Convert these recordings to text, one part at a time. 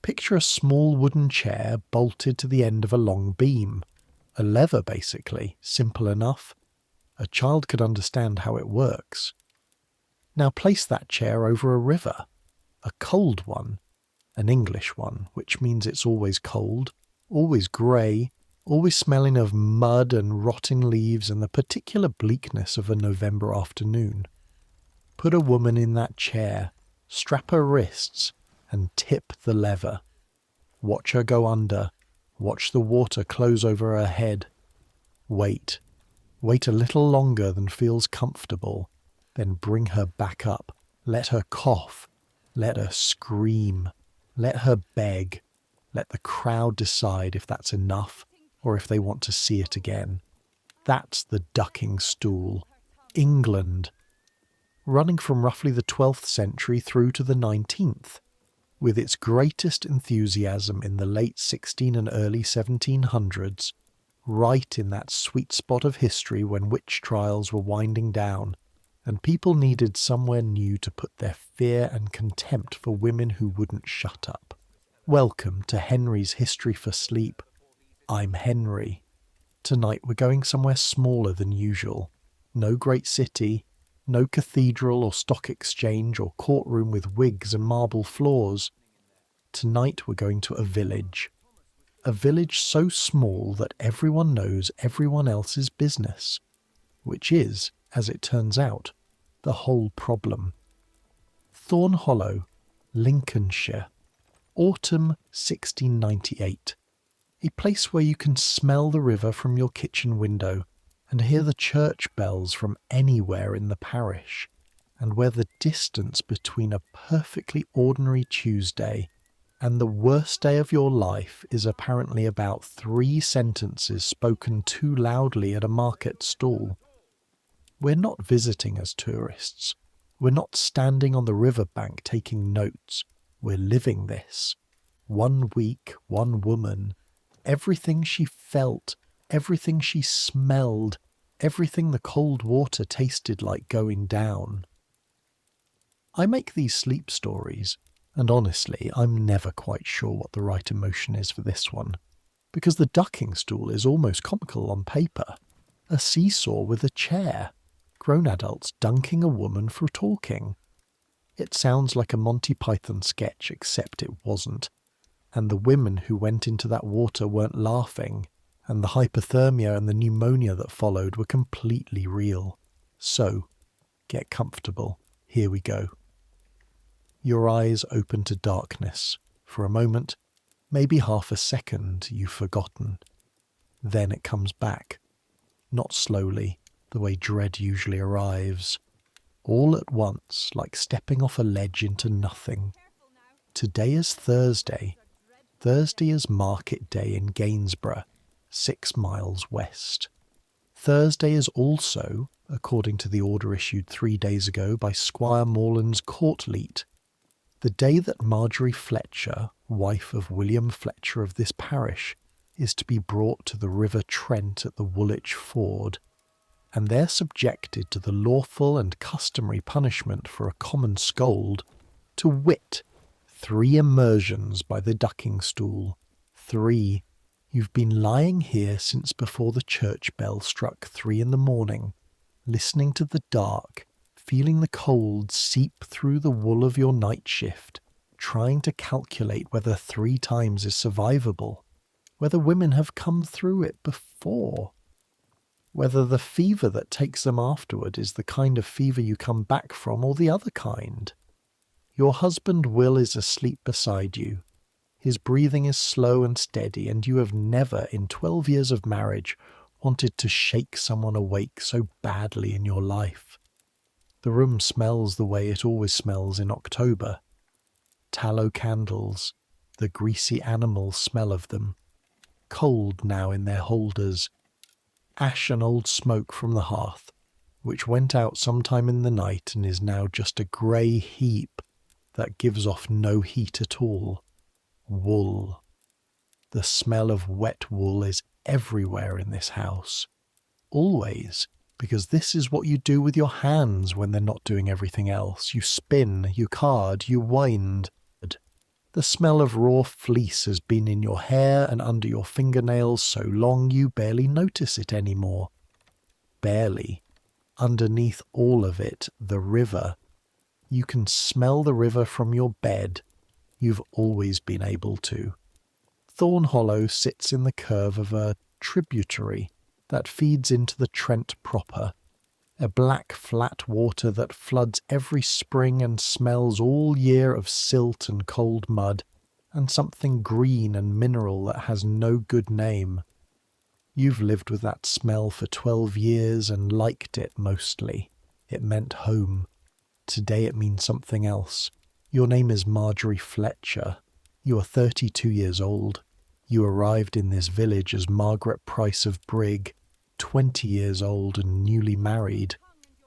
Picture a small wooden chair bolted to the end of a long beam. A lever, basically. Simple enough. A child could understand how it works. Now place that chair over a river. A cold one. An English one, which means it's always cold, always grey, always smelling of mud and rotting leaves and the particular bleakness of a November afternoon. Put a woman in that chair, strap her wrists, and tip the lever. Watch her go under. Watch the water close over her head. Wait. Wait a little longer than feels comfortable. Then bring her back up. Let her cough. Let her scream. Let her beg. Let the crowd decide if that's enough or if they want to see it again. That's the ducking stool. England. Running from roughly the 12th century through to the 19th. With its greatest enthusiasm in the late 16 and early 1700s, right in that sweet spot of history when witch trials were winding down, and people needed somewhere new to put their fear and contempt for women who wouldn't shut up. Welcome to Henry's History for Sleep. I'm Henry. Tonight we're going somewhere smaller than usual. No great city, no cathedral or stock exchange or courtroom with wigs and marble floors. Tonight we're going to a village. A village so small that everyone knows everyone else's business. Which is, as it turns out, the whole problem. Thorn Hollow, Lincolnshire. Autumn 1698. A place where you can smell the river from your kitchen window and hear the church bells from anywhere in the parish, and where the distance between a perfectly ordinary Tuesday and the worst day of your life is apparently about 3 sentences spoken too loudly at a market stall. We're not visiting as tourists. We're not standing on the riverbank taking notes. We're living this. 1 week, 1 woman. Everything she felt, everything she smelled, everything the cold water tasted like going down. I make these sleep stories, and honestly, I'm never quite sure what the right emotion is for this one, because the ducking stool is almost comical on paper. A seesaw with a chair. Grown adults dunking a woman for talking. It sounds like a Monty Python sketch, except it wasn't. And the women who went into that water weren't laughing, and the hypothermia and the pneumonia that followed were completely real. So, get comfortable. Here we go. Your eyes open to darkness. For a moment, maybe half a second, you've forgotten. Then it comes back. Not slowly, the way dread usually arrives. All at once, like stepping off a ledge into nothing. Today is Thursday. Thursday is market day in Gainsborough, 6 miles west. Thursday is also, according to the order issued 3 days ago by Squire Morland's court leet, the day that Margery Fletcher, wife of William Fletcher of this parish, is to be brought to the River Trent at the Woolwich Ford, and they're subjected to the lawful and customary punishment for a common scold, to wit, 3 immersions by the ducking stool. 3. You've been lying here since before the church bell struck 3 in the morning, listening to the dark, feeling the cold seep through the wool of your night shift, trying to calculate whether 3 times is survivable, whether women have come through it before, whether the fever that takes them afterward is the kind of fever you come back from or the other kind. Your husband Will is asleep beside you. His breathing is slow and steady, and you have never, in 12 years of marriage, wanted to shake someone awake so badly in your life. The room smells the way it always smells in October. Tallow candles, the greasy animal smell of them, cold now in their holders, ash and old smoke from the hearth, which went out sometime in the night and is now just a grey heap that gives off no heat at all. Wool. The smell of wet wool is everywhere in this house. Always, because this is what you do with your hands when they're not doing everything else. You spin, you card, you wind. The smell of raw fleece has been in your hair and under your fingernails so long you barely notice it anymore. Barely. Underneath all of it, the river. You can smell the river from your bed. You've always been able to. Thorn Hollow sits in the curve of a tributary that feeds into the Trent proper, a black flat water that floods every spring and smells all year of silt and cold mud, and something green and mineral that has no good name. You've lived with that smell for 12 years and liked it mostly. It meant home. Today it means something else. Your name is Margery Fletcher. You are 32 years old. You arrived in this village as Margaret Price of Brigg, 20 years old and newly married,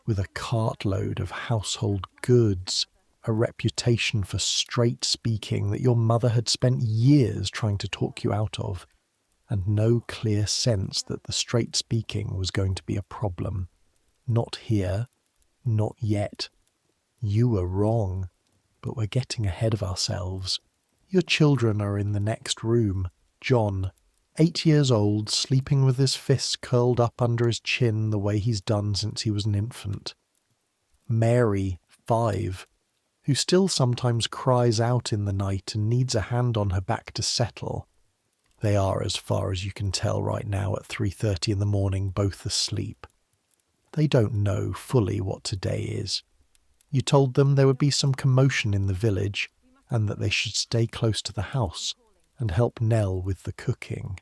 with a cartload of household goods, a reputation for straight speaking that your mother had spent years trying to talk you out of, and no clear sense that the straight speaking was going to be a problem. Not here, not yet. You were wrong, but we're getting ahead of ourselves. Your children are in the next room. John, 8 years old, sleeping with his fists curled up under his chin the way he's done since he was an infant. Mary, 5, who still sometimes cries out in the night and needs a hand on her back to settle. They are, as far as you can tell right now, at 3:30 in the morning, both asleep. They don't know fully what today is. You told them there would be some commotion in the village and that they should stay close to the house and help Nell with the cooking.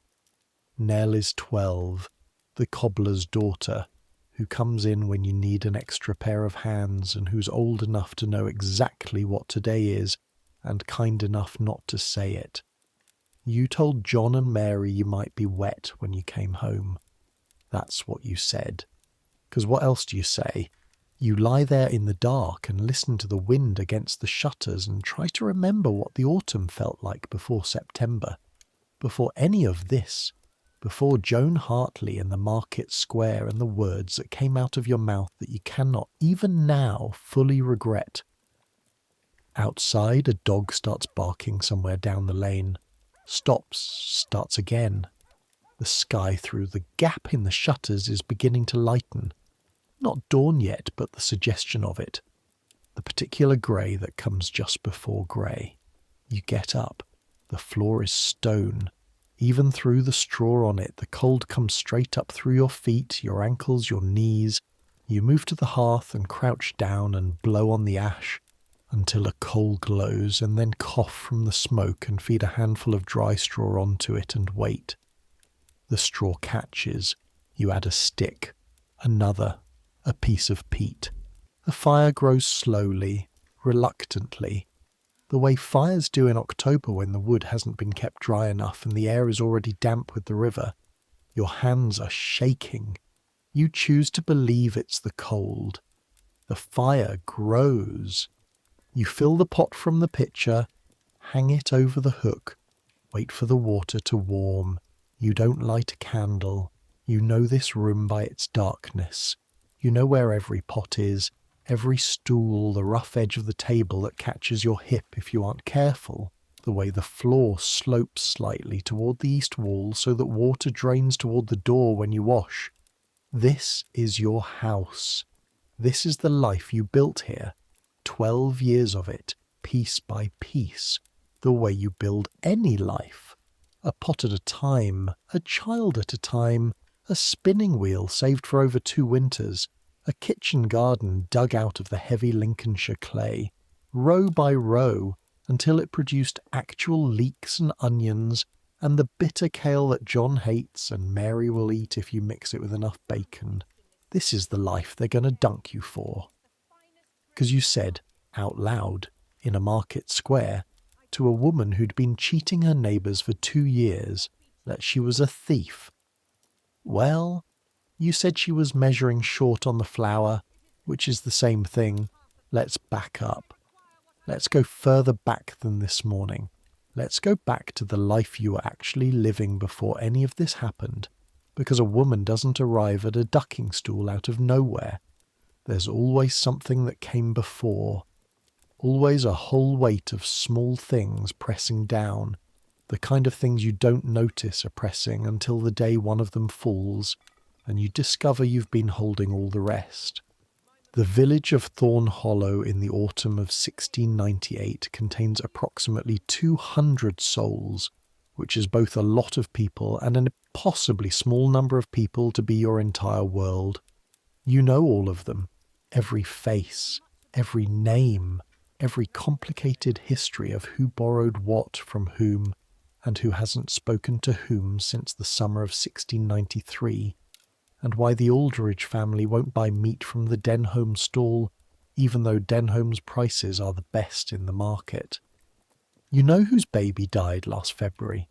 Nell is 12, the cobbler's daughter, who comes in when you need an extra pair of hands and who's old enough to know exactly what today is and kind enough not to say it. You told John and Mary you might be wet when you came home. That's what you said. 'Cause what else do you say? You lie there in the dark and listen to the wind against the shutters and try to remember what the autumn felt like before September, before any of this, before Joan Hartley in the market square and the words that came out of your mouth that you cannot even now fully regret. Outside, a dog starts barking somewhere down the lane, stops, starts again. The sky through the gap in the shutters is beginning to lighten. Not dawn yet, but the suggestion of it. The particular grey that comes just before grey. You get up. The floor is stone. Even through the straw on it, the cold comes straight up through your feet, your ankles, your knees. You move to the hearth and crouch down and blow on the ash until a coal glows, and then cough from the smoke and feed a handful of dry straw onto it and wait. The straw catches. You add a stick. Another. A piece of peat. The fire grows slowly, reluctantly, the way fires do in October when the wood hasn't been kept dry enough and the air is already damp with the river. Your hands are shaking. You choose to believe it's the cold. The fire grows. You fill the pot from the pitcher, hang it over the hook, wait for the water to warm. You don't light a candle. You know this room by its darkness. You know where every pot is, every stool, the rough edge of the table that catches your hip if you aren't careful, the way the floor slopes slightly toward the east wall so that water drains toward the door when you wash. This is your house. This is the life you built here. 12 years of it, piece by piece, the way you build any life. A pot at a time, a child at a time, a spinning wheel saved for over 2 winters, a kitchen garden dug out of the heavy Lincolnshire clay, row by row, until it produced actual leeks and onions and the bitter kale that John hates and Mary will eat if you mix it with enough bacon. This is the life they're going to dunk you for. 'Cause you said, out loud, in a market square, to a woman who'd been cheating her neighbours for 2 years, that she was a thief. Well, you said she was measuring short on the flour, which is the same thing. Let's back up. Let's go further back than this morning. Let's go back to the life you were actually living before any of this happened, because a woman doesn't arrive at a ducking stool out of nowhere. There's always something that came before. Always a whole weight of small things pressing down, the kind of things you don't notice are pressing until the day one of them falls and you discover you've been holding all the rest. The village of Thorn Hollow in the autumn of 1698 contains approximately 200 souls, which is both a lot of people and an impossibly small number of people to be your entire world. You know all of them, every face, every name, every complicated history of who borrowed what from whom, and who hasn't spoken to whom since the summer of 1693, and why the Aldridge family won't buy meat from the Denholm stall, even though Denholm's prices are the best in the market. You know whose baby died last February.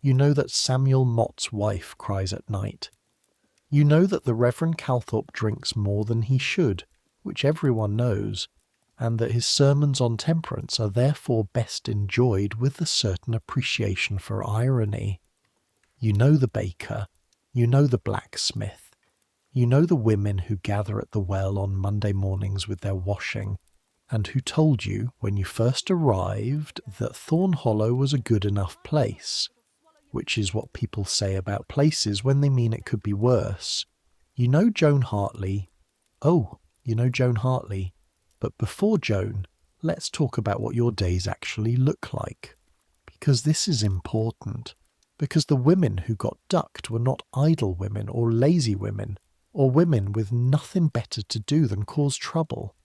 You know that Samuel Mott's wife cries at night. You know that the Reverend Calthorpe drinks more than he should, which everyone knows, and that his sermons on temperance are therefore best enjoyed with a certain appreciation for irony. You know the baker, you know the blacksmith, you know the women who gather at the well on Monday mornings with their washing, and who told you, when you first arrived, that Thorn Hollow was a good enough place, which is what people say about places when they mean it could be worse. You know Joan Hartley. Oh, you know Joan Hartley. But before Joan, let's talk about what your days actually look like. Because this is important. Because the women who got ducked were not idle women or lazy women, or women with nothing better to do than cause trouble.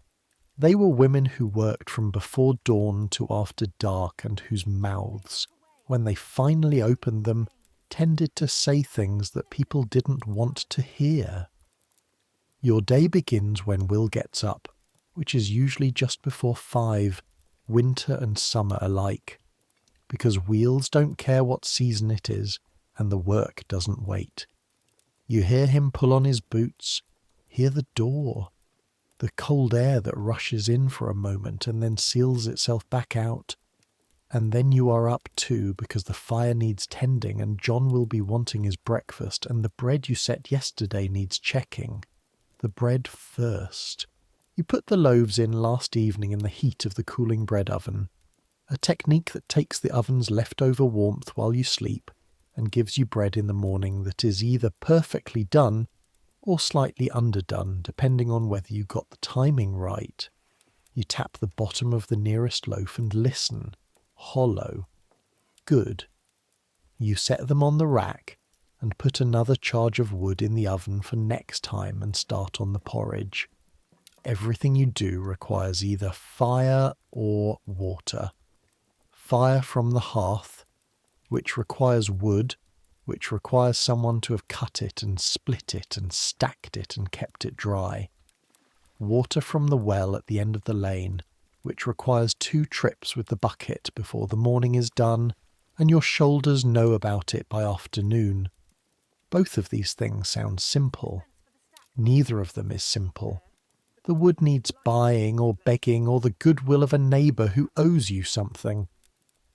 They were women who worked from before dawn to after dark, and whose mouths, when they finally opened them, tended to say things that people didn't want to hear. Your day begins when Will gets up, which is usually just before 5, winter and summer alike, because wheels don't care what season it is, and the work doesn't wait. You hear him pull on his boots, hear the door, the cold air that rushes in for a moment and then seals itself back out. And then you are up too, because the fire needs tending and John will be wanting his breakfast, and the bread you set yesterday needs checking. The bread first. You put the loaves in last evening in the heat of the cooling bread oven, a technique that takes the oven's leftover warmth while you sleep and gives you bread in the morning that is either perfectly done or slightly underdone, depending on whether you got the timing right. You tap the bottom of the nearest loaf and listen. Hollow. Good. You set them on the rack and put another charge of wood in the oven for next time and start on the porridge. Everything you do requires either fire or water. Fire from the hearth, which requires wood, which requires someone to have cut it and split it and stacked it and kept it dry. Water from the well at the end of the lane, which requires 2 trips with the bucket before the morning is done, and your shoulders know about it by afternoon. Both of these things sound simple. Neither of them is simple. The wood needs buying or begging or the goodwill of a neighbour who owes you something.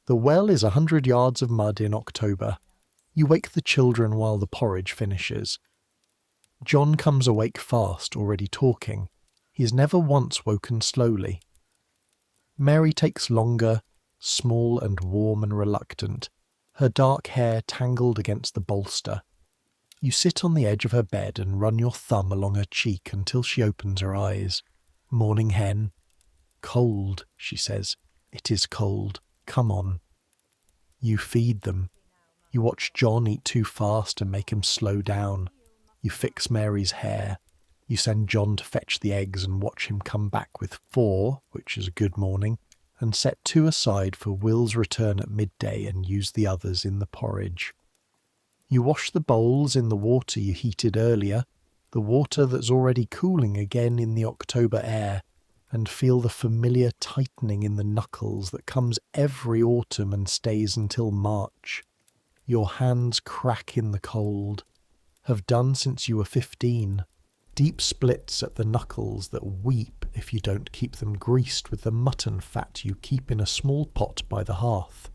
The well is 100 yards of mud in October. You wake the children while the porridge finishes. John comes awake fast, already talking. He has never once woken slowly. Mary takes longer, small and warm and reluctant, her dark hair tangled against the bolster. You sit on the edge of her bed and run your thumb along her cheek until she opens her eyes. Morning hen. Cold, she says. It is cold. Come on. You feed them. You watch John eat too fast and make him slow down. You fix Mary's hair. You send John to fetch the eggs and watch him come back with 4, which is a good morning, and set 2 aside for Will's return at midday and use the others in the porridge. You wash the bowls in the water you heated earlier, the water that's already cooling again in the October air, and feel the familiar tightening in the knuckles that comes every autumn and stays until March. Your hands crack in the cold, have done since you were 15. Deep splits at the knuckles that weep if you don't keep them greased with the mutton fat you keep in a small pot by the hearth.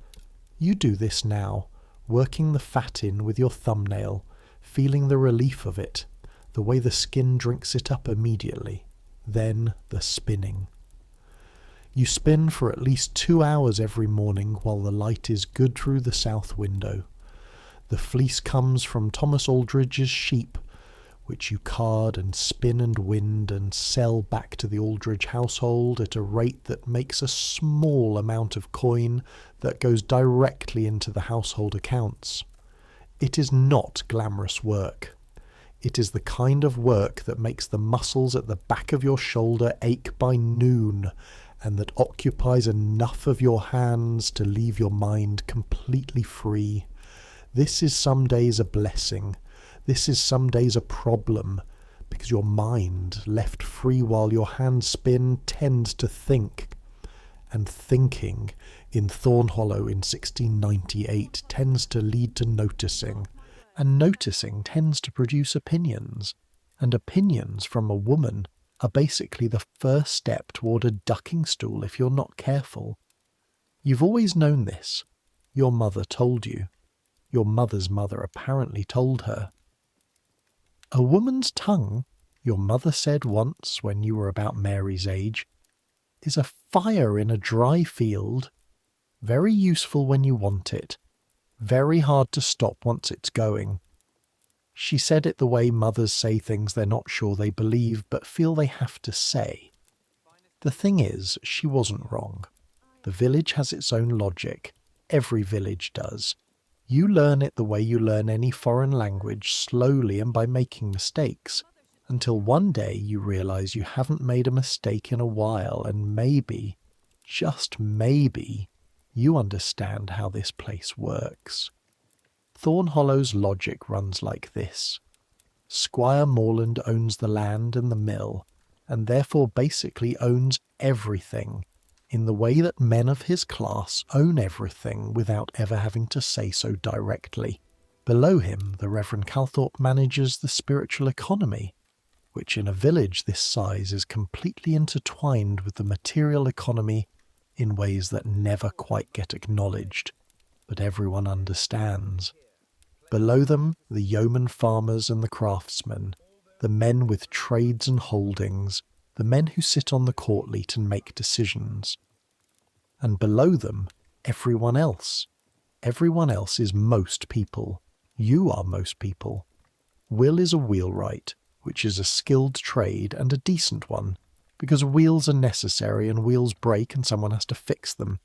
You do this now, working the fat in with your thumbnail, feeling the relief of it, the way the skin drinks it up immediately. Then the spinning. You spin for at least 2 hours every morning while the light is good through the south window. The fleece comes from Thomas Aldridge's sheep, which you card and spin and wind and sell back to the Aldridge household at a rate that makes a small amount of coin that goes directly into the household accounts. It is not glamorous work. It is the kind of work that makes the muscles at the back of your shoulder ache by noon, and that occupies enough of your hands to leave your mind completely free. This is some days a blessing. This is some days a problem, because your mind, left free while your hands spin, tends to think. And thinking, in Thornhollow in 1698, tends to lead to noticing. And noticing tends to produce opinions. And opinions from a woman are basically the first step toward a ducking stool if you're not careful. You've always known this. Your mother told you. Your mother's mother apparently told her. A woman's tongue, your mother said once when you were about Mary's age, is a fire in a dry field, very useful when you want it, very hard to stop once it's going. She said it the way mothers say things they're not sure they believe but feel they have to say. The thing is, she wasn't wrong. The village has its own logic. Every village does. You learn it the way you learn any foreign language, slowly and by making mistakes, until one day you realise you haven't made a mistake in a while, and maybe, just maybe, you understand how this place works. Thornhollow's logic runs like this. Squire Morland owns the land and the mill, and therefore basically owns everything, in the way that men of his class own everything without ever having to say so directly. Below him, the Reverend Calthorpe manages the spiritual economy, which in a village this size is completely intertwined with the material economy in ways that never quite get acknowledged, but everyone understands. Below them, the yeoman farmers and the craftsmen, the men with trades and holdings, the men who sit on the courtleet and make decisions. And below them, everyone else. Everyone else is most people. You are most people. Will is a wheelwright, which is a skilled trade and a decent one, because wheels are necessary and wheels break and someone has to fix them.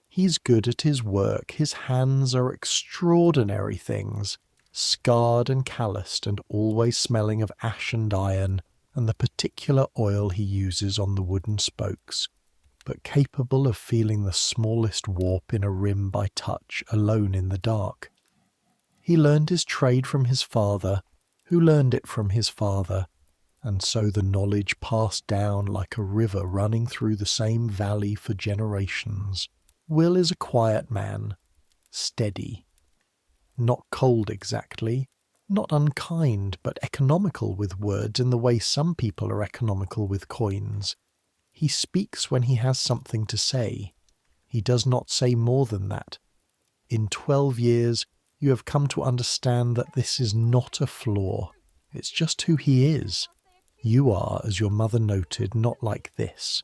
He's good at his work. His hands are extraordinary things, scarred and calloused and always smelling of ash and iron and the particular oil he uses on the wooden spokes, but capable of feeling the smallest warp in a rim by touch alone in the dark. He learned his trade from his father, who learned it from his father, and so the knowledge passed down like a river running through the same valley for generations. Will is a quiet man, steady, not cold exactly, not unkind, but economical with words in the way some people are economical with coins. He speaks when he has something to say. He does not say more than that. In 12 years, you have come to understand that this is not a flaw. It's just who he is. You are, as your mother noted, not like this.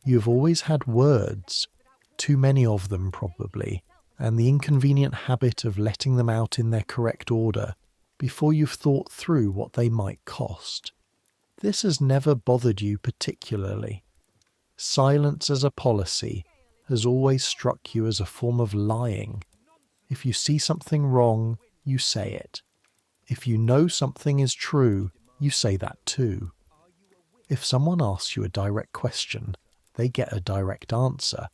You have always had words, too many of them probably, and the inconvenient habit of letting them out in their correct order before you've thought through what they might cost. This has never bothered you particularly. Silence as a policy has always struck you as a form of lying. If you see something wrong, you say it. If you know something is true, you say that too. If someone asks you a direct question, they get a direct answer,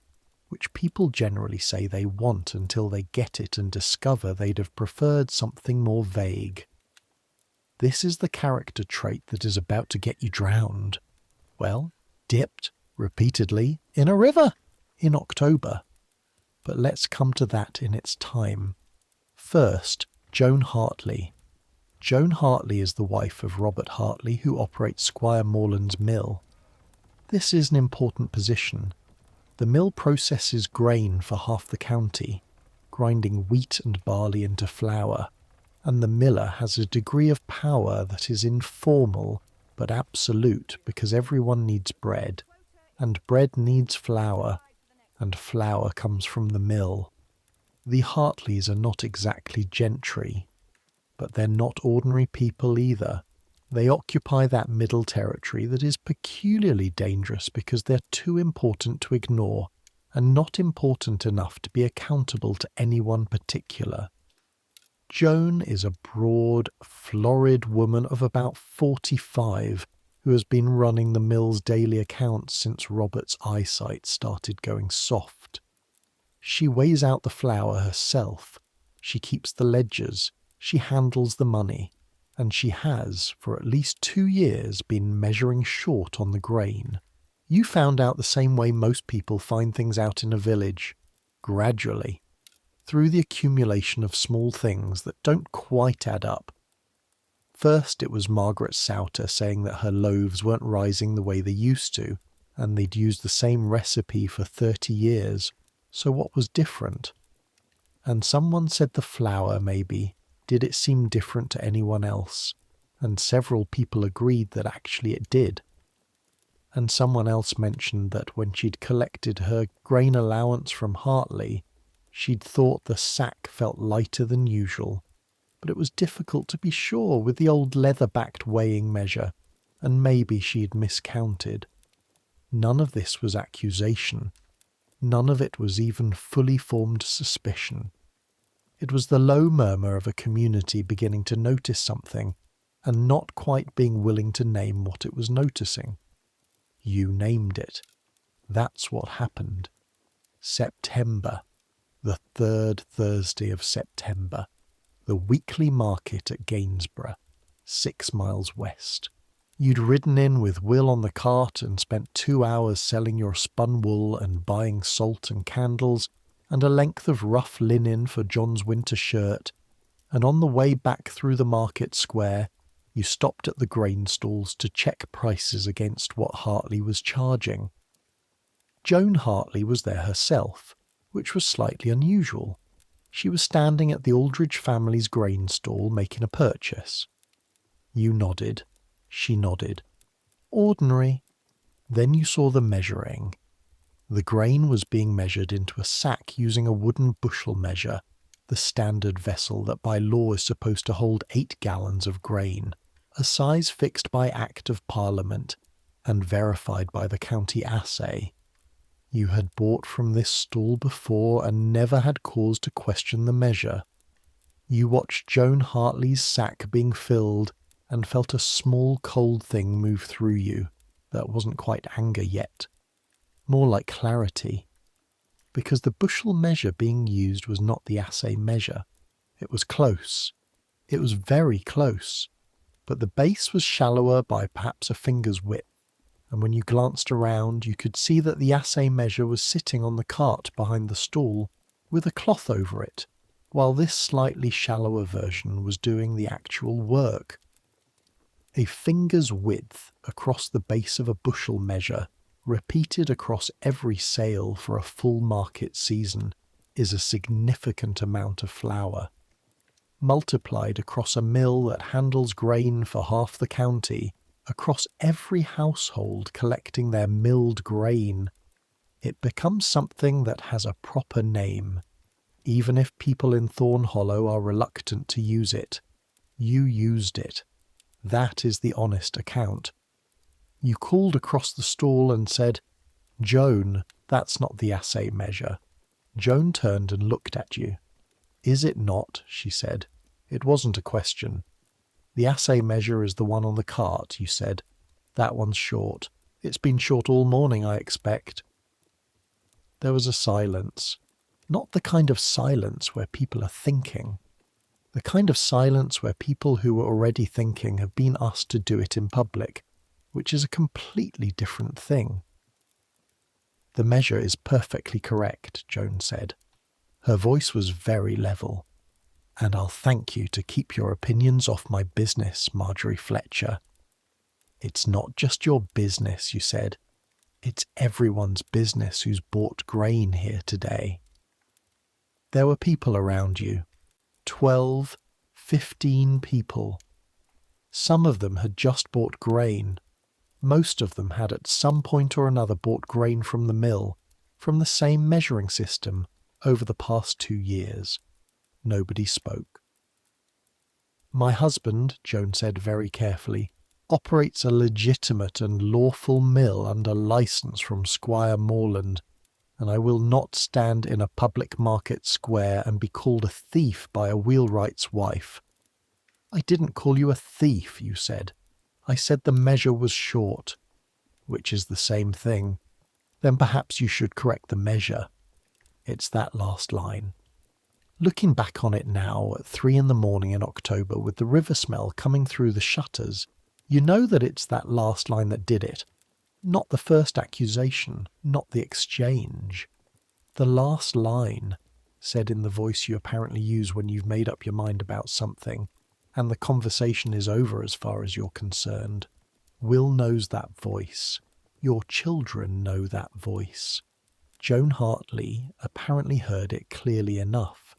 which people generally say they want until they get it and discover they'd have preferred something more vague. This is the character trait that is about to get you drowned. Well, dipped, repeatedly, in a river, in October. But let's come to that in its time. First, Joan Hartley. Joan Hartley is the wife of Robert Hartley, who operates Squire Morland's mill. This is an important position. The mill processes grain for half the county, grinding wheat and barley into flour, and the miller has a degree of power that is informal but absolute because everyone needs bread. and bread needs flour, and flour comes from the mill. The Hartleys are not exactly gentry, but they're not ordinary people either. They occupy that middle territory that is peculiarly dangerous because they're too important to ignore and not important enough to be accountable to anyone particular. Joan is a broad, florid woman of about 45 who has been running the mill's daily accounts since Robert's eyesight started going soft. She weighs out the flour herself, she keeps the ledgers, she handles the money, and she has, for at least 2 years, been measuring short on the grain. You found out the same way most people find things out in a village, gradually, through the accumulation of small things that don't quite add up. First it was Margaret Souter saying that her loaves weren't rising the way they used to, and they'd used the same recipe for 30 years, so what was different? And someone said the flour, maybe. Did it seem different to anyone else? And several people agreed that actually it did. And someone else mentioned that when she'd collected her grain allowance from Hartley, she'd thought the sack felt lighter than usual, but it was difficult to be sure with the old leather-backed weighing measure, and maybe she'd miscounted. None of this was accusation. None of it was even fully formed suspicion. It was the low murmur of a community beginning to notice something, and not quite being willing to name what it was noticing. You named it. That's what happened. September. The 3rd Thursday of September. The weekly market at Gainsborough, 6 miles west. You'd ridden in with Will on the cart and spent 2 hours selling your spun wool and buying salt and candles and a length of rough linen for John's winter shirt, and on the way back through the market square you stopped at the grain stalls to check prices against what Hartley was charging. Joan Hartley was there herself, which was slightly unusual. She was standing at the Aldridge family's grain stall making a purchase. You nodded. She nodded. Ordinary. Then you saw the measuring. The grain was being measured into a sack using a wooden bushel measure, the standard vessel that by law is supposed to hold 8 gallons of grain, a size fixed by Act of Parliament and verified by the county assay. You had bought from this stall before and never had cause to question the measure. You watched Joan Hartley's sack being filled and felt a small cold thing move through you that wasn't quite anger yet, more like clarity, because the bushel measure being used was not the assay measure. It was close. It was very close, but the base was shallower by perhaps a finger's width, and when you glanced around you could see that the assay measure was sitting on the cart behind the stall with a cloth over it, while this slightly shallower version was doing the actual work. A finger's width across the base of a bushel measure, repeated across every sale for a full market season, is a significant amount of flour. Multiplied across a mill that handles grain for half the county, across every household collecting their milled grain, it becomes something that has a proper name. Even if people in Thorn Hollow are reluctant to use it, you used it. That is the honest account. You called across the stall and said, "Joan, that's not the assay measure." Joan turned and looked at you. "Is it not?" she said. It wasn't a question. "The assay measure is the one on the cart," you said. "That one's short. It's been short all morning, I expect." There was a silence. Not the kind of silence where people are thinking. The kind of silence where people who were already thinking have been asked to do it in public, which is a completely different thing. "The measure is perfectly correct," Joan said. Her voice was very level. "And I'll thank you to keep your opinions off my business, Margery Fletcher." "It's not just your business," you said. "It's everyone's business who's bought grain here today." There were people around you. 12, 15 people. Some of them had just bought grain. Most of them had at some point or another bought grain from the mill, from the same measuring system, over the past 2 years. Nobody spoke. "My husband," Joan said very carefully, "operates a legitimate and lawful mill under licence from Squire Morland, and I will not stand in a public market square and be called a thief by a wheelwright's wife." "I didn't call you a thief," you said. "I said the measure was short," which is the same thing. Then perhaps you should correct the measure. It's that last line. Looking back on it now at 3 in the morning in October with the river smell coming through the shutters, you know that it's that last line that did it. Not the first accusation, not the exchange. The last line, said in the voice you apparently use when you've made up your mind about something, and the conversation is over as far as you're concerned. Will knows that voice. Your children know that voice. Joan Hartley apparently heard it clearly enough.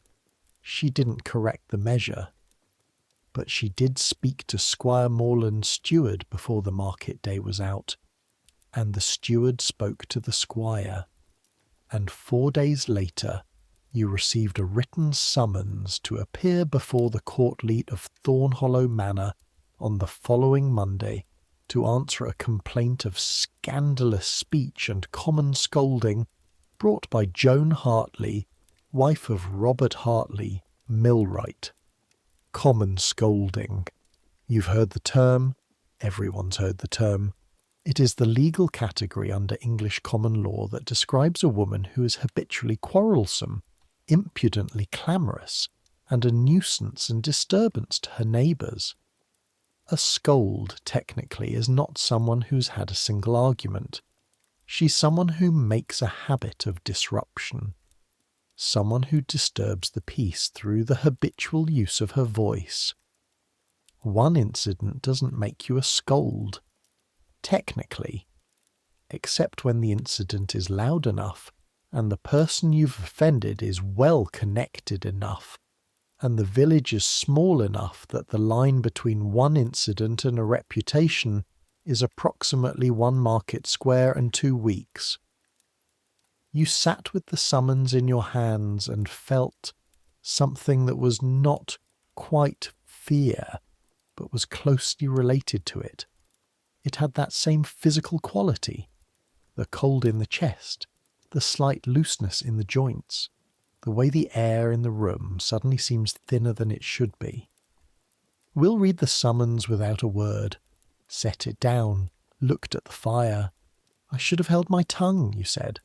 She didn't correct the measure, but she did speak to Squire Morland's steward before the market day was out, and the steward spoke to the squire, and 4 days later you received a written summons to appear before the court-leet of Thornhollow Manor on the following Monday to answer a complaint of scandalous speech and common scolding brought by Joan Hartley, wife of Robert Hartley, millwright. Common scolding. You've heard the term. Everyone's heard the term. It is the legal category under English common law that describes a woman who is habitually quarrelsome, impudently clamorous, and a nuisance and disturbance to her neighbours. A scold, technically, is not someone who's had a single argument. She's someone who makes a habit of disruption. Someone who disturbs the peace through the habitual use of her voice. One incident doesn't make you a scold. Technically, except when the incident is loud enough and the person you've offended is well connected enough, and the village is small enough that the line between one incident and a reputation is approximately 1 market square and 2 weeks. You sat with the summons in your hands and felt something that was not quite fear, but was closely related to it. It had that same physical quality, the cold in the chest, the slight looseness in the joints, the way the air in the room suddenly seems thinner than it should be. Will read the summons without a word, set it down, looked at the fire. "I should have held my tongue," you said.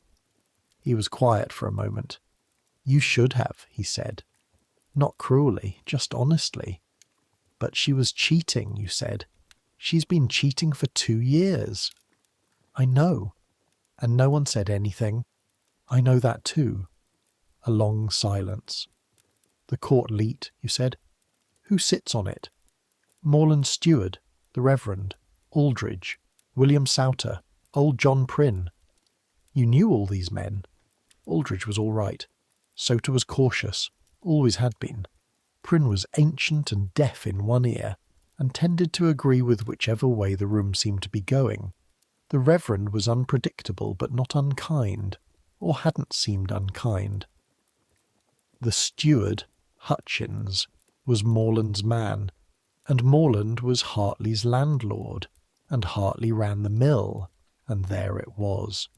He was quiet for a moment. "You should have," he said. "Not cruelly, just honestly." "But she was cheating," you said. "She's been cheating for 2 years." "I know." And no one said anything. "I know that too." A long silence. "The court-leet," you said. "Who sits on it?" "Morland's steward, the Reverend, Aldridge, William Souter, old John Prynne." You knew all these men. Aldridge was all right. Souter was cautious, always had been. Prynne was ancient and deaf in one ear, and tended to agree with whichever way the room seemed to be going. The Reverend was unpredictable but not unkind, or hadn't seemed unkind. The steward, Hutchins, was Morland's man, and Morland was Hartley's landlord, and Hartley ran the mill, and there it was.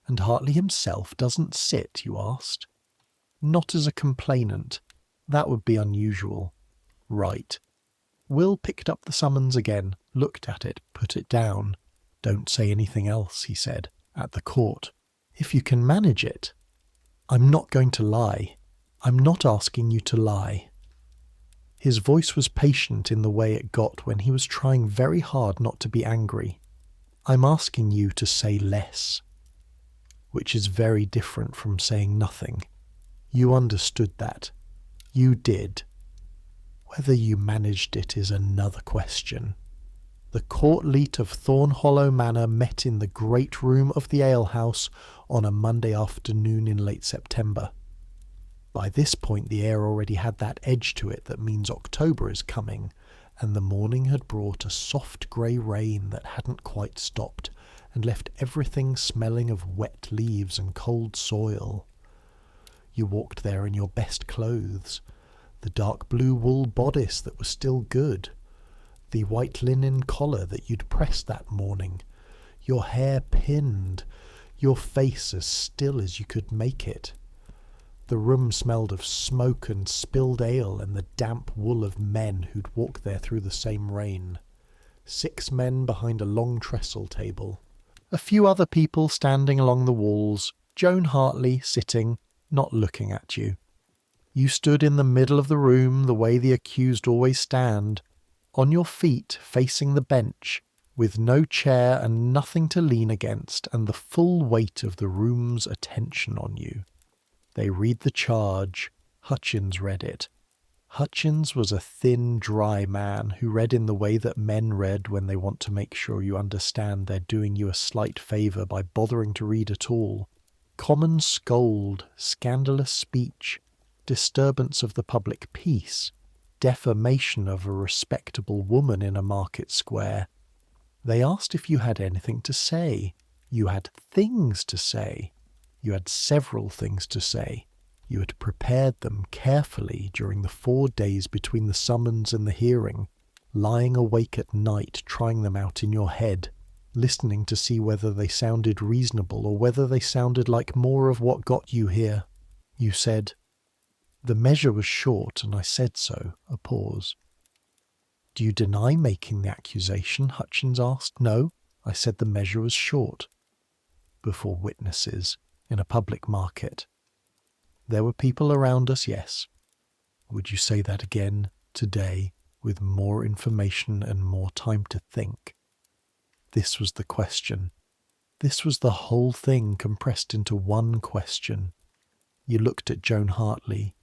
"And Hartley himself doesn't sit?" you asked. "Not as a complainant. That would be unusual." "Right." Will picked up the summons again, looked at it, put it down. "Don't say anything else," he said, "at the court. If you can manage it." "I'm not going to lie. I'm not asking you to lie." His voice was patient in the way it got when he was trying very hard not to be angry. "I'm asking you to say less." Which is very different from saying nothing. You understood that. You did. Whether you managed it is another question. The court-leet of Thornhollow Manor met in the great room of the alehouse on a Monday afternoon in late September. By this point the air already had that edge to it that means October is coming, and the morning had brought a soft grey rain that hadn't quite stopped and left everything smelling of wet leaves and cold soil. You walked there in your best clothes, the dark blue wool bodice that was still good, the white linen collar that you'd pressed that morning, your hair pinned, your face as still as you could make it. The room smelled of smoke and spilled ale and the damp wool of men who'd walked there through the same rain. 6 men behind a long trestle table. A few other people standing along the walls, Joan Hartley sitting, not looking at you. You stood in the middle of the room the way the accused always stand, on your feet facing the bench, with no chair and nothing to lean against and the full weight of the room's attention on you. They read the charge. Hutchins read it. Hutchins was a thin, dry man who read in the way that men read when they want to make sure you understand they're doing you a slight favour by bothering to read at all. Common scold, scandalous speech, disturbance of the public peace, defamation of a respectable woman in a market square. They asked if you had anything to say. You had things to say. You had several things to say. You had prepared them carefully during the 4 days between the summons and the hearing, lying awake at night trying them out in your head, listening to see whether they sounded reasonable or whether they sounded like more of what got you here. You said, "The measure was short, and I said so." A pause. "Do you deny making the accusation?" Hutchins asked. "No, I said the measure was short." Before witnesses, in a public market. "There were people around us, yes." "Would you say that again today, with more information and more time to think?" This was the question. This was the whole thing compressed into one question. You looked at Joan Hartley.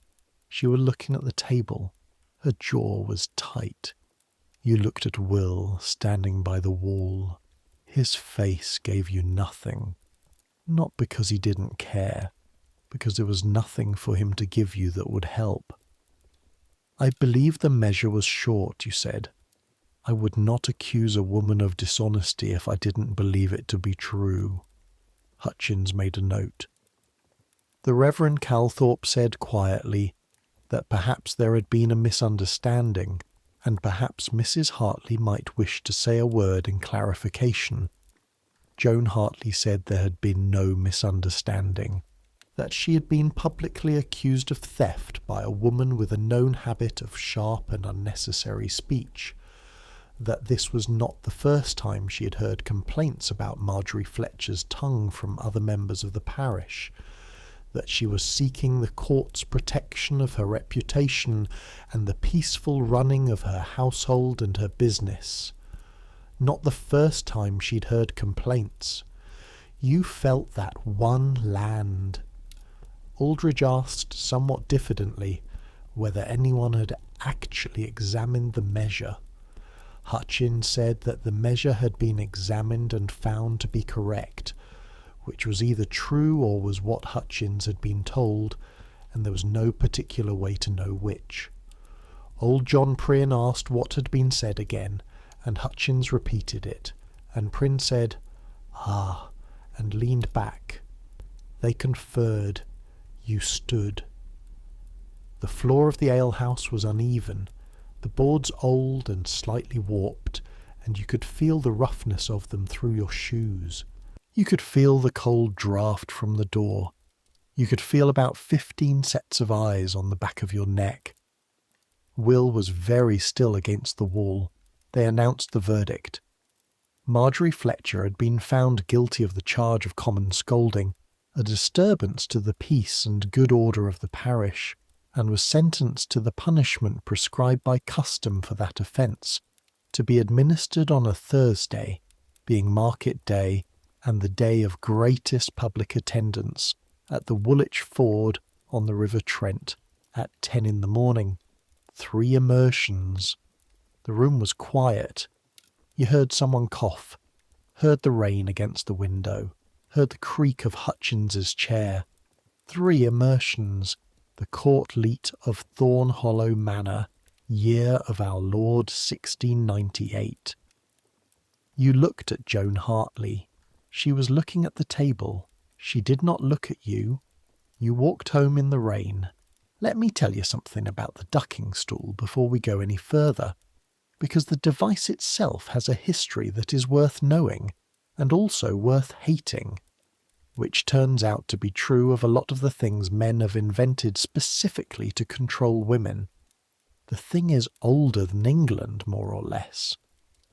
She was looking at the table. Her jaw was tight. You looked at Will, standing by the wall. His face gave you nothing. Not because he didn't care, because there was nothing for him to give you that would help. "I believe the measure was short," you said. "I would not accuse a woman of dishonesty if I didn't believe it to be true." Hutchins made a note. The Reverend Calthorpe said quietly that perhaps there had been a misunderstanding, and perhaps Mrs. Hartley might wish to say a word in clarification. Joan Hartley said there had been no misunderstanding, that she had been publicly accused of theft by a woman with a known habit of sharp and unnecessary speech, that this was not the first time she had heard complaints about Margery Fletcher's tongue from other members of the parish, that she was seeking the court's protection of her reputation and the peaceful running of her household and her business. Not the first time she'd heard complaints. You felt that one land. Aldridge asked, somewhat diffidently, whether anyone had actually examined the measure. Hutchins said that the measure had been examined and found to be correct, which was either true or was what Hutchins had been told, and there was no particular way to know which. Old John Prynne asked what had been said again, and Hutchins repeated it, and Prynne said, "Ah," and leaned back. They conferred. You stood. The floor of the alehouse was uneven, the boards old and slightly warped, and you could feel the roughness of them through your shoes. You could feel the cold draught from the door. You could feel about 15 sets of eyes on the back of your neck. Will was very still against the wall. They announced the verdict. Margery Fletcher had been found guilty of the charge of common scolding, a disturbance to the peace and good order of the parish, and was sentenced to the punishment prescribed by custom for that offence, to be administered on a Thursday, being market day and the day of greatest public attendance, at the Woolwich Ford on the River Trent, at 10 in the morning. 3 immersions. The room was quiet. You heard someone cough, heard the rain against the window, heard the creak of Hutchins's chair. 3 immersions. The court leet of Thorn Hollow Manor, year of our Lord 1698. You looked at Joan Hartley. She was looking at the table. She did not look at you. You walked home in the rain. Let me tell you something about the ducking stool before we go any further, because the device itself has a history that is worth knowing, and also worth hating, which turns out to be true of a lot of the things men have invented specifically to control women. The thing is older than England, more or less.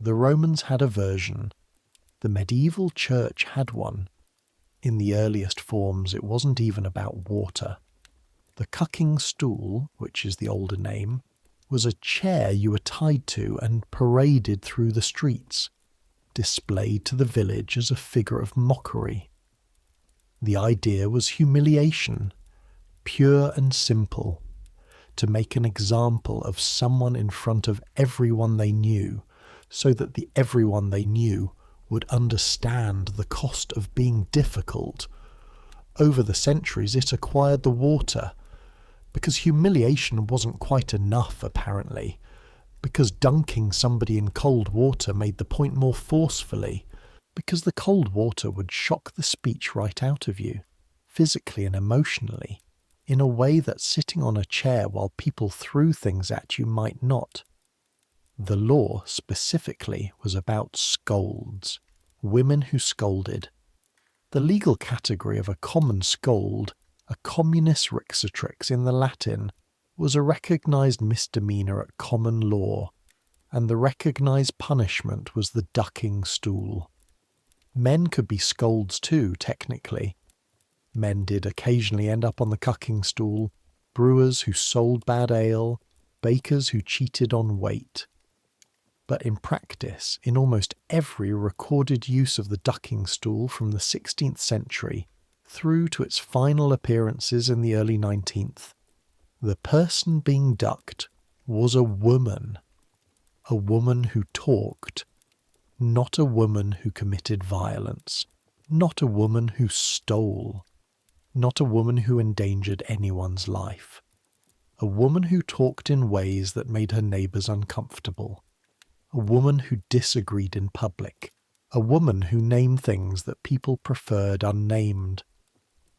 The Romans had a version. The medieval church had one. In the earliest forms, it wasn't even about water. The cucking stool, which is the older name, was a chair you were tied to and paraded through the streets, displayed to the village as a figure of mockery. The idea was humiliation, pure and simple, to make an example of someone in front of everyone they knew, so that the everyone they knew would understand the cost of being difficult. Over the centuries it acquired the water, because humiliation wasn't quite enough, apparently, because dunking somebody in cold water made the point more forcefully, because the cold water would shock the speech right out of you, physically and emotionally, in a way that sitting on a chair while people threw things at you might not. The law, specifically, was about scolds, women who scolded. The legal category of a common scold, a communis rixatrix in the Latin, was a recognised misdemeanour at common law, and the recognised punishment was the ducking stool. Men could be scolds too, technically. Men did occasionally end up on the cucking stool, brewers who sold bad ale, bakers who cheated on weight. But in practice, in almost every recorded use of the ducking stool from the 16th century through to its final appearances in the early 19th, the person being ducked was a woman who talked, not a woman who committed violence, not a woman who stole, not a woman who endangered anyone's life, a woman who talked in ways that made her neighbours uncomfortable, a woman who disagreed in public, a woman who named things that people preferred unnamed.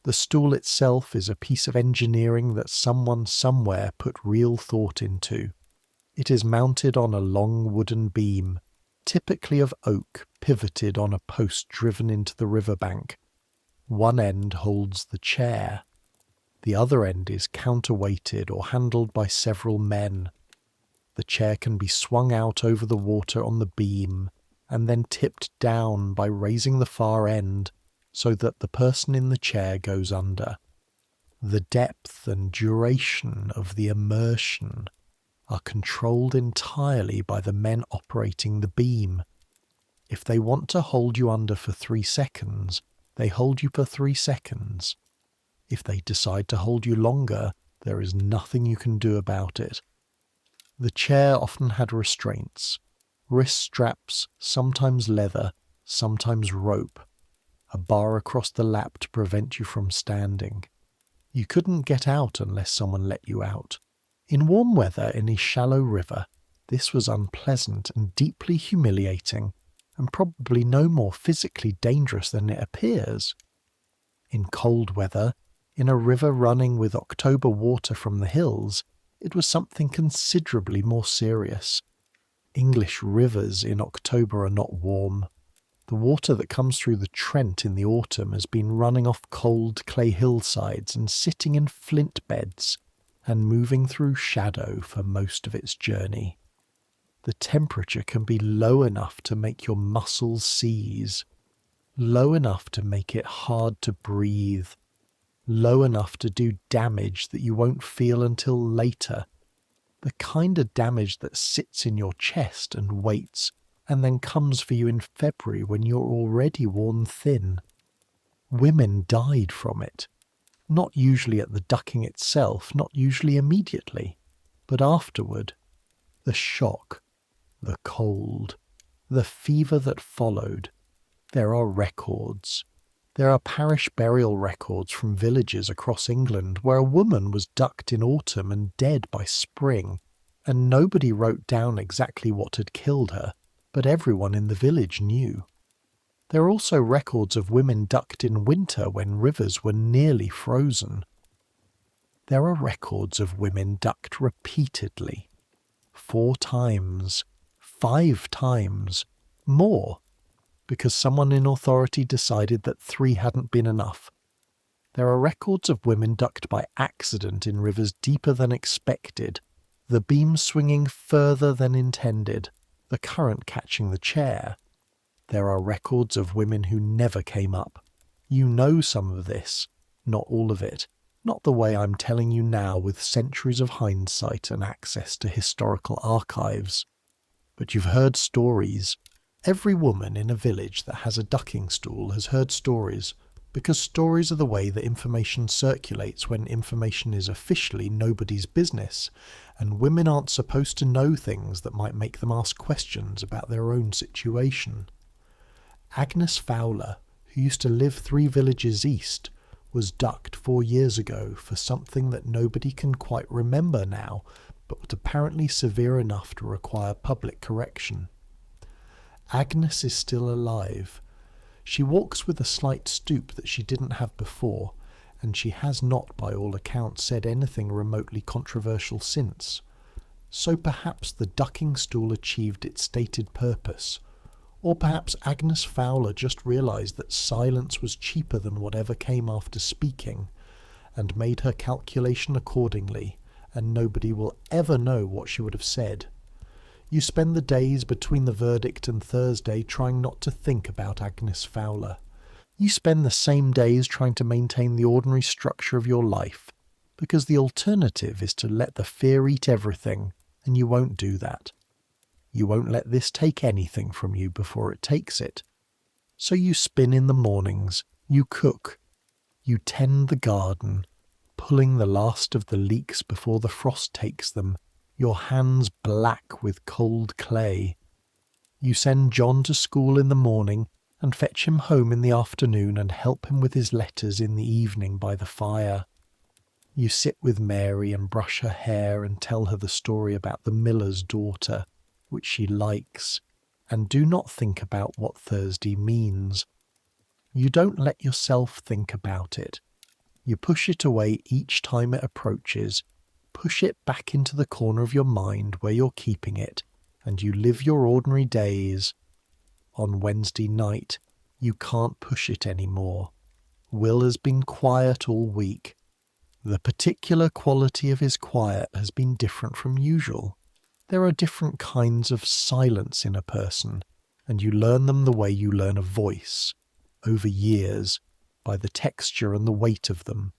The stool itself is a piece of engineering that someone somewhere put real thought into. It is mounted on a long wooden beam, typically of oak, pivoted on a post driven into the riverbank. One end holds the chair. The other end is counterweighted or handled by several men. The chair can be swung out over the water on the beam and then tipped down by raising the far end so that the person in the chair goes under. The depth and duration of the immersion are controlled entirely by the men operating the beam. If they want to hold you under for 3 seconds, they hold you for 3 seconds. If they decide to hold you longer, there is nothing you can do about it. The chair often had restraints, wrist straps, sometimes leather, sometimes rope, a bar across the lap to prevent you from standing. You couldn't get out unless someone let you out. In warm weather in a shallow river, this was unpleasant and deeply humiliating, and probably no more physically dangerous than it appears. In cold weather, in a river running with October water from the hills, it was something considerably more serious. English rivers in October are not warm. The water that comes through the Trent in the autumn has been running off cold clay hillsides and sitting in flint beds and moving through shadow for most of its journey. The temperature can be low enough to make your muscles seize, low enough to make it hard to breathe, low enough to do damage that you won't feel until later, the kind of damage that sits in your chest and waits and then comes for you in February when you're already worn thin. Women died from it, not usually at the ducking itself, not usually immediately, but afterward. The shock, the cold, the fever that followed. There are records. There are parish burial records from villages across England where a woman was ducked in autumn and dead by spring, and nobody wrote down exactly what had killed her, but everyone in the village knew. There are also records of women ducked in winter when rivers were nearly frozen. There are records of women ducked repeatedly. 4 times, 5 times, more, because someone in authority decided that 3 hadn't been enough. There are records of women ducked by accident in rivers deeper than expected, the beam swinging further than intended, the current catching the chair. There are records of women who never came up. You know some of this, not all of it, not the way I'm telling you now with centuries of hindsight and access to historical archives. But you've heard stories. Every woman in a village that has a ducking stool has heard stories, because stories are the way that information circulates when information is officially nobody's business, and women aren't supposed to know things that might make them ask questions about their own situation. Agnes Fowler, who used to live 3 villages east, was ducked 4 years ago for something that nobody can quite remember now, but was apparently severe enough to require public correction. Agnes is still alive. She walks with a slight stoop that she didn't have before, and she has not, by all accounts, said anything remotely controversial since. So perhaps the ducking stool achieved its stated purpose, or perhaps Agnes Fowler just realised that silence was cheaper than whatever came after speaking, and made her calculation accordingly, and nobody will ever know what she would have said. You spend the days between the verdict and Thursday trying not to think about Agnes Fowler. You spend the same days trying to maintain the ordinary structure of your life, because the alternative is to let the fear eat everything, and you won't do that. You won't let this take anything from you before it takes it. So you spin in the mornings, you cook, you tend the garden, pulling the last of the leeks before the frost takes them, your hands black with cold clay. You send John to school in the morning and fetch him home in the afternoon and help him with his letters in the evening by the fire. You sit with Mary and brush her hair and tell her the story about the miller's daughter, which she likes, and do not think about what Thursday means. You don't let yourself think about it. You push it away each time it approaches, push it back into the corner of your mind where you're keeping it, and you live your ordinary days. On Wednesday night, you can't push it anymore. Will has been quiet all week. The particular quality of his quiet has been different from usual. There are different kinds of silence in a person, and you learn them the way you learn a voice, over years, by the texture and the weight of them.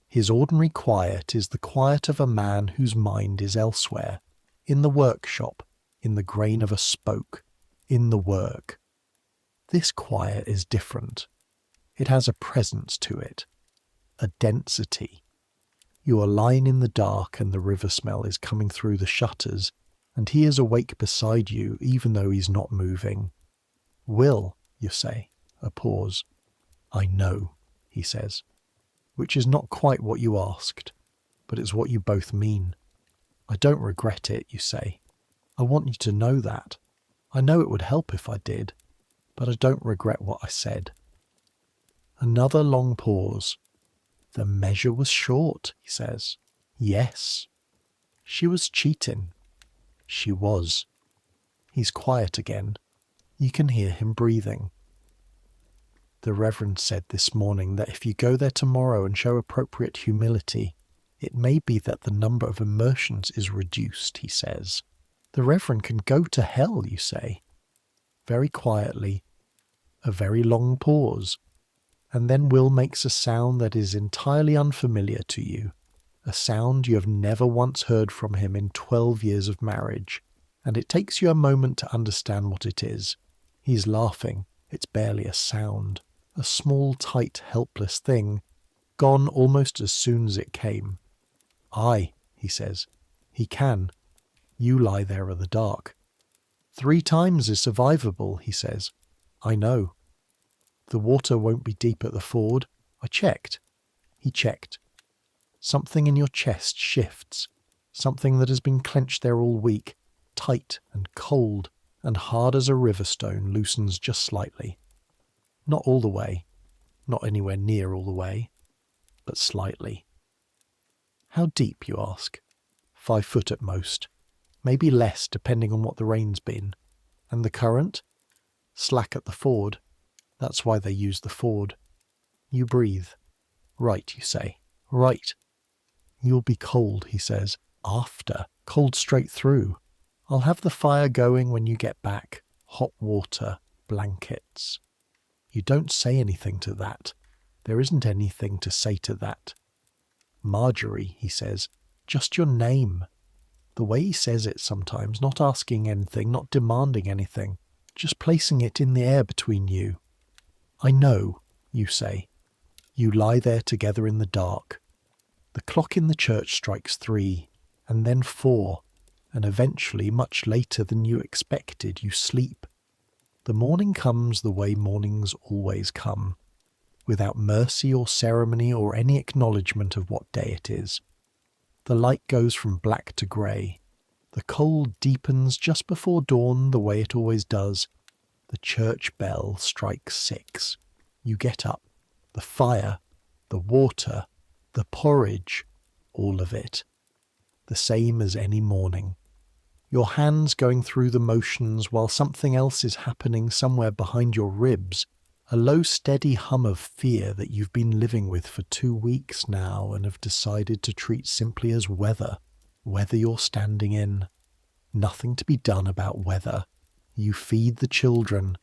His ordinary quiet is the quiet of a man whose mind is elsewhere, in the workshop, in the grain of a spoke, in the work. This quiet is different. It has a presence to it, a density. You are lying in the dark and the river smell is coming through the shutters, and he is awake beside you even though he's not moving. Will, you say, a pause. I know, he says, which is not quite what you asked, but it's what you both mean. I don't regret it, you say. I want you to know that. I know it would help if I did, but I don't regret what I said. Another long pause. The measure was short, he says. Yes. She was cheating. She was. He's quiet again. You can hear him breathing. The Reverend said this morning that if you go there tomorrow and show appropriate humility, it may be that the number of immersions is reduced, he says. The Reverend can go to hell, you say. Very quietly, a very long pause, and then Will makes a sound that is entirely unfamiliar to you, a sound you have never once heard from him in 12 years of marriage, and it takes you a moment to understand what it is. He's laughing. It's barely a sound, a small, tight, helpless thing, gone almost as soon as it came. Aye, he says, he can. You lie there in the dark. 3 times is survivable, he says. I know. The water won't be deep at the ford. I checked. He checked. Something in your chest shifts. something that has been clenched there all week, tight and cold and hard as a river stone, loosens just slightly. Not all the way, not anywhere near all the way, but slightly. How deep, you ask? 5 foot at most, maybe less depending on what the rain's been. And the current? Slack at the ford. That's why they use the ford. You breathe. Right, you say. Right. You'll be cold, he says. After. Cold straight through. I'll have the fire going when you get back. Hot water. Blankets. You don't say anything to that. There isn't anything to say to that. Margery, he says. Just your name. The way he says it sometimes, not asking anything, not demanding anything, just placing it in the air between you. I know, you say. You lie there together in the dark. The clock in the church strikes 3, and then 4, and eventually, much later than you expected, you sleep. The morning comes the way mornings always come, without mercy or ceremony or any acknowledgement of what day it is. The light goes from black to grey. The cold deepens just before dawn the way it always does. The church bell strikes 6. You get up. The fire, the water, the porridge, all of it. The same as any morning. Your hands going through the motions while something else is happening somewhere behind your ribs. A low steady hum of fear that you've been living with for 2 weeks now and have decided to treat simply as weather. Weather you're standing in. Nothing to be done about weather. You feed the children.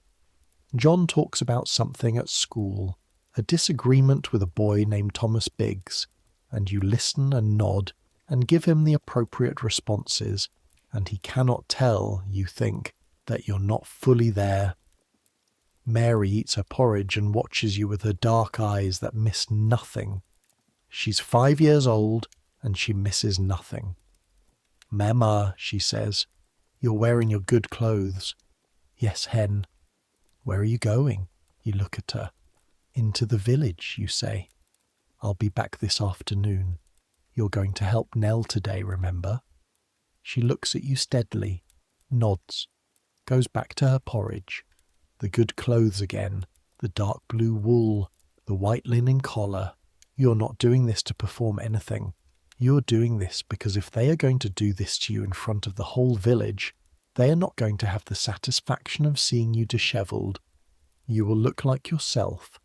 John talks about something at school, a disagreement with a boy named Thomas Biggs, and you listen and nod and give him the appropriate responses, and he cannot tell, you think, that you're not fully there. Mary eats her porridge and watches you with her dark eyes that miss nothing. She's 5 years old, and she misses nothing. Mama, she says, you're wearing your good clothes. Yes, hen. Where are you going? You look at her. Into the village, you say. I'll be back this afternoon. You're going to help Nell today, remember? She looks at you steadily, nods, goes back to her porridge. The good clothes again, the dark blue wool, the white linen collar. You're not doing this to perform anything. You're doing this because if they are going to do this to you in front of the whole village, they are not going to have the satisfaction of seeing you dishevelled. You will look like yourself.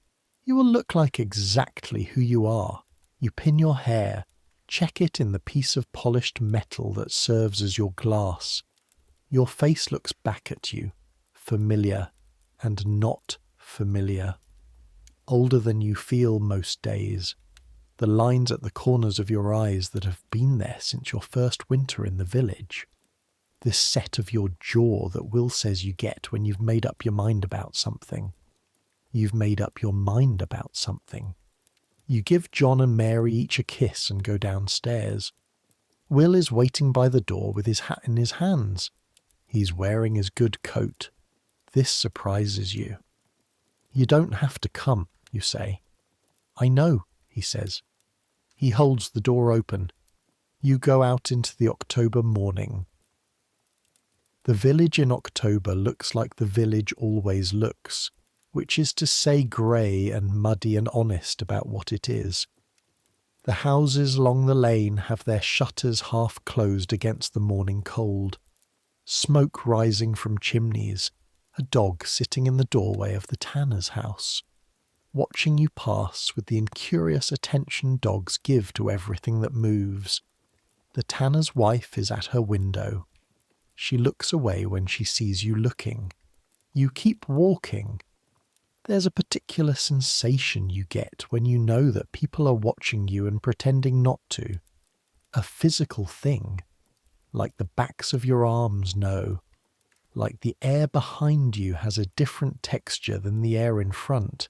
You will look like exactly who you are. You pin your hair, check it in the piece of polished metal that serves as your glass. Your face looks back at you, familiar and not familiar. Older than you feel most days. The lines at the corners of your eyes that have been there since your first winter in the village. This set of your jaw that Will says you get when you've made up your mind about something. You've made up your mind about something. You give John and Mary each a kiss and go downstairs. Will is waiting by the door with his hat in his hands. He's wearing his good coat. This surprises you. You don't have to come, you say. I know, he says. He holds the door open. You go out into the October morning. The village in October looks like the village always looks, which is to say grey and muddy and honest about what it is. The houses along the lane have their shutters half closed against the morning cold. Smoke rising from chimneys, a dog sitting in the doorway of the tanner's house, watching you pass with the incurious attention dogs give to everything that moves. The tanner's wife is at her window. She looks away when she sees you looking. You keep walking. There's a particular sensation you get when you know that people are watching you and pretending not to. A physical thing, like the backs of your arms know. Like the air behind you has a different texture than the air in front.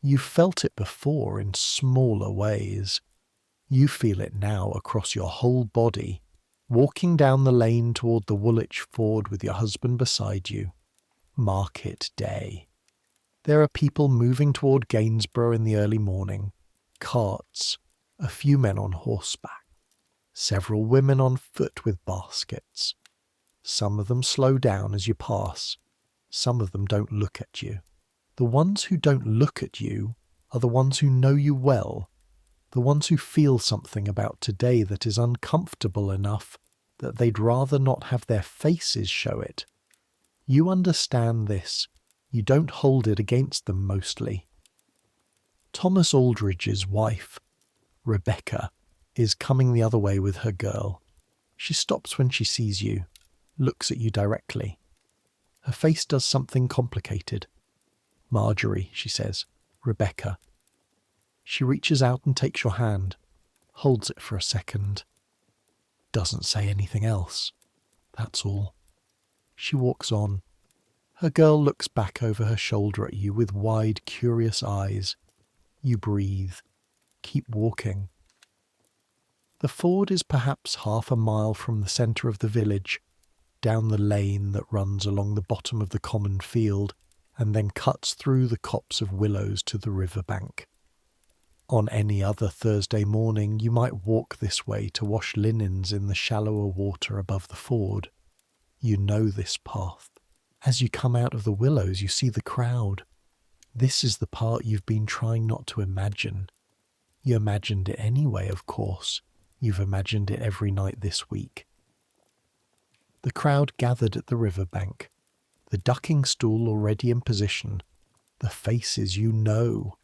You've felt it before in smaller ways. You feel it now across your whole body, walking down the lane toward the Woolwich Ford with your husband beside you. Market day. There are people moving toward Gainsborough in the early morning. Carts. A few men on horseback. Several women on foot with baskets. Some of them slow down as you pass. Some of them don't look at you. The ones who don't look at you are the ones who know you well, the ones who feel something about today that is uncomfortable enough that they'd rather not have their faces show it. You understand this. You don't hold it against them mostly. Thomas Aldridge's wife, Rebecca, is coming the other way with her girl. She stops when she sees you, looks at you directly. Her face does something complicated. "Margery," she says. "Rebecca." She reaches out and takes your hand, holds it for a second. Doesn't say anything else. That's all. She walks on. Her girl looks back over her shoulder at you with wide, curious eyes. You breathe. Keep walking. The ford is perhaps half a mile from the centre of the village, down the lane that runs along the bottom of the common field and then cuts through the copse of willows to the riverbank. On any other Thursday morning you might walk this way to wash linens in the shallower water above the ford. You know this path. As you come out of the willows you see the crowd. This is the part you've been trying not to imagine. You imagined it anyway, of course. You've imagined it every night this week. The crowd gathered at the riverbank, the ducking stool already in position, the faces you know.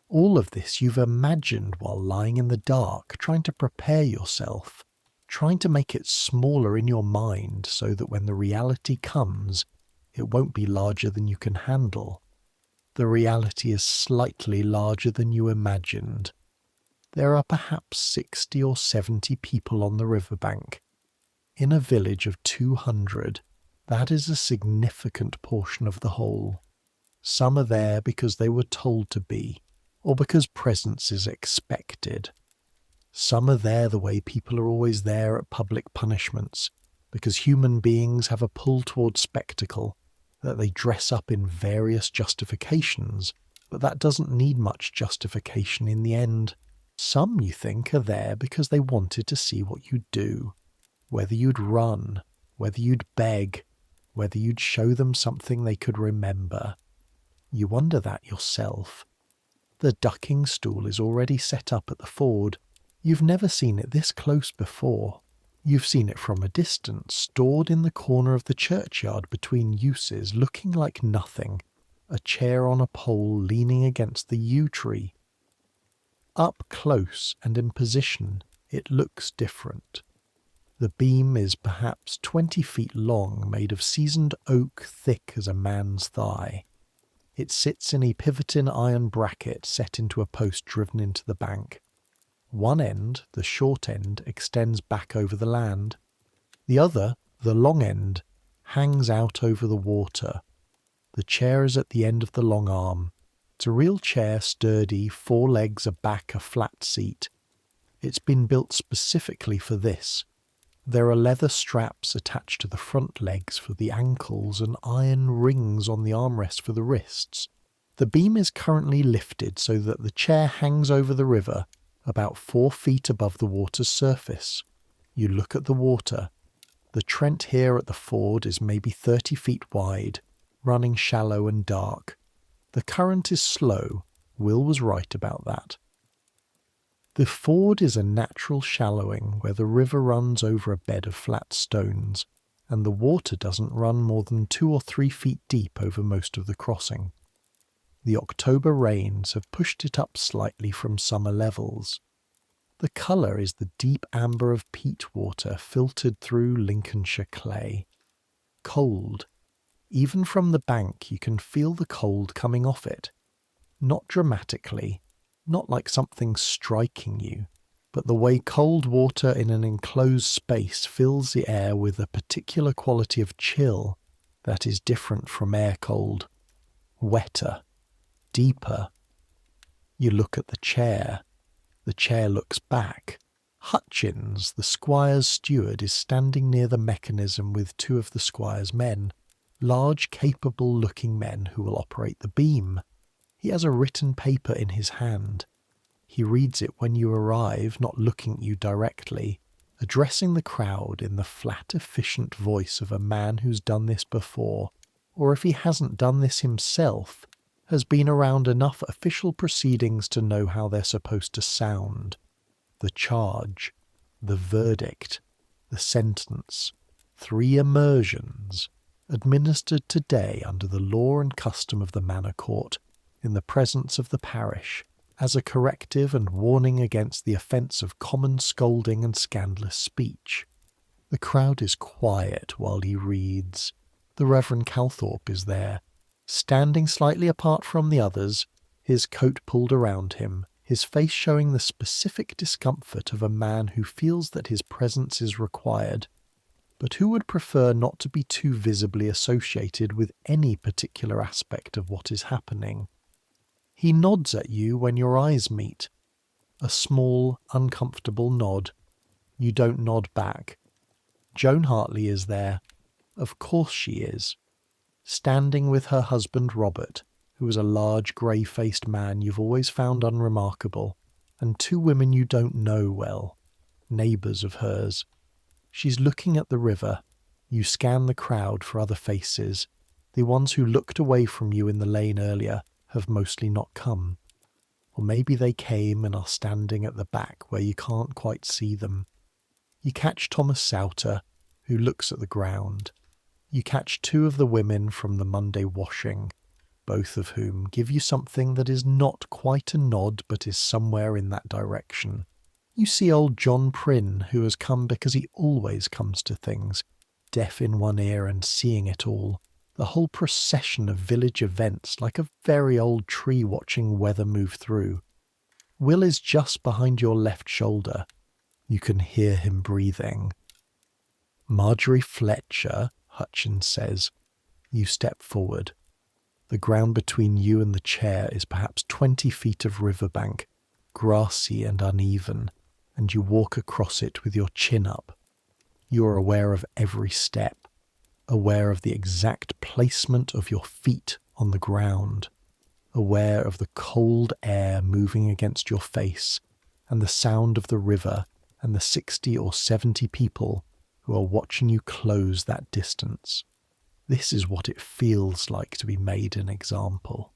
All of this you've imagined while lying in the dark, trying to prepare yourself, trying to make it smaller in your mind so that when the reality comes, it won't be larger than you can handle. The reality is slightly larger than you imagined. There are perhaps 60 or 70 people on the riverbank. In a village of 200, that is a significant portion of the whole. Some are there because they were told to be, or because presence is expected. Some are there the way people are always there at public punishments, because human beings have a pull toward spectacle, that they dress up in various justifications, but that doesn't need much justification in the end. Some, you think, are there because they wanted to see what you'd do, whether you'd run, whether you'd beg, whether you'd show them something they could remember. You wonder that yourself. The ducking stool is already set up at the ford. You've never seen it this close before. You've seen it from a distance, stored in the corner of the churchyard between uses, looking like nothing, a chair on a pole leaning against the yew tree. Up close and in position, it looks different. The beam is perhaps 20 feet long, made of seasoned oak thick as a man's thigh. It sits in a pivoting iron bracket set into a post driven into the bank. One end, the short end, extends back over the land. The other, the long end, hangs out over the water. The chair is at the end of the long arm. It's a real chair, sturdy, 4 legs, a back, a flat seat. It's been built specifically for this. There are leather straps attached to the front legs for the ankles and iron rings on the armrest for the wrists. The beam is currently lifted so that the chair hangs over the river, about 4 feet above the water's surface. You look at the water. The Trent here at the ford is maybe 30 feet wide, running shallow and dark. The current is slow. Will was right about that. The ford is a natural shallowing where the river runs over a bed of flat stones, and the water doesn't run more than 2 or 3 feet deep over most of the crossing. The October rains have pushed it up slightly from summer levels. The colour is the deep amber of peat water filtered through Lincolnshire clay. Cold. Even from the bank you can feel the cold coming off it. Not dramatically, not like something striking you, but the way cold water in an enclosed space fills the air with a particular quality of chill that is different from air cold. Wetter. Deeper. You look at the chair. The chair looks back. Hutchins, the squire's steward, is standing near the mechanism with 2 of the squire's men, large, capable-looking men who will operate the beam. He has a written paper in his hand. He reads it when you arrive, not looking at you directly. addressing the crowd in the flat, efficient voice of a man who's done this before, or if he hasn't done this himself, has been around enough official proceedings to know how they're supposed to sound. The charge, the verdict, the sentence, 3 immersions, administered today under the law and custom of the manor court, in the presence of the parish, as a corrective and warning against the offence of common scolding and scandalous speech. The crowd is quiet while he reads. The Reverend Calthorpe is there, standing slightly apart from the others, his coat pulled around him, his face showing the specific discomfort of a man who feels that his presence is required, but who would prefer not to be too visibly associated with any particular aspect of what is happening. He nods at you when your eyes meet. A small, uncomfortable nod. You don't nod back. Joan Hartley is there. Of course she is. Standing with her husband Robert, who is a large grey-faced man you've always found unremarkable, and 2 women you don't know well, neighbours of hers. She's looking at the river. You scan the crowd for other faces. The ones who looked away from you in the lane earlier have mostly not come. Or maybe they came and are standing at the back where you can't quite see them. You catch Thomas Souter, who looks at the ground. You catch 2 of the women from the Monday washing, both of whom give you something that is not quite a nod but is somewhere in that direction. You see old John Prynne, who has come because he always comes to things, deaf in one ear and seeing it all. The whole procession of village events, like a very old tree watching weather move through. Will is just behind your left shoulder. You can hear him breathing. Margery Fletcher, Hutchins says. You step forward. The ground between you and the chair is perhaps 20 feet of riverbank, grassy and uneven, and you walk across it with your chin up. You are aware of every step, aware of the exact placement of your feet on the ground, aware of the cold air moving against your face, and the sound of the river and the 60 or 70 people who are watching you close that distance. This is what it feels like to be made an example.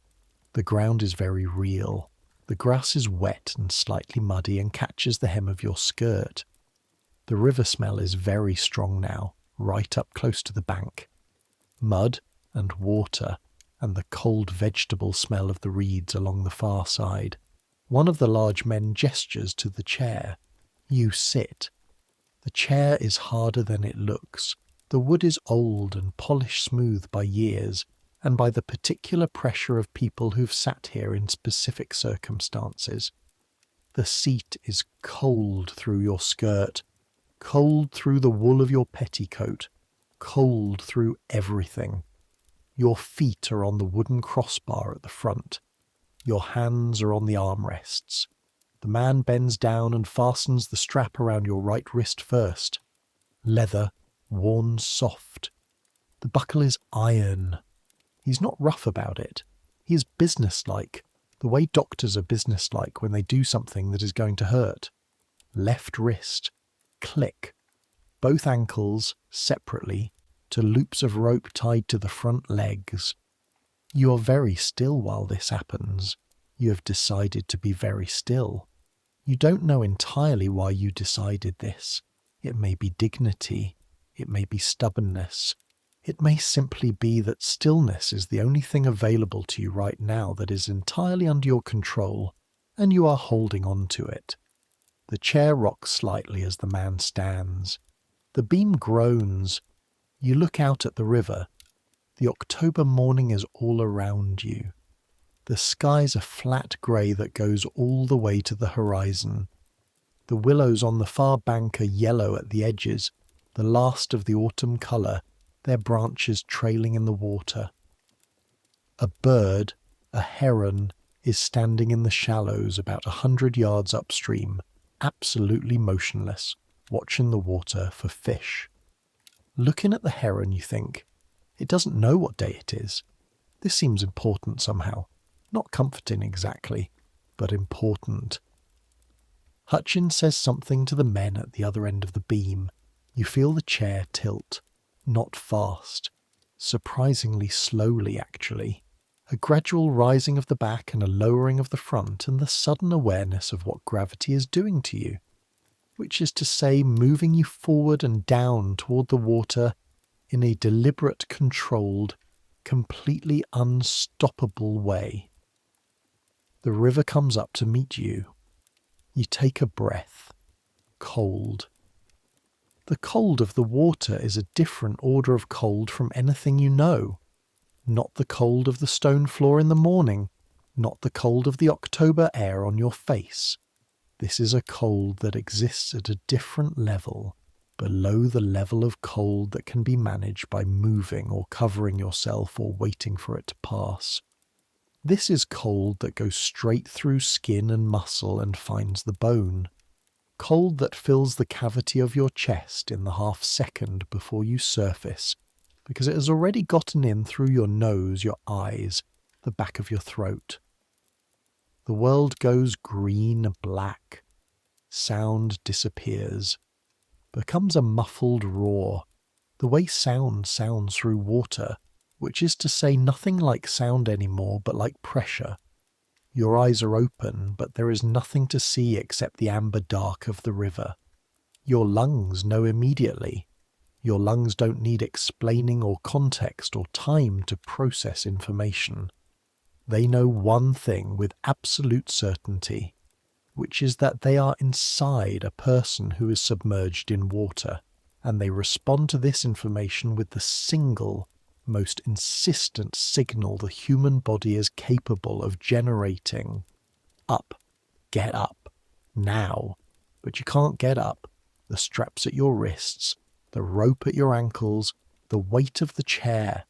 The ground is very real. The grass is wet and slightly muddy and catches the hem of your skirt. The river smell is very strong now, right up close to the bank. Mud and water and the cold vegetable smell of the reeds along the far side. One of the large men gestures to the chair. You sit. The chair is harder than it looks. The wood is old and polished smooth by years, and by the particular pressure of people who've sat here in specific circumstances. The seat is cold through your skirt, cold through the wool of your petticoat, cold through everything. Your feet are on the wooden crossbar at the front. Your hands are on the armrests. The man bends down and fastens the strap around your right wrist first. Leather, worn soft. The buckle is iron. He's not rough about it. He is businesslike, the way doctors are businesslike when they do something that is going to hurt. Left wrist. Click. Both ankles, separately, to loops of rope tied to the front legs. You are very still while this happens. You have decided to be very still. You don't know entirely why you decided this. It may be dignity. It may be stubbornness. It may simply be that stillness is the only thing available to you right now that is entirely under your control, and you are holding on to it. The chair rocks slightly as the man stands. The beam groans. You look out at the river. The October morning is all around you. The sky's a flat grey that goes all the way to the horizon. The willows on the far bank are yellow at the edges, the last of the autumn colour, their branches trailing in the water. A bird, a heron, is standing in the shallows about 100 yards upstream, absolutely motionless, watching the water for fish. Looking at the heron, you think, it doesn't know what day it is. This seems important somehow. Not comforting exactly, but important. Hutchins says something to the men at the other end of the beam. You feel the chair tilt. Not fast. Surprisingly slowly, actually. A gradual rising of the back and a lowering of the front, and the sudden awareness of what gravity is doing to you. Which is to say, moving you forward and down toward the water in a deliberate, controlled, completely unstoppable way. The river comes up to meet you. You take a breath. Cold. The cold of the water is a different order of cold from anything you know. Not the cold of the stone floor in the morning, not the cold of the October air on your face. This is a cold that exists at a different level, below the level of cold that can be managed by moving or covering yourself or waiting for it to pass. This is cold that goes straight through skin and muscle and finds the bone. Cold that fills the cavity of your chest in the half second before you surface, because it has already gotten in through your nose, your eyes, the back of your throat. The world goes green-black. Sound disappears. Becomes a muffled roar, the way sound sounds through water, which is to say nothing like sound anymore but like pressure. Your eyes are open, but there is nothing to see except the amber dark of the river. Your lungs know immediately. Your lungs don't need explaining or context or time to process information. They know one thing with absolute certainty, which is that they are inside a person who is submerged in water, and they respond to this information with the single, most insistent signal the human body is capable of generating. Up. Get up. Now. But you can't get up. The straps at your wrists, the rope at your ankles, the weight of the chair.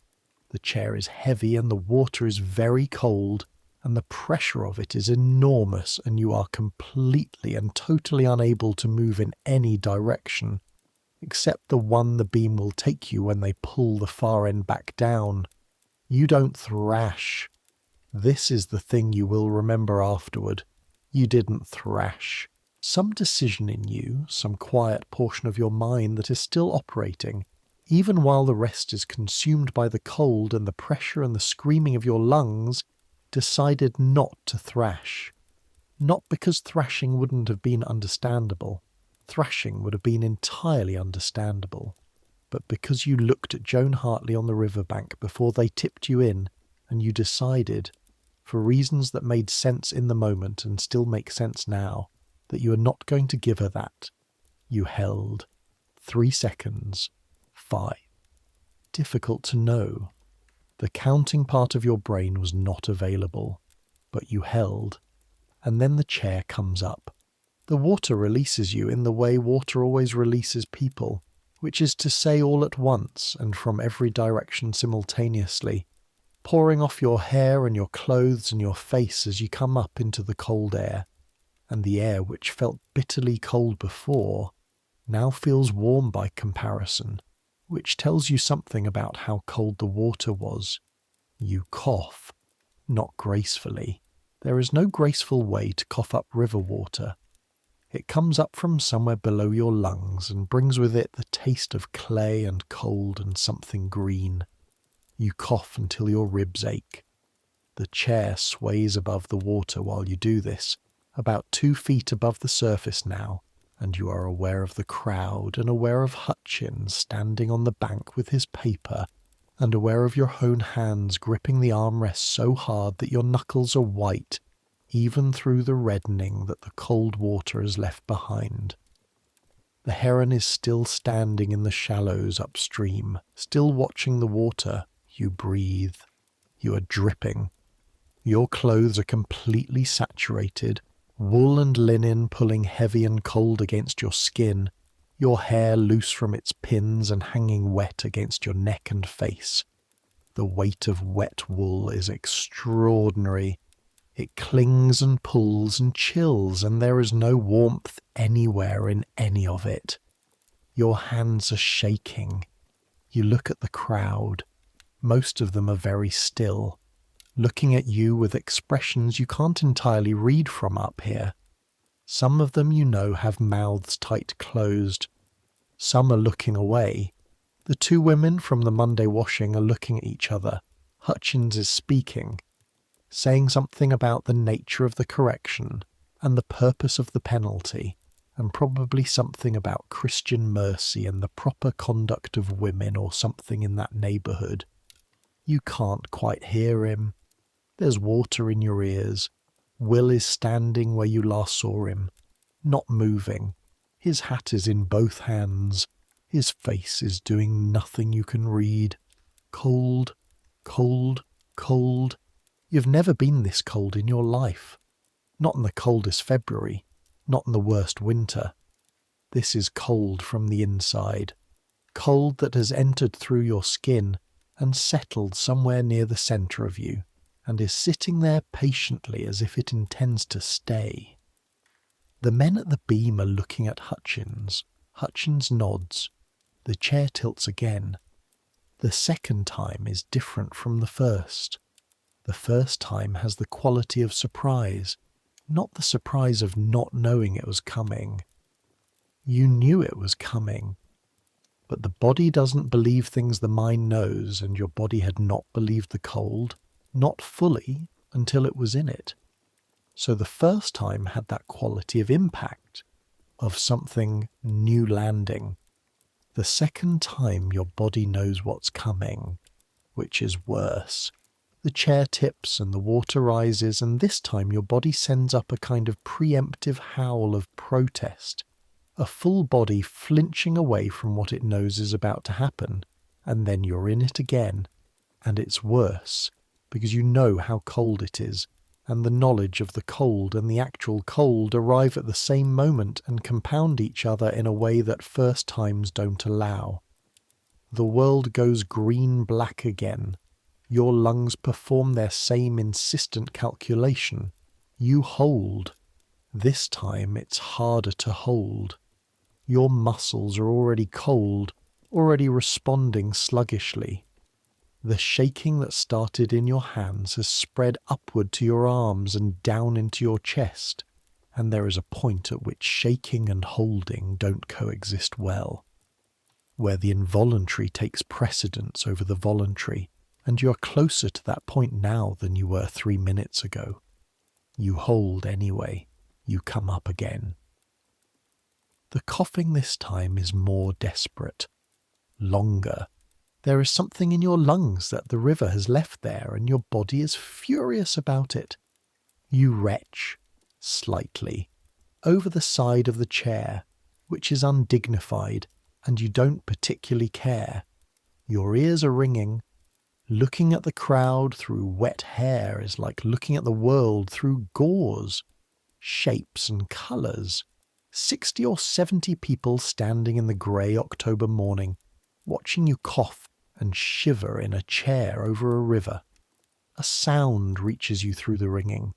The chair is heavy and the water is very cold, and the pressure of it is enormous, and you are completely and totally unable to move in any direction, except the one the beam will take you when they pull the far end back down. You don't thrash. This is the thing you will remember afterward. You didn't thrash. Some decision in you, some quiet portion of your mind that is still operating, even while the rest is consumed by the cold and the pressure and the screaming of your lungs, decided not to thrash. Not because thrashing wouldn't have been understandable. Thrashing would have been entirely understandable. But because you looked at Joan Hartley on the riverbank before they tipped you in, and you decided, for reasons that made sense in the moment and still make sense now, that you are not going to give her that. You held. 3 seconds. 5. Difficult to know. The counting part of your brain was not available, but you held, and then the chair comes up. The water releases you in the way water always releases people, which is to say all at once and from every direction simultaneously, pouring off your hair and your clothes and your face as you come up into the cold air, and the air which felt bitterly cold before now feels warm by comparison, which tells you something about how cold the water was. You cough, not gracefully. There is no graceful way to cough up river water. It comes up from somewhere below your lungs and brings with it the taste of clay and cold and something green. You cough until your ribs ache. The chair sways above the water while you do this, about 2 feet above the surface now, and you are aware of the crowd and aware of Hutchins standing on the bank with his paper, and aware of your own hands gripping the armrest so hard that your knuckles are white, even through the reddening that the cold water has left behind. The heron is still standing in the shallows upstream, still watching the water. You breathe. You are dripping. Your clothes are completely saturated, wool and linen pulling heavy and cold against your skin, your hair loose from its pins and hanging wet against your neck and face. The weight of wet wool is extraordinary. It clings and pulls and chills, and there is no warmth anywhere in any of it. Your hands are shaking. You look at the crowd. Most of them are very still, looking at you with expressions you can't entirely read from up here. Some of them you know have mouths tight closed. Some are looking away. The two women from the Monday washing are looking at each other. Hutchins is speaking, saying something about the nature of the correction and the purpose of the penalty, and probably something about Christian mercy and the proper conduct of women or something in that neighbourhood. You can't quite hear him. There's water in your ears. Will is standing where you last saw him, not moving. His hat is in both hands. His face is doing nothing you can read. Cold, cold, cold. You've never been this cold in your life. Not in the coldest February, not in the worst winter. This is cold from the inside. Cold that has entered through your skin and settled somewhere near the centre of you, and is sitting there patiently as if it intends to stay. The men at the beam are looking at Hutchins. Hutchins nods. The chair tilts again. The second time is different from the first. The first time has the quality of surprise, not the surprise of not knowing it was coming. You knew it was coming, but the body doesn't believe things the mind knows, and your body had not believed the cold, not fully, until it was in it. So the first time had that quality of impact, of something new landing. The second time your body knows what's coming, which is worse. The chair tips and the water rises, and this time your body sends up a kind of preemptive howl of protest, a full body flinching away from what it knows is about to happen, and then you're in it again, and it's worse, because you know how cold it is, and the knowledge of the cold and the actual cold arrive at the same moment and compound each other in a way that first times don't allow. The world goes green-black again. Your lungs perform their same insistent calculation. You hold. This time it's harder to hold. Your muscles are already cold, already responding sluggishly. The shaking that started in your hands has spread upward to your arms and down into your chest, and there is a point at which shaking and holding don't coexist well, where the involuntary takes precedence over the voluntary, and you are closer to that point now than you were 3 minutes ago. You hold anyway. You come up again. The coughing this time is more desperate, longer. There is something in your lungs that the river has left there, and your body is furious about it. You retch, slightly, over the side of the chair, which is undignified, and you don't particularly care. Your ears are ringing. Looking at the crowd through wet hair is like looking at the world through gauze. Shapes and colours. 60 or 70 people standing in the grey October morning, watching you cough and shiver in a chair over a river. A sound reaches you through the ringing.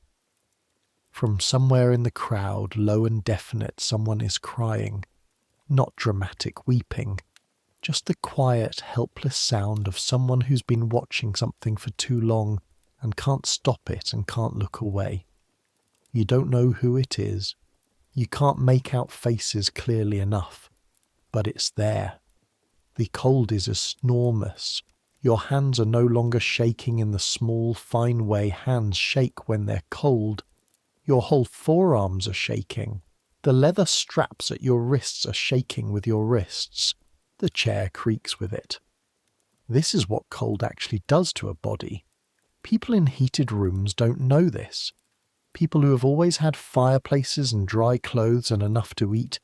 From somewhere in the crowd, low and definite, someone is crying. Not dramatic weeping, just the quiet, helpless sound of someone who's been watching something for too long and can't stop it and can't look away. You don't know who it is. You can't make out faces clearly enough, but it's there. The cold is enormous. Your hands are no longer shaking in the small, fine way hands shake when they're cold. Your whole forearms are shaking. The leather straps at your wrists are shaking with your wrists. The chair creaks with it. This is what cold actually does to a body. People in heated rooms don't know this. People who have always had fireplaces and dry clothes and enough to eat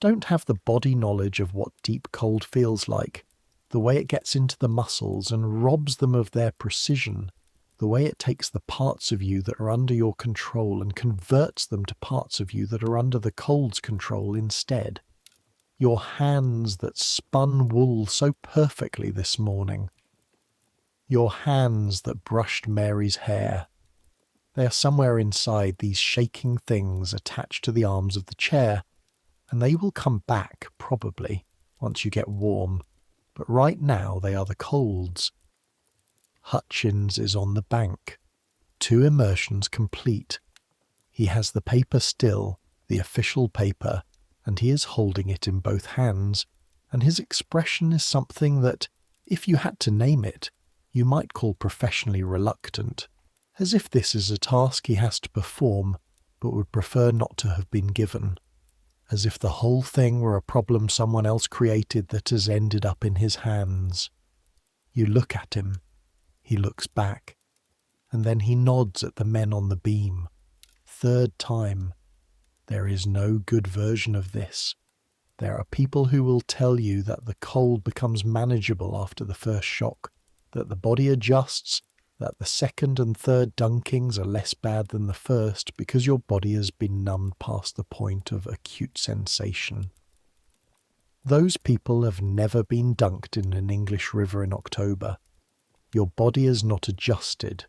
don't have the body knowledge of what deep cold feels like, the way it gets into the muscles and robs them of their precision, the way it takes the parts of you that are under your control and converts them to parts of you that are under the cold's control instead. Your hands that spun wool so perfectly this morning. Your hands that brushed Mary's hair. They are somewhere inside these shaking things attached to the arms of the chair, and they will come back, probably, once you get warm, but right now they are the colds. Hutchins is on the bank, 2 immersions complete. He has the paper still, the official paper, and he is holding it in both hands, and his expression is something that, if you had to name it, you might call professionally reluctant, as if this is a task he has to perform but would prefer not to have been given, as if the whole thing were a problem someone else created that has ended up in his hands. You look at him, he looks back, and then he nods at the men on the beam. Third time. There is no good version of this. There are people who will tell you that the cold becomes manageable after the first shock, that the body adjusts, that the second and third dunkings are less bad than the first because your body has been numbed past the point of acute sensation. Those people have never been dunked in an English river in October. Your body has not adjusted.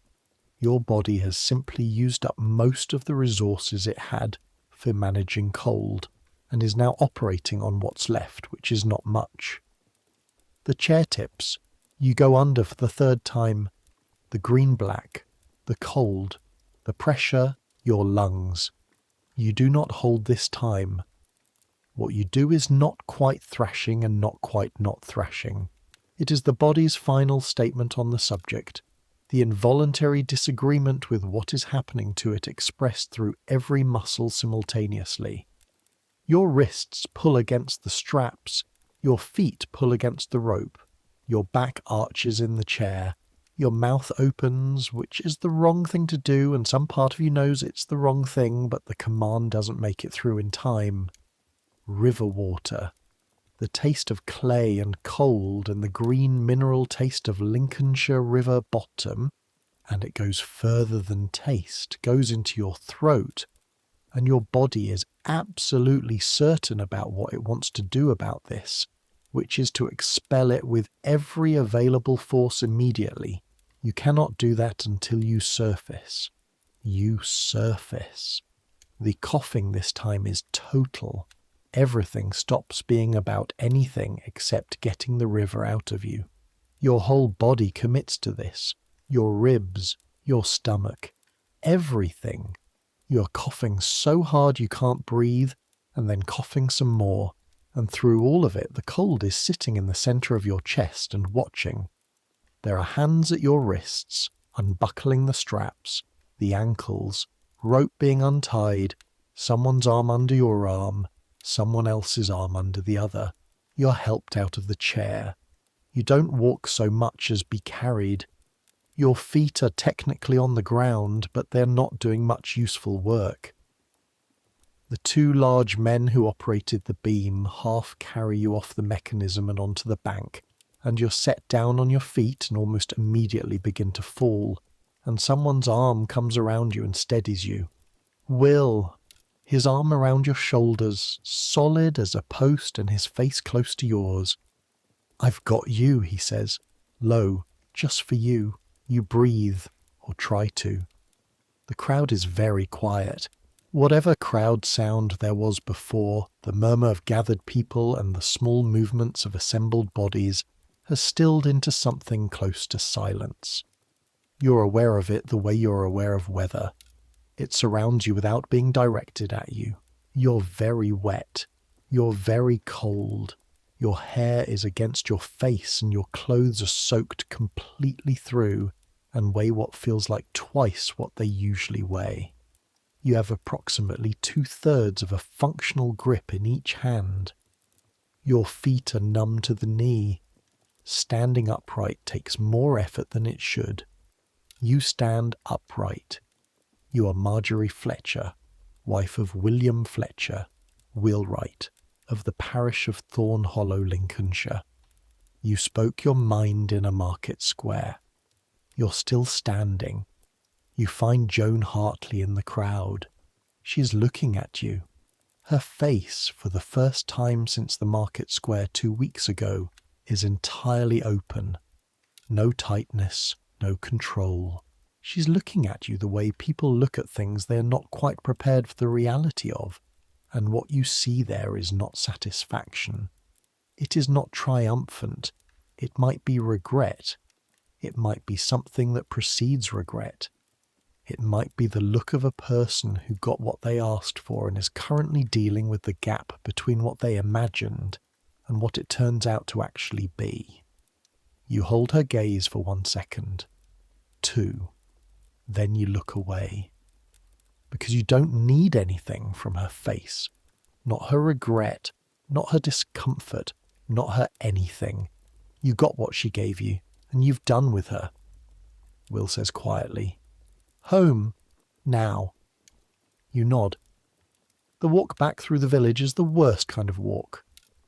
Your body has simply used up most of the resources it had for managing cold, and is now operating on what's left, which is not much. The chair tips. You go under for the third time. The green-black, the cold, the pressure, your lungs. You do not hold this time. What you do is not quite thrashing and not quite not thrashing. It is the body's final statement on the subject, the involuntary disagreement with what is happening to it expressed through every muscle simultaneously. Your wrists pull against the straps, your feet pull against the rope, your back arches in the chair, your mouth opens, which is the wrong thing to do, and some part of you knows it's the wrong thing, but the command doesn't make it through in time. River water. The taste of clay and cold and the green mineral taste of Lincolnshire river bottom, and it goes further than taste, goes into your throat, and your body is absolutely certain about what it wants to do about this, which is to expel it with every available force immediately. You cannot do that until you surface. You surface. The coughing this time is total. Everything stops being about anything except getting the river out of you. Your whole body commits to this. Your ribs, your stomach, everything. You are coughing so hard you can't breathe, and then coughing some more, and through all of it the cold is sitting in the centre of your chest and watching. There are hands at your wrists, unbuckling the straps, the ankles, rope being untied, someone's arm under your arm, someone else's arm under the other. You're helped out of the chair. You don't walk so much as be carried. Your feet are technically on the ground, but they're not doing much useful work. The two large men who operated the beam half carry you off the mechanism and onto the bank, and you're set down on your feet and almost immediately begin to fall, and someone's arm comes around you and steadies you. Will, his arm around your shoulders, solid as a post and his face close to yours. "I've got you," he says, low, "just for you. You breathe, or try to." The crowd is very quiet. Whatever crowd sound there was before, the murmur of gathered people and the small movements of assembled bodies, has stilled into something close to silence. You're aware of it the way you're aware of weather. It surrounds you without being directed at you. You're very wet. You're very cold. Your hair is against your face and your clothes are soaked completely through and weigh what feels like twice what they usually weigh. You have approximately 2/3 of a functional grip in each hand. Your feet are numb to the knee. Standing upright takes more effort than it should. You stand upright. You are Margery Fletcher, wife of William Fletcher, wheelwright, of the parish of Thorn Hollow, Lincolnshire. You spoke your mind in a market square. You're still standing. You find Joan Hartley in the crowd. She is looking at you. Her face, for the first time since the market square 2 weeks ago, is entirely open. No tightness, no control. She's looking at you the way people look at things they're not quite prepared for the reality of, and what you see there is not satisfaction. It is not triumphant. It might be regret. It might be something that precedes regret. It might be the look of a person who got what they asked for and is currently dealing with the gap between what they imagined and what it turns out to actually be. You hold her gaze for 1 second, 2, then you look away. Because you don't need anything from her face. Not her regret, not her discomfort, not her anything. You got what she gave you, and you've done with her. Will says quietly, "Home, now." You nod. The walk back through the village is the worst kind of walk.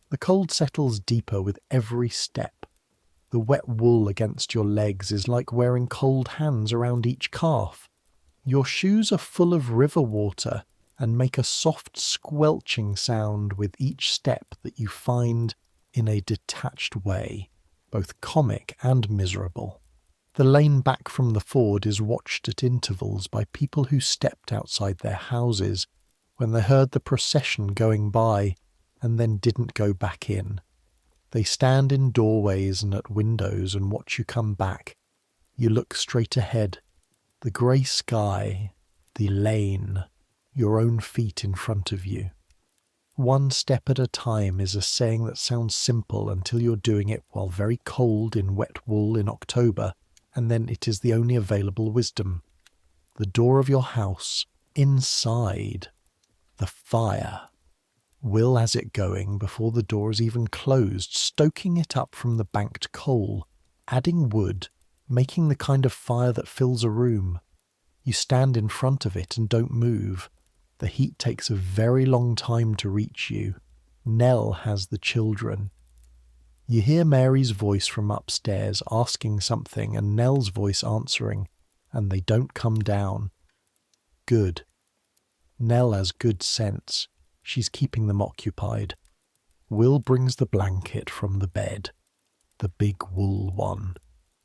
The cold settles deeper with every step. The wet wool against your legs is like wearing cold hands around each calf. Your shoes are full of river water and make a soft squelching sound with each step that you find in a detached way, both comic and miserable. The lane back from the ford is watched at intervals by people who stepped outside their houses when they heard the procession going by and then didn't go back in. They stand in doorways and at windows and watch you come back. You look straight ahead. The grey sky, the lane, your own feet in front of you. One step at a time is a saying that sounds simple until you're doing it while very cold in wet wool in October, and then it is the only available wisdom. The door of your house, inside, the fire. Will has it going before the door is even closed, stoking it up from the banked coal, adding wood, making the kind of fire that fills a room. You stand in front of it and don't move. The heat takes a very long time to reach you. Nell has the children. You hear Mary's voice from upstairs asking something and Nell's voice answering, and they don't come down. Good. Nell has good sense. She's keeping them occupied. Will brings the blanket from the bed, the big wool one.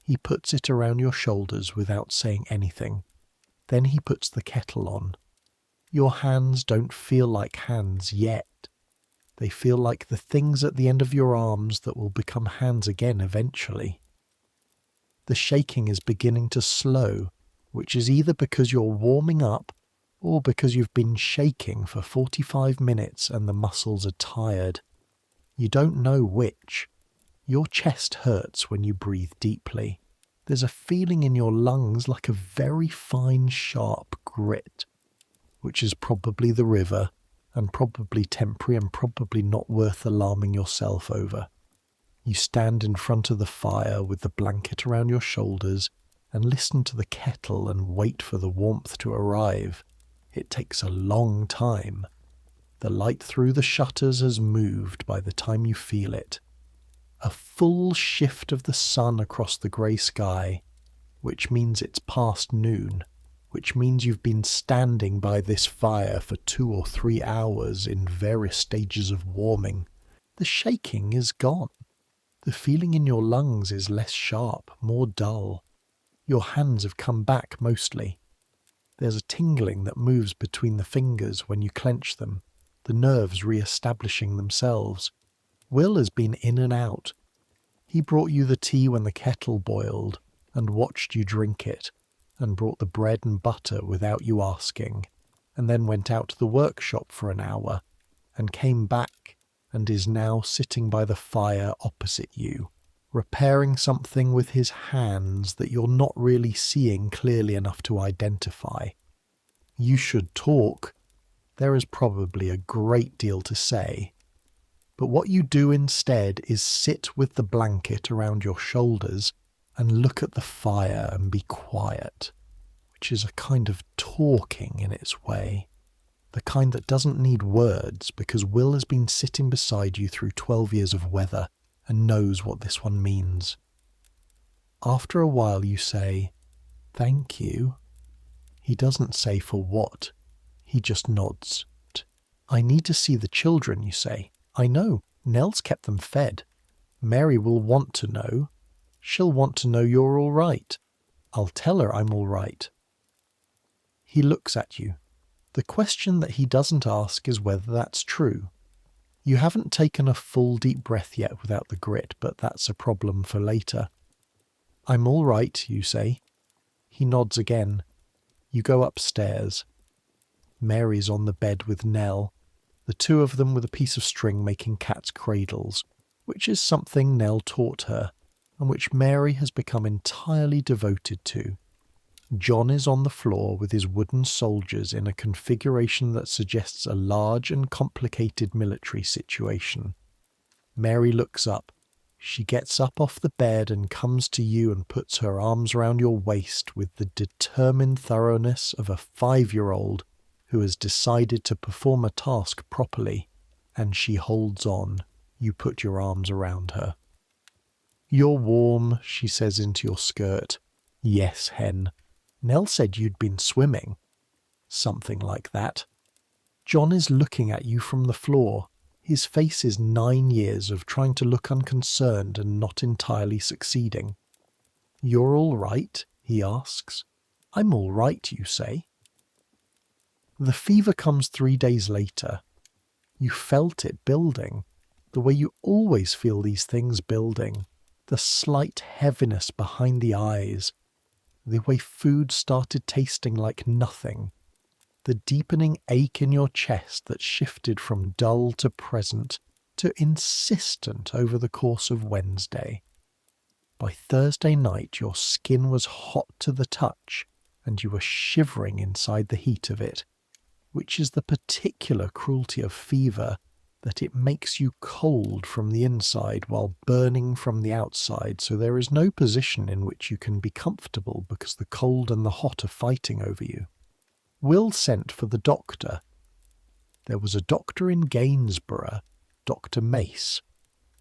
He puts it around your shoulders without saying anything. Then he puts the kettle on. Your hands don't feel like hands yet. They feel like the things at the end of your arms that will become hands again eventually. The shaking is beginning to slow, which is either because you're warming up or because you've been shaking for 45 minutes and the muscles are tired. You don't know which. Your chest hurts when you breathe deeply. There's a feeling in your lungs like a very fine, sharp grit, which is probably the river, and probably temporary and probably not worth alarming yourself over. You stand in front of the fire with the blanket around your shoulders and listen to the kettle and wait for the warmth to arrive. It takes a long time. The light through the shutters has moved by the time you feel it. A full shift of the sun across the grey sky, which means it's past noon, which means you've been standing by this fire for 2 or 3 hours in various stages of warming. The shaking is gone. The feeling in your lungs is less sharp, more dull. Your hands have come back mostly. There's a tingling that moves between the fingers when you clench them, the nerves re-establishing themselves. Will has been in and out. He brought you the tea when the kettle boiled, and watched you drink it, and brought the bread and butter without you asking, and then went out to the workshop for an hour, and came back, and is now sitting by the fire opposite you, repairing something with his hands that you're not really seeing clearly enough to identify. You should talk. There is probably a great deal to say. But what you do instead is sit with the blanket around your shoulders and look at the fire and be quiet, which is a kind of talking in its way. The kind that doesn't need words because Will has been sitting beside you through 12 years of weather and knows what this one means. After a while you say, "Thank you." He doesn't say for what. He just nods. "I need to see the children," you say. "I know. Nell's kept them fed. Mary will want to know. She'll want to know you're all right. I'll tell her I'm all right." He looks at you. The question that he doesn't ask is whether that's true. You haven't taken a full deep breath yet without the grit, but that's a problem for later. "I'm all right," you say. He nods again. You go upstairs. Mary's on the bed with Nell, the two of them with a piece of string making cat's cradles, which is something Nell taught her, and which Mary has become entirely devoted to. John is on the floor with his wooden soldiers in a configuration that suggests a large and complicated military situation. Mary looks up. She gets up off the bed and comes to you and puts her arms around your waist with the determined thoroughness of a 5-year-old who has decided to perform a task properly, and she holds on. You put your arms around her. "You're warm," she says into your skirt. "Yes, hen. Nell said you'd been swimming." Something like that. John is looking at you from the floor. His face is 9 years of trying to look unconcerned and not entirely succeeding. "You're all right?" he asks. "I'm all right," you say. The fever comes 3 days later. You felt it building, the way you always feel these things building. The slight heaviness behind the eyes, the way food started tasting like nothing, the deepening ache in your chest that shifted from dull to present to insistent over the course of Wednesday. By Thursday night your skin was hot to the touch and you were shivering inside the heat of it, which is the particular cruelty of fever, that it makes you cold from the inside while burning from the outside, so there is no position in which you can be comfortable because the cold and the hot are fighting over you. Will sent for the doctor. There was a doctor in Gainsborough, Dr. Mace,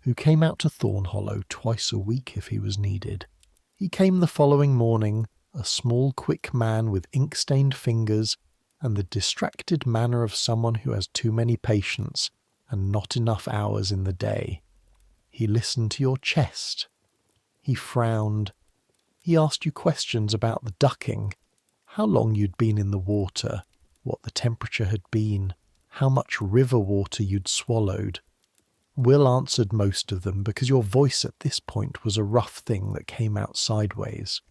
who came out to Thornhollow twice a week if he was needed. He came the following morning, a small quick man with ink-stained fingers and the distracted manner of someone who has too many patients and not enough hours in the day. He listened to your chest. He frowned. He asked you questions about the ducking, how long you'd been in the water, what the temperature had been, how much river water you'd swallowed. Will answered most of them because your voice at this point was a rough thing that came out sideways.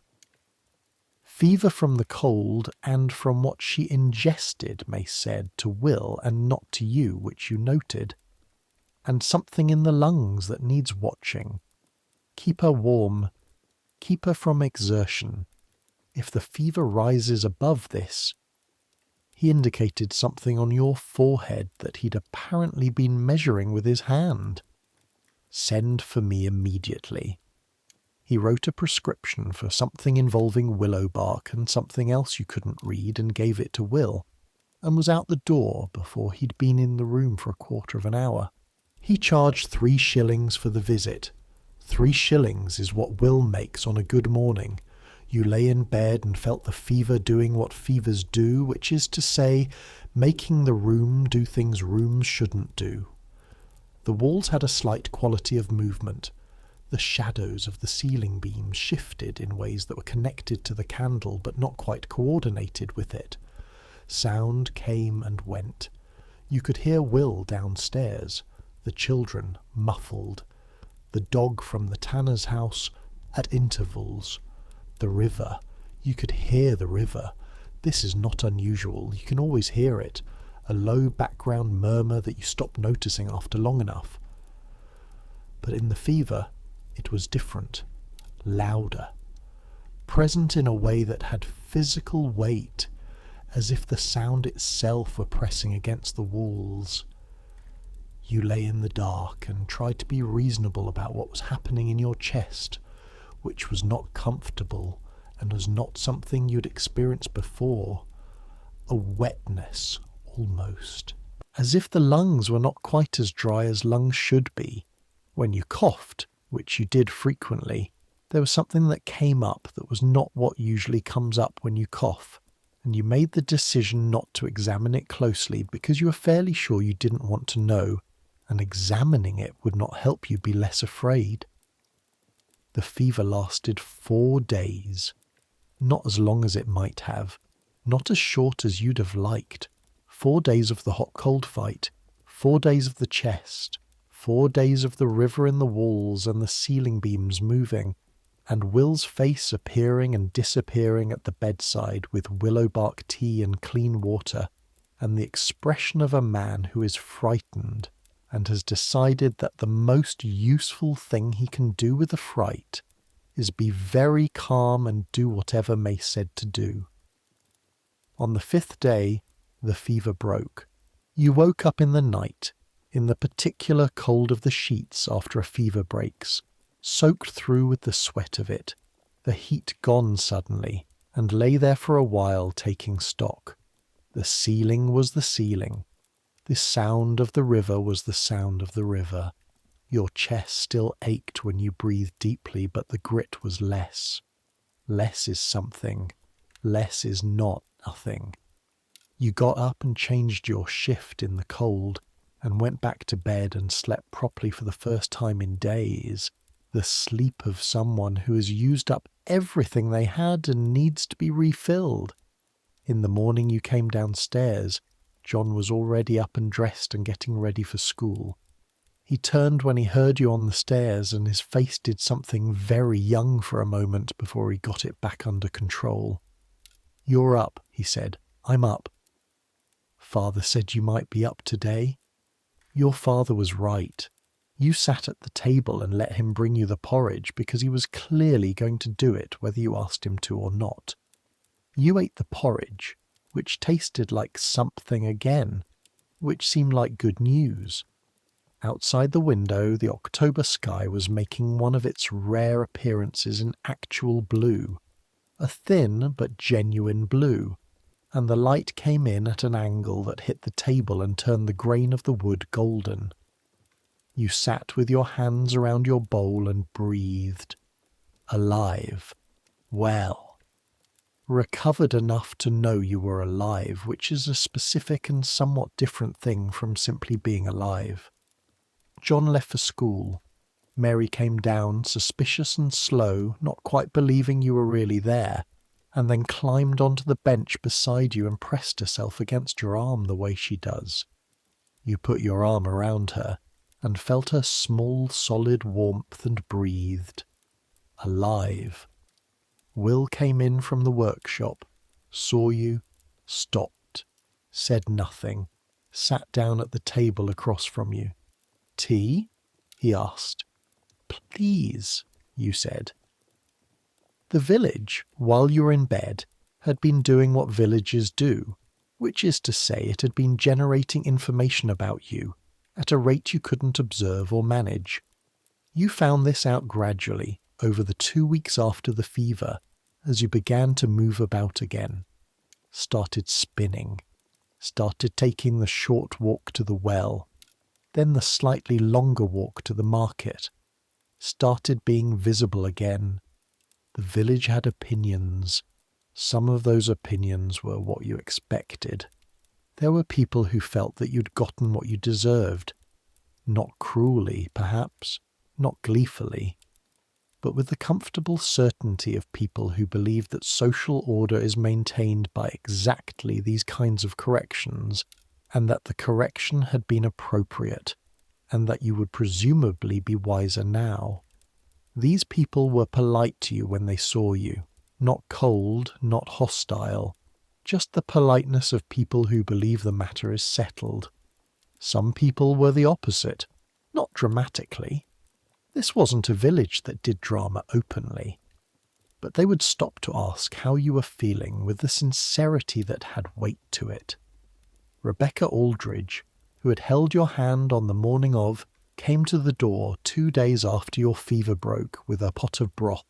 Fever from the cold and from what she ingested, Mace said, to Will and not to you, which you noted. And something in the lungs that needs watching. Keep her warm. Keep her from exertion. If the fever rises above this... He indicated something on your forehead that he'd apparently been measuring with his hand. Send for me immediately. He wrote a prescription for something involving willow bark and something else you couldn't read and gave it to Will, and was out the door before he'd been in the room for a quarter of an hour. He charged 3 shillings for the visit. 3 shillings is what Will makes on a good morning. You lay in bed and felt the fever doing what fevers do, which is to say, making the room do things rooms shouldn't do. The walls had a slight quality of movement. The shadows of the ceiling beams shifted in ways that were connected to the candle but not quite coordinated with it. Sound came and went. You could hear Will downstairs, the children muffled, the dog from the tanner's house at intervals, the river. You could hear the river. This is not unusual. You can always hear it, a low background murmur that you stop noticing after long enough. But in the fever, it was different, louder, present in a way that had physical weight, as if the sound itself were pressing against the walls. You lay in the dark and tried to be reasonable about what was happening in your chest, which was not comfortable and was not something you'd experienced before. A wetness, almost. As if the lungs were not quite as dry as lungs should be. When you coughed, which you did frequently, there was something that came up that was not what usually comes up when you cough, and you made the decision not to examine it closely because you were fairly sure you didn't want to know, and examining it would not help you be less afraid. The fever lasted 4 days. Not as long as it might have, not as short as you'd have liked. 4 days of the hot-cold fight, 4 days of the chest, 4 days of the river in the walls and the ceiling beams moving, and Will's face appearing and disappearing at the bedside with willow bark tea and clean water, and the expression of a man who is frightened and has decided that the most useful thing he can do with a fright is be very calm and do whatever May said to do. On the 5th day, the fever broke. You woke up in the night, in the particular cold of the sheets after a fever breaks, soaked through with the sweat of it, the heat gone suddenly, and lay there for a while taking stock. The ceiling was the ceiling. The sound of the river was the sound of the river. Your chest still ached when you breathed deeply, but the grit was less. Less is something. Less is not nothing. You got up and changed your shift in the cold, and went back to bed and slept properly for the first time in days. The sleep of someone who has used up everything they had and needs to be refilled. In the morning you came downstairs. John was already up and dressed and getting ready for school. He turned when he heard you on the stairs, and his face did something very young for a moment before he got it back under control. "You're up," he said. "I'm up." "Father said you might be up today." Your father was right. You sat at the table and let him bring you the porridge because he was clearly going to do it whether you asked him to or not. You ate the porridge, which tasted like something again, which seemed like good news. Outside the window, the October sky was making one of its rare appearances in actual blue, a thin but genuine blue, and the light came in at an angle that hit the table and turned the grain of the wood golden. You sat with your hands around your bowl and breathed. Alive. Well. Recovered enough to know you were alive, which is a specific and somewhat different thing from simply being alive. John left for school. Mary came down, suspicious and slow, not quite believing you were really there, and then climbed onto the bench beside you and pressed herself against your arm the way she does. You put your arm around her and felt her small, solid warmth and breathed. Alive. Will came in from the workshop, saw you, stopped, said nothing, sat down at the table across from you. "Tea?" he asked. "Please," you said. The village, while you were in bed, had been doing what villages do, which is to say it had been generating information about you at a rate you couldn't observe or manage. You found this out gradually over the 2 weeks after the fever, as you began to move about again, started spinning, started taking the short walk to the well, then the slightly longer walk to the market, started being visible again. The village had opinions. Some of those opinions were what you expected. There were people who felt that you'd gotten what you deserved. Not cruelly, perhaps, not gleefully, but with the comfortable certainty of people who believe that social order is maintained by exactly these kinds of corrections, and that the correction had been appropriate, and that you would presumably be wiser now. These people were polite to you when they saw you, not cold, not hostile, just the politeness of people who believe the matter is settled. Some people were the opposite, not dramatically. This wasn't a village that did drama openly, but they would stop to ask how you were feeling with the sincerity that had weight to it. Rebecca Aldridge, who had held your hand on the morning of, came to the door 2 days after your fever broke with a pot of broth,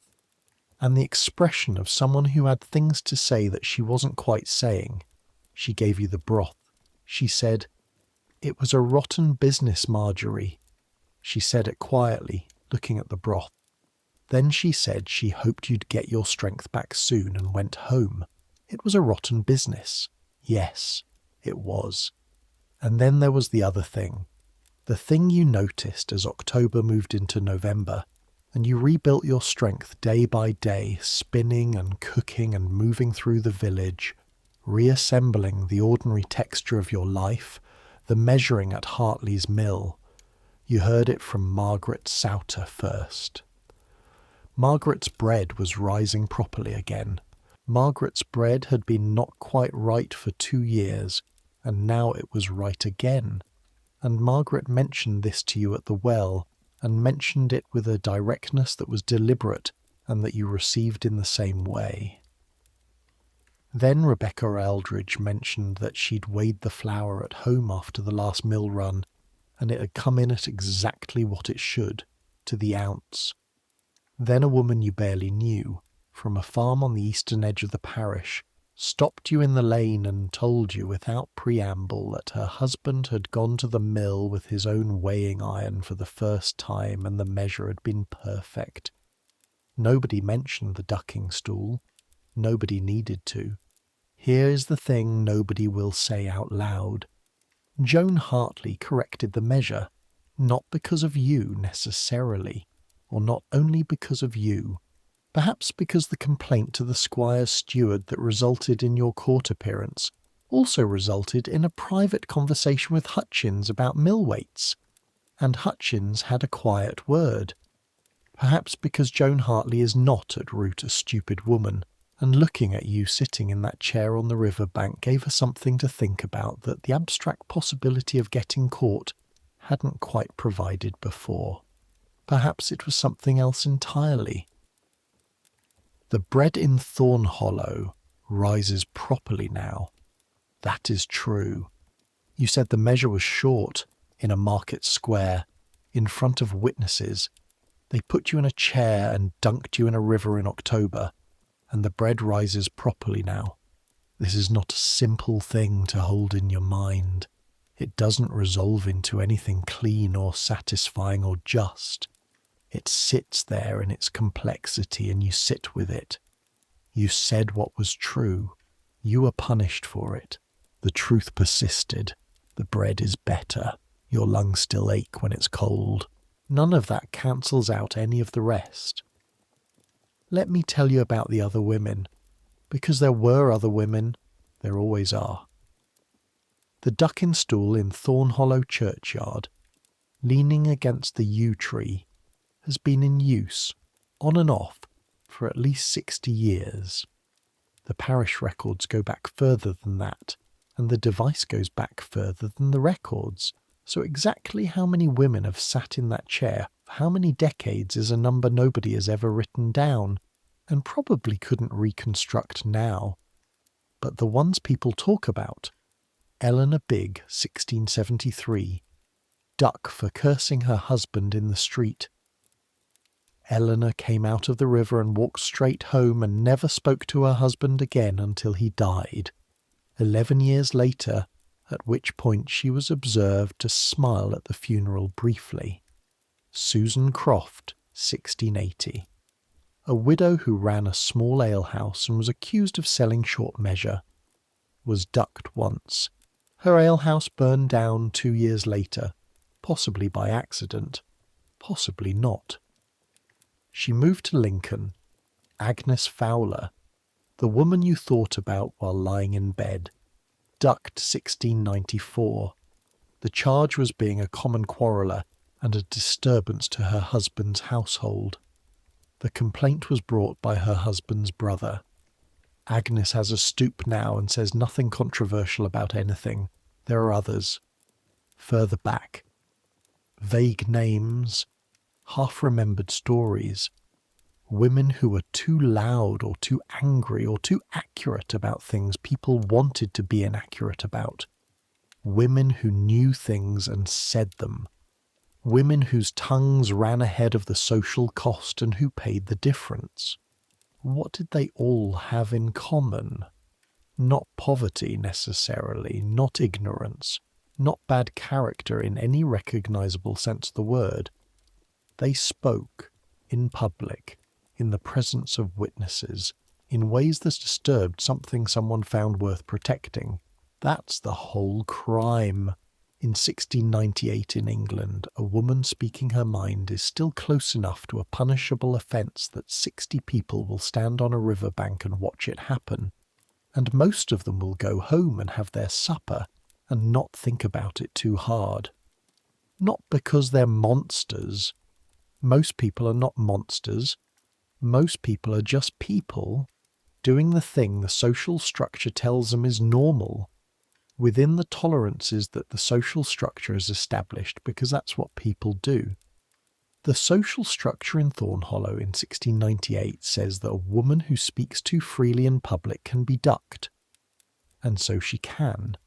and the expression of someone who had things to say that she wasn't quite saying. She gave you the broth. She said, "It was a rotten business, Margery." She said it quietly, looking at the broth. Then she said she hoped you'd get your strength back soon and went home. It was a rotten business. Yes, it was. And then there was the other thing. The thing you noticed as October moved into November, and you rebuilt your strength day by day, spinning and cooking and moving through the village, reassembling the ordinary texture of your life, the measuring at Hartley's mill. You heard it from Margaret Souter first. Margaret's bread was rising properly again. Margaret's bread had been not quite right for 2 years, and now it was right again. And Margaret mentioned this to you at the well, and mentioned it with a directness that was deliberate and that you received in the same way. Then Rebecca Eldridge mentioned that she'd weighed the flour at home after the last mill run, and it had come in at exactly what it should, to the ounce. Then a woman you barely knew, from a farm on the eastern edge of the parish, stopped you in the lane and told you without preamble that her husband had gone to the mill with his own weighing iron for the first time and the measure had been perfect. Nobody mentioned the ducking stool. Nobody needed to. Here is the thing nobody will say out loud. Joan Hartley corrected the measure, not because of you necessarily, or not only because of you, perhaps because the complaint to the squire's steward that resulted in your court appearance also resulted in a private conversation with Hutchins about mill weights, and Hutchins had a quiet word. Perhaps because Joan Hartley is not at root a stupid woman, and looking at you sitting in that chair on the river bank gave her something to think about that the abstract possibility of getting caught hadn't quite provided before. Perhaps it was something else entirely. The bread in Thorn Hollow rises properly now. That is true. You said the measure was short, in a market square, in front of witnesses. They put you in a chair and dunked you in a river in October, and the bread rises properly now. This is not a simple thing to hold in your mind. It doesn't resolve into anything clean or satisfying or just. It sits there in its complexity and you sit with it. You said what was true. You were punished for it. The truth persisted. The bread is better. Your lungs still ache when it's cold. None of that cancels out any of the rest. Let me tell you about the other women, because there were other women, there always are. The ducking stool in Thorn Hollow churchyard, leaning against the yew tree, has been in use, on and off, for at least 60 years. The parish records go back further than that, and the device goes back further than the records. So exactly how many women have sat in that chair for how many decades is a number nobody has ever written down, and probably couldn't reconstruct now. But the ones people talk about, Eleanor Bigg, 1673, duck for cursing her husband in the street. Eleanor came out of the river and walked straight home and never spoke to her husband again until he died. 11 years later, at which point she was observed to smile at the funeral briefly. Susan Croft, 1680. A widow who ran a small alehouse and was accused of selling short measure. Was ducked once. Her alehouse burned down 2 years later, possibly by accident, possibly not. She moved to Lincoln. Agnes Fowler, the woman you thought about while lying in bed, ducked 1694. The charge was being a common quarreller and a disturbance to her husband's household. The complaint was brought by her husband's brother. Agnes has a stoop now and says nothing controversial about anything. There are others. Further back. Vague names, half-remembered stories. Women who were too loud or too angry or too accurate about things people wanted to be inaccurate about. Women who knew things and said them. Women whose tongues ran ahead of the social cost and who paid the difference. What did they all have in common? Not poverty necessarily, not ignorance, not bad character in any recognizable sense of the word. They spoke, in public, in the presence of witnesses, in ways that disturbed something someone found worth protecting. That's the whole crime. In 1698 in England, a woman speaking her mind is still close enough to a punishable offence that 60 people will stand on a riverbank and watch it happen, and most of them will go home and have their supper and not think about it too hard. Not because they're monsters. Most people are not monsters. Most people are just people doing the thing the social structure tells them is normal, within the tolerances that the social structure has established, because that's what people do. The social structure in Thornhollow in 1698 says that a woman who speaks too freely in public can be ducked. And so she can.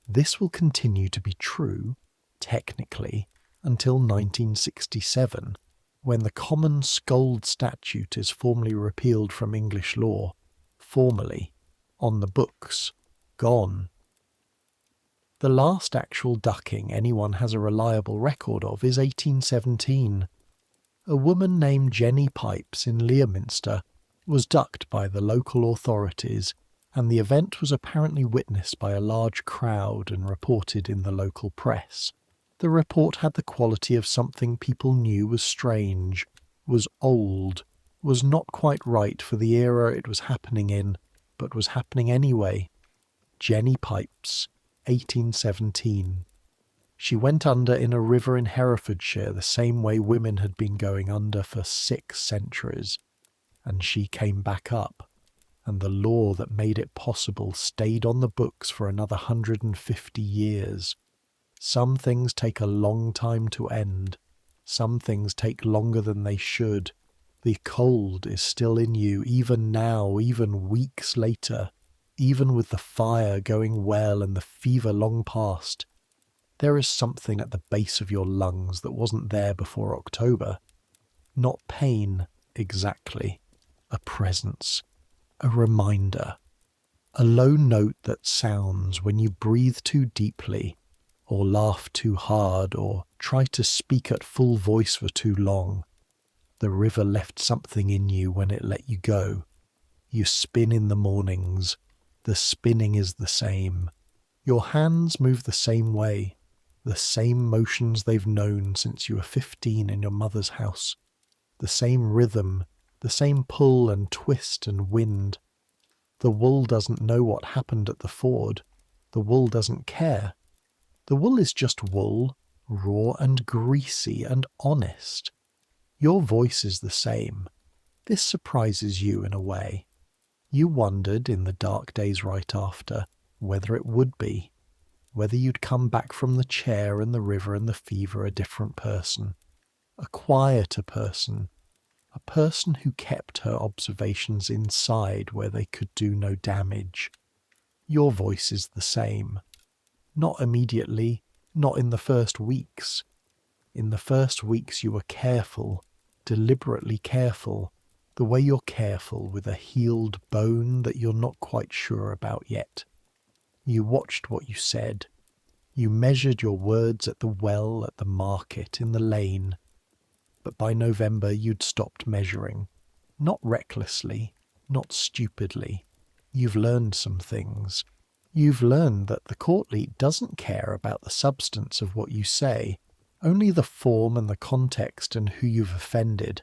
This will continue to be true, technically, until 1967, when the common scold statute is formally repealed from English law, formally, on the books, gone. The last actual ducking anyone has a reliable record of is 1817. A woman named Jenny Pipes in Leominster was ducked by the local authorities, and the event was apparently witnessed by a large crowd and reported in the local press. The report had the quality of something people knew was strange, was old, was not quite right for the era it was happening in, but was happening anyway. Jenny Pipes, 1817. She went under in a river in Herefordshire the same way women had been going under for 6 centuries, and she came back up, and the law that made it possible stayed on the books for another 150 years. Some things take a long time to end. Some things take longer than they should. The cold is still in you, even now, even weeks later, even with the fire going well and the fever long past. There is something at the base of your lungs that wasn't there before October. Not pain, exactly. A presence. A reminder. A low note that sounds when you breathe too deeply, or laugh too hard, or try to speak at full voice for too long. The river left something in you when it let you go. You spin in the mornings. The spinning is the same. Your hands move the same way. The same motions they've known since you were 15 in your mother's house. The same rhythm, the same pull and twist and wind. The wool doesn't know what happened at the ford. The wool doesn't care. The wool is just wool, raw and greasy and honest. Your voice is the same. This surprises you in a way. You wondered in the dark days right after whether it would be. Whether you'd come back from the chair and the river and the fever a different person, a quieter person, a person who kept her observations inside where they could do no damage. Your voice is the same. Not immediately, not in the first weeks. In the first weeks you were careful, deliberately careful, the way you're careful with a healed bone that you're not quite sure about yet. You watched what you said. You measured your words at the well, at the market, in the lane. But by November you'd stopped measuring. Not recklessly, not stupidly. You've learned some things. You've learned that the courtly doesn't care about the substance of what you say, only the form and the context and who you've offended.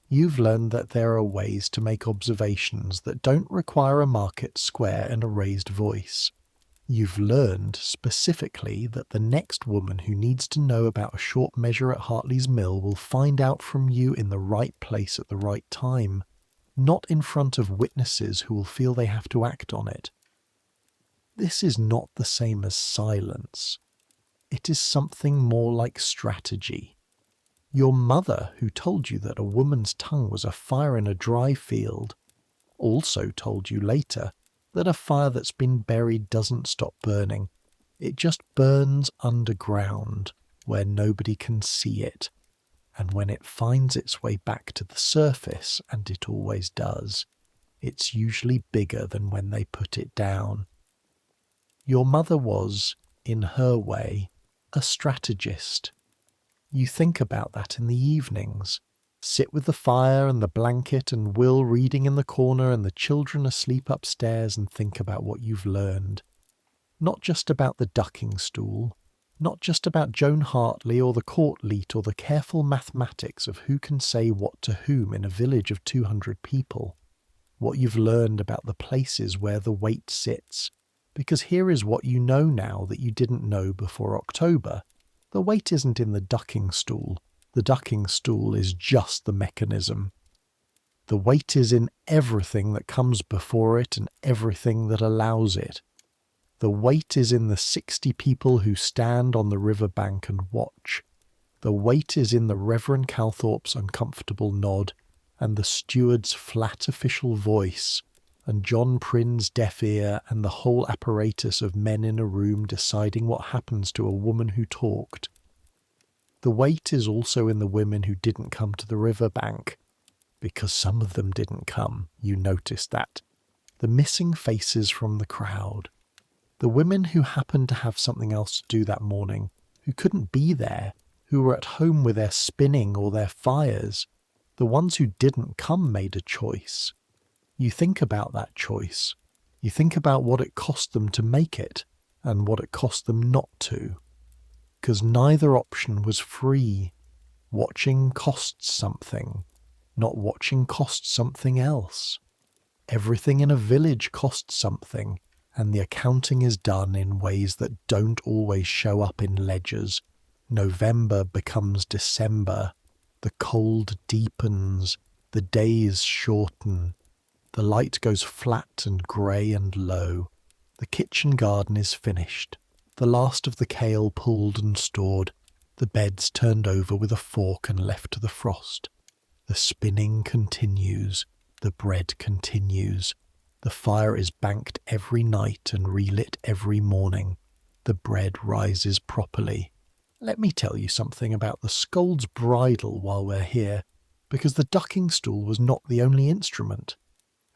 You've learned that there are ways to make observations that don't require a market square and a raised voice. You've learned, specifically, that the next woman who needs to know about a short measure at Hartley's Mill will find out from you in the right place at the right time, not in front of witnesses who will feel they have to act on it. This is not the same as silence. It is something more like strategy. Your mother, who told you that a woman's tongue was a fire in a dry field, also told you later that a fire that's been buried doesn't stop burning. It just burns underground, where nobody can see it. And when it finds its way back to the surface, and it always does, it's usually bigger than when they put it down. Your mother was, in her way, a strategist. You think about that in the evenings. Sit with the fire and the blanket and Will reading in the corner and the children asleep upstairs and think about what you've learned. Not just about the ducking stool, not just about Joan Hartley or the court leet or the careful mathematics of who can say what to whom in a village of 200 people. What you've learned about the places where the weight sits. Because here is what you know now that you didn't know before October. The weight isn't in the ducking stool. The ducking stool is just the mechanism. The weight is in everything that comes before it and everything that allows it. The weight is in the 60 people who stand on the riverbank and watch. The weight is in the Reverend Calthorpe's uncomfortable nod, and the steward's flat official voice, and John Prynne's deaf ear, and the whole apparatus of men in a room deciding what happens to a woman who talked. The weight is also in the women who didn't come to the riverbank, because some of them didn't come, you noticed that. The missing faces from the crowd. The women who happened to have something else to do that morning, who couldn't be there, who were at home with their spinning or their fires. The ones who didn't come made a choice. You think about that choice. You think about what it cost them to make it, and what it cost them not to. Because neither option was free. Watching costs something. Not watching costs something else. Everything in a village costs something, and the accounting is done in ways that don't always show up in ledgers. November becomes December. The cold deepens. The days shorten. The light goes flat and grey and low. The kitchen garden is finished. The last of the kale pulled and stored. The beds turned over with a fork and left to the frost. The spinning continues. The bread continues. The fire is banked every night and relit every morning. The bread rises properly. Let me tell you something about the scold's bridle while we're here, because the ducking stool was not the only instrument.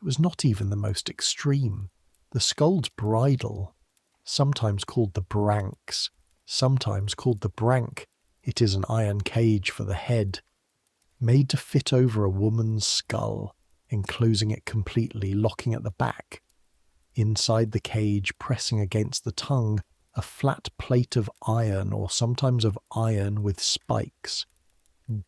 It was not even the most extreme. The scold's bridle, sometimes called the branks, sometimes called the brank, it is an iron cage for the head, made to fit over a woman's skull, enclosing it completely, locking at the back. Inside the cage, pressing against the tongue, a flat plate of iron, or sometimes of iron with spikes,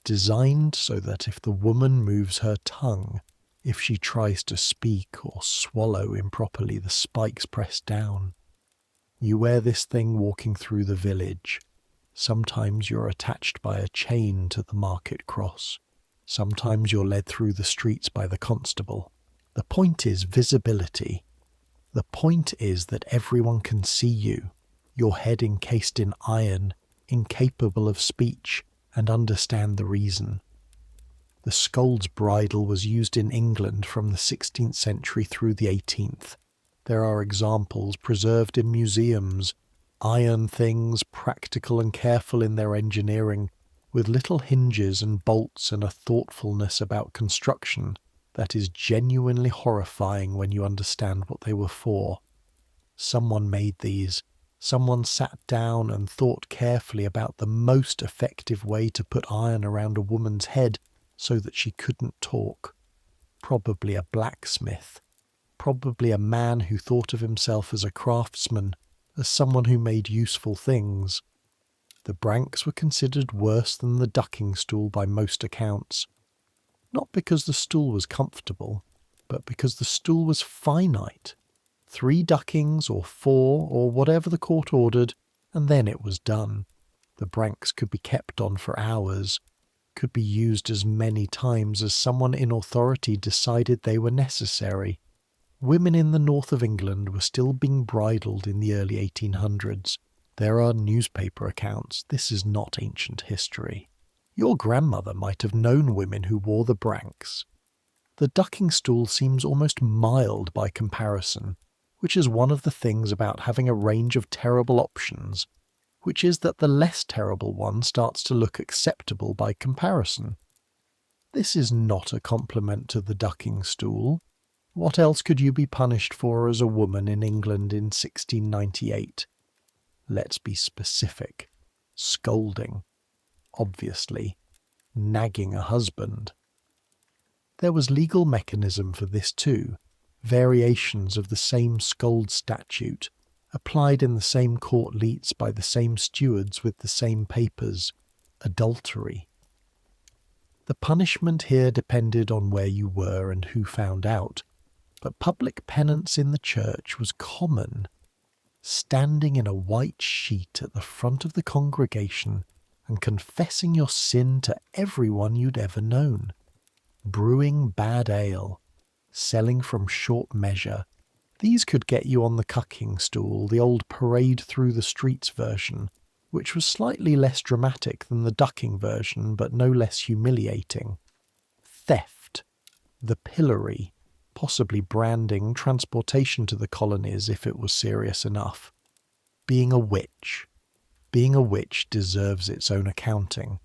designed so that if the woman moves her tongue, if she tries to speak or swallow improperly, the spikes press down. You wear this thing walking through the village. Sometimes you're attached by a chain to the market cross. Sometimes you're led through the streets by the constable. The point is visibility. The point is that everyone can see you, your head encased in iron, incapable of speech, and understand the reason. The scold's bridle was used in England from the 16th century through the 18th. There are examples preserved in museums, iron things, practical and careful in their engineering, with little hinges and bolts and a thoughtfulness about construction that is genuinely horrifying when you understand what they were for. Someone made these. Someone sat down and thought carefully about the most effective way to put iron around a woman's head so that she couldn't talk. Probably a blacksmith. Probably a man who thought of himself as a craftsman, as someone who made useful things. The branks were considered worse than the ducking stool by most accounts. Not because the stool was comfortable, but because the stool was finite. 3 duckings or 4 or whatever the court ordered, and then it was done. The branks could be kept on for hours, could be used as many times as someone in authority decided they were necessary. Women in the north of England were still being bridled in the early 1800s. There are newspaper accounts. This is not ancient history. Your grandmother might have known women who wore the branks. The ducking stool seems almost mild by comparison, which is one of the things about having a range of terrible options, which is that the less terrible one starts to look acceptable by comparison. This is not a compliment to the ducking stool. What else could you be punished for as a woman in England in 1698? Let's be specific. Scolding. Obviously. Nagging a husband. There was legal mechanism for this too. Variations of the same scold statute, applied in the same court leets by the same stewards with the same papers. Adultery. The punishment here depended on where you were and who found out, but public penance in the church was common. Standing in a white sheet at the front of the congregation and confessing your sin to everyone you'd ever known. brewing bad ale, selling from short measure. These could get you on the cucking stool, the old parade through the streets version, which was slightly less dramatic than the ducking version, but no less humiliating. Theft, the pillory, possibly branding, transportation to the colonies if it was serious enough. Being a witch. Being a witch deserves its own accounting.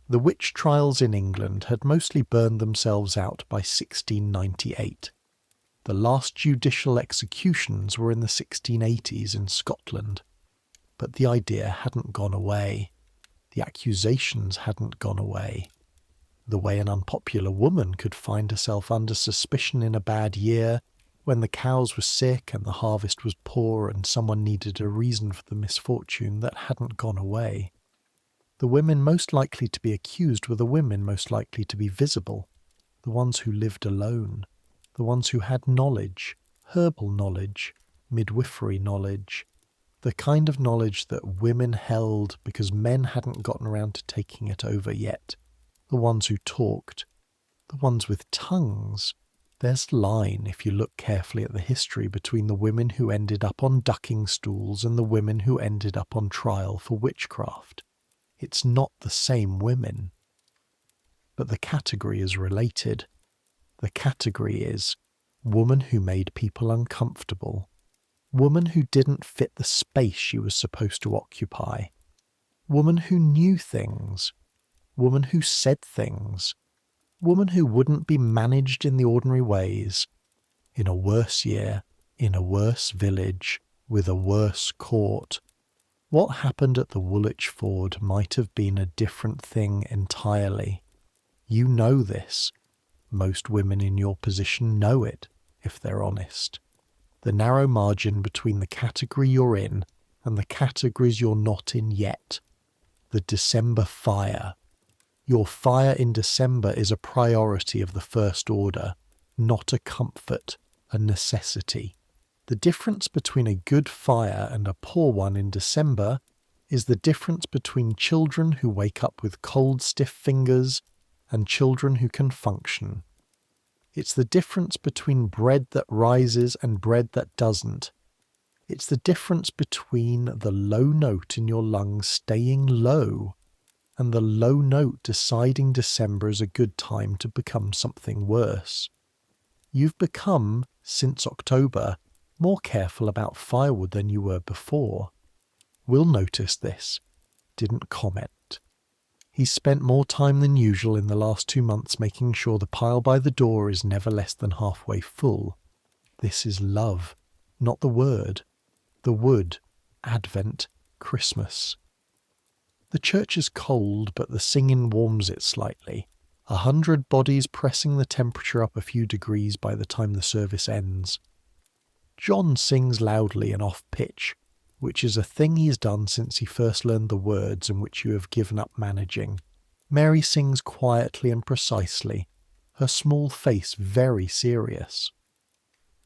The witch trials in England had mostly burned themselves out by 1698. The last judicial executions were in the 1680s in Scotland. But the idea hadn't gone away. The accusations hadn't gone away. The way an unpopular woman could find herself under suspicion in a bad year, when the cows were sick and the harvest was poor and someone needed a reason for the misfortune, that hadn't gone away. The women most likely to be accused were the women most likely to be visible, the ones who lived alone, the ones who had knowledge, herbal knowledge, midwifery knowledge, the kind of knowledge that women held because men hadn't gotten around to taking it over yet, the ones who talked, the ones with tongues. There's a line, if you look carefully at the history, between the women who ended up on ducking stools and the women who ended up on trial for witchcraft. It's not the same women. But the category is related. The category is woman who made people uncomfortable, woman who didn't fit the space she was supposed to occupy, woman who knew things, woman who said things, woman who wouldn't be managed in the ordinary ways, in a worse year, in a worse village, with a worse court. What happened at the Woolwich Ford might have been a different thing entirely. You know this. Most women in your position know it, if they're honest. The narrow margin between the category you're in and the categories you're not in yet. The December fire. Your fire in December is a priority of the first order, not a comfort, a necessity. The difference between a good fire and a poor one in December is the difference between children who wake up with cold, stiff fingers and children who can function. It's the difference between bread that rises and bread that doesn't. It's the difference between the low note in your lungs staying low and the low note deciding December is a good time to become something worse. You've become, since October, more careful about firewood than you were before. Will noticed this. Didn't comment. He's spent more time than usual in the last 2 months making sure the pile by the door is never less than halfway full. This is love, not the word. The wood, Advent, Christmas. The church is cold, but the singing warms it slightly. 100 bodies pressing the temperature up a few degrees by the time the service ends. John sings loudly and off-pitch, which is a thing he's done since he first learned the words and which you have given up managing. Mary sings quietly and precisely, her small face very serious.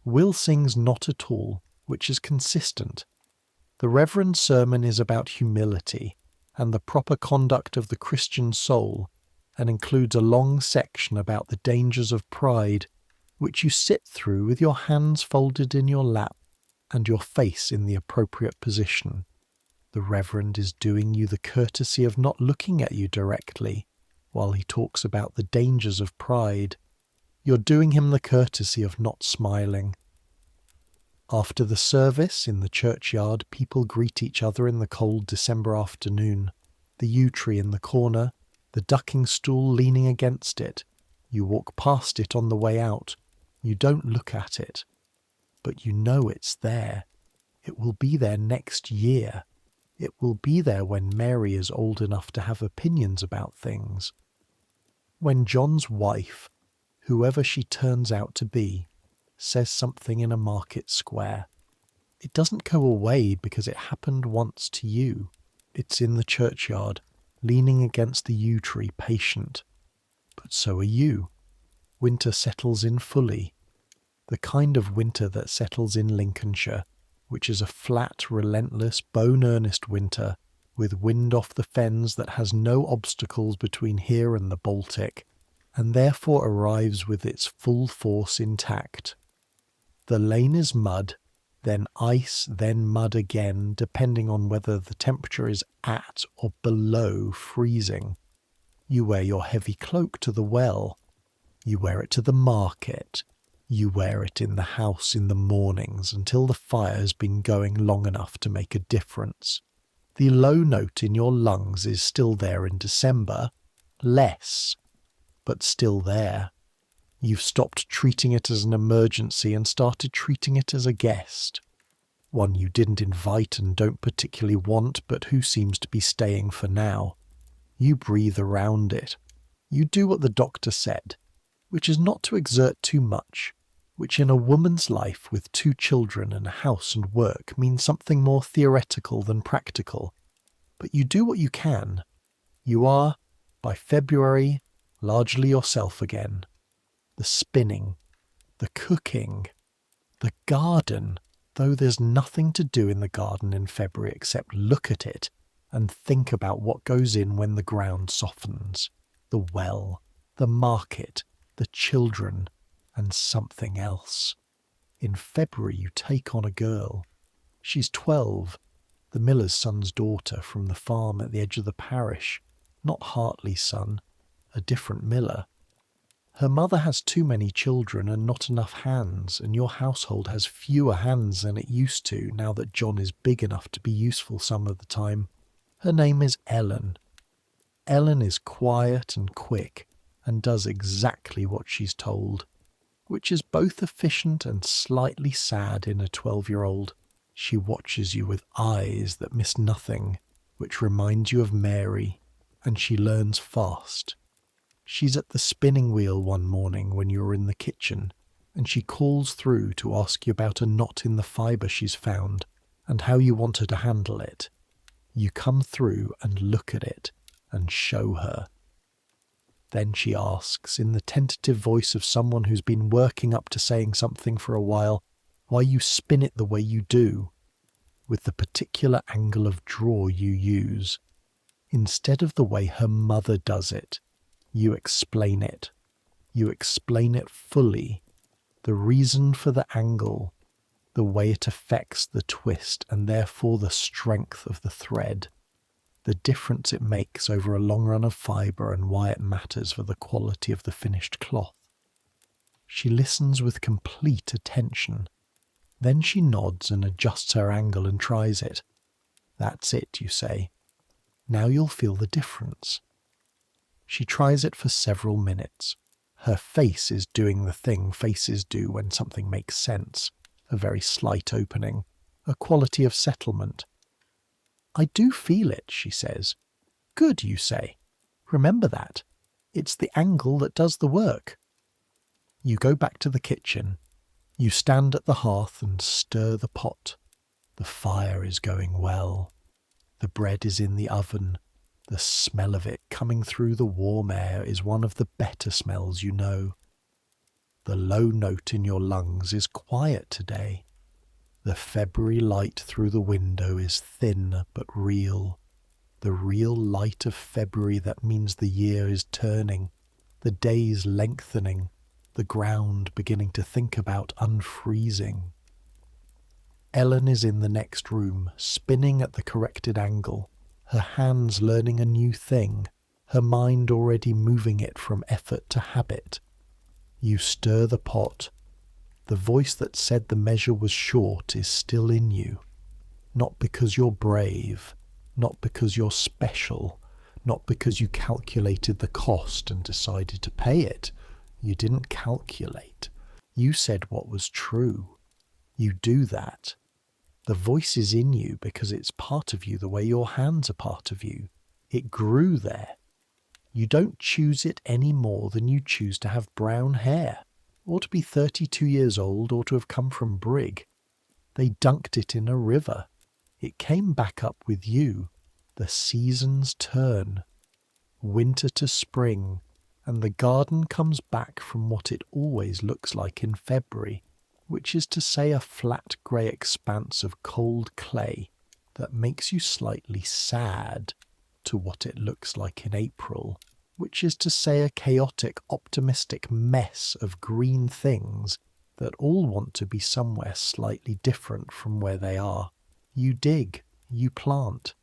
Will sings not at all, which is consistent. The Reverend's sermon is about humility and the proper conduct of the Christian soul, and includes a long section about the dangers of pride, which you sit through with your hands folded in your lap and your face in the appropriate position. The Reverend is doing you the courtesy of not looking at you directly while he talks about the dangers of pride. You're doing him the courtesy of not smiling. After the service in the churchyard, people greet each other in the cold December afternoon. The yew tree in the corner, the ducking stool leaning against it. You walk past it on the way out. You don't look at it. But you know it's there. It will be there next year. It will be there when Mary is old enough to have opinions about things. When John's wife, whoever she turns out to be, says something in a market square. It doesn't go away because it happened once to you. It's in the churchyard, leaning against the yew tree, patient. But so are you. Winter settles in fully. The kind of winter that settles in Lincolnshire, which is a flat, relentless, bone-earnest winter, with wind off the fens that has no obstacles between here and the Baltic. and therefore arrives with its full force intact. The lane is mud, then ice, then mud again, depending on whether the temperature is at or below freezing. You wear your heavy cloak to the well. You wear it to the market. You wear it in the house in the mornings until the fire has been going long enough to make a difference. The low note in your lungs is still there in December, less, but still there. You've stopped treating it as an emergency and started treating it as a guest. One you didn't invite and don't particularly want, but who seems to be staying for now. You breathe around it. You do what the doctor said, which is not to exert too much, which in a woman's life with 2 children and a house and work means something more theoretical than practical. But you do what you can. You are, by February, largely yourself again. The spinning, the cooking, the garden, though there's nothing to do in the garden in February except look at it and think about what goes in when the ground softens. The well, the market, the children, and something else. In February you take on a girl. She's 12, the miller's son's daughter from the farm at the edge of the parish, not Hartley's son, a different miller. Her mother has too many children and not enough hands, and your household has fewer hands than it used to now that John is big enough to be useful some of the time. Her name is Ellen. Ellen is quiet and quick and does exactly what she's told, which is both efficient and slightly sad in a 12-year-old. She watches you with eyes that miss nothing, which reminds you of Mary, and she learns fast. She's at the spinning wheel one morning when you're in the kitchen, and she calls through to ask you about a knot in the fibre she's found and how you want her to handle it. You come through and look at it and show her. Then she asks, in the tentative voice of someone who's been working up to saying something for a while, why you spin it the way you do, with the particular angle of draw you use, instead of the way her mother does it. You explain it. You explain it fully, the reason for the angle, the way it affects the twist and therefore the strength of the thread, the difference it makes over a long run of fibre and why it matters for the quality of the finished cloth. She listens with complete attention. Then she nods and adjusts her angle and tries it. That's it, you say. Now you'll feel the difference. She tries it for several minutes. Her face is doing the thing faces do when something makes sense, a very slight opening, a quality of settlement. I do feel it, she says. Good, you say. Remember that. It's the angle that does the work. You go back to the kitchen. You stand at the hearth and stir the pot. The fire is going well. The bread is in the oven. The smell of it coming through the warm air is one of the better smells you know. The low note in your lungs is quiet today. The February light through the window is thin but real. The real light of February that means the year is turning, the days lengthening, the ground beginning to think about unfreezing. Ellen is in the next room, spinning at the corrected angle, her hands learning a new thing, her mind already moving it from effort to habit. You stir the pot. The voice that said the measure was short is still in you. Not because you're brave, not because you're special, not because you calculated the cost and decided to pay it. You didn't calculate. You said what was true. You do that. The voice is in you because it's part of you the way your hands are part of you. It grew there. You don't choose it any more than you choose to have brown hair, or to be 32 years old, or to have come from Brig. They dunked it in a river. It came back up with you. The seasons turn. Winter to spring, and the garden comes back from what it always looks like in February, which is to say a flat grey expanse of cold clay that makes you slightly sad, to what it looks like in April, which is to say a chaotic, optimistic mess of green things that all want to be somewhere slightly different from where they are. You dig, you plant.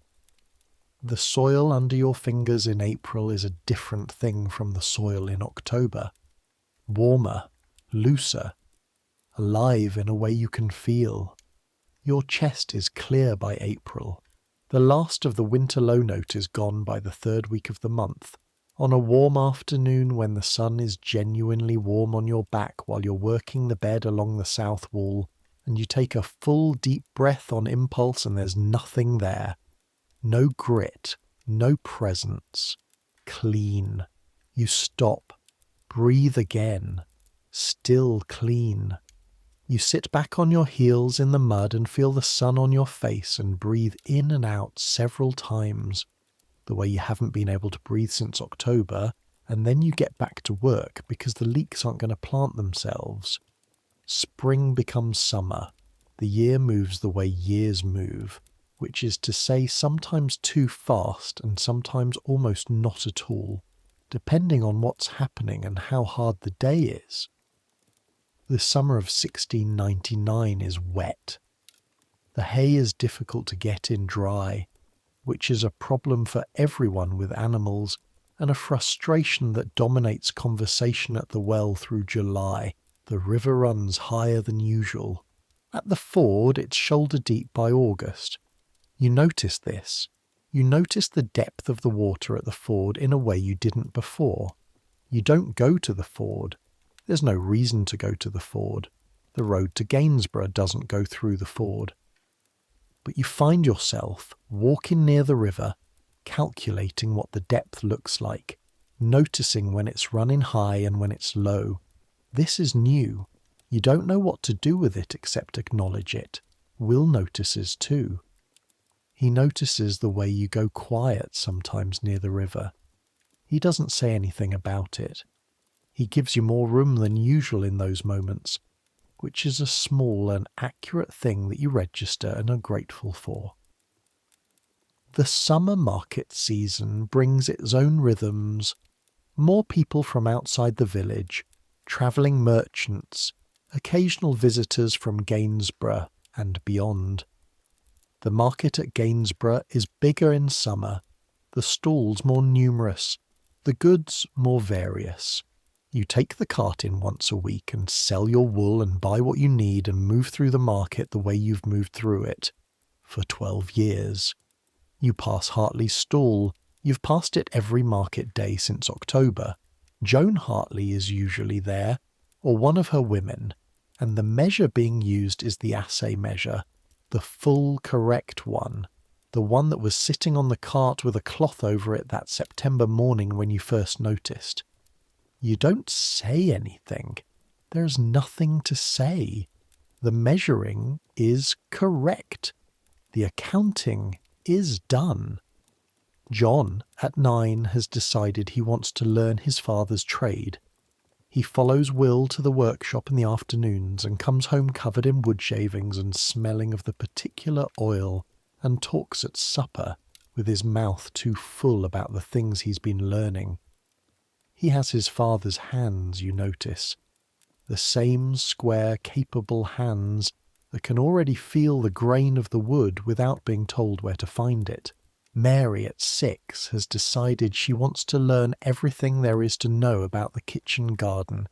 The soil under your fingers in April is a different thing from the soil in October. Warmer, looser, alive in a way you can feel. Your chest is clear by April. The last of the winter low note is gone by the third week of the month. On a warm afternoon when the sun is genuinely warm on your back while you're working the bed along the south wall, and you take a full deep breath on impulse and there's nothing there. No grit, no presence. Clean. You stop. Breathe again. Still clean. You sit back on your heels in the mud and feel the sun on your face and breathe in and out several times, the way you haven't been able to breathe since October, and then you get back to work because the leeks aren't going to plant themselves. Spring becomes summer. The year moves the way years move, which is to say sometimes too fast and sometimes almost not at all, depending on what's happening and how hard the day is. The summer of 1699 is wet. The hay is difficult to get in dry, which is a problem for everyone with animals and a frustration that dominates conversation at the well through July. The river runs higher than usual. At the ford, it's shoulder deep by August. You notice this. You notice the depth of the water at the ford in a way you didn't before. You don't go to the ford. There's no reason to go to the ford. The road to Gainsborough doesn't go through the ford. But you find yourself walking near the river, calculating what the depth looks like, noticing when it's running high and when it's low. This is new. You don't know what to do with it except acknowledge it. Will notices too. He notices the way you go quiet sometimes near the river. He doesn't say anything about it. He gives you more room than usual in those moments, which is a small and accurate thing that you register and are grateful for. The summer market season brings its own rhythms, more people from outside the village, travelling merchants, occasional visitors from Gainsborough and beyond. The market at Gainsborough is bigger in summer, the stalls more numerous, the goods more various. You take the cart in once a week and sell your wool and buy what you need and move through the market the way you've moved through it for 12 years. You pass Hartley's stall. You've passed it every market day since October. Joan Hartley is usually there, or one of her women, and the measure being used is the assay measure, the full correct one, the one that was sitting on the cart with a cloth over it that September morning when you first noticed. You don't say anything. There's nothing to say. The measuring is correct. The accounting is done. John, at 9, has decided he wants to learn his father's trade. He follows Will to the workshop in the afternoons and comes home covered in wood shavings and smelling of the particular oil, and talks at supper with his mouth too full about the things he's been learning. He has his father's hands, you notice. The same square, capable hands that can already feel the grain of the wood without being told where to find it. Mary, at 6, has decided she wants to learn everything there is to know about the kitchen garden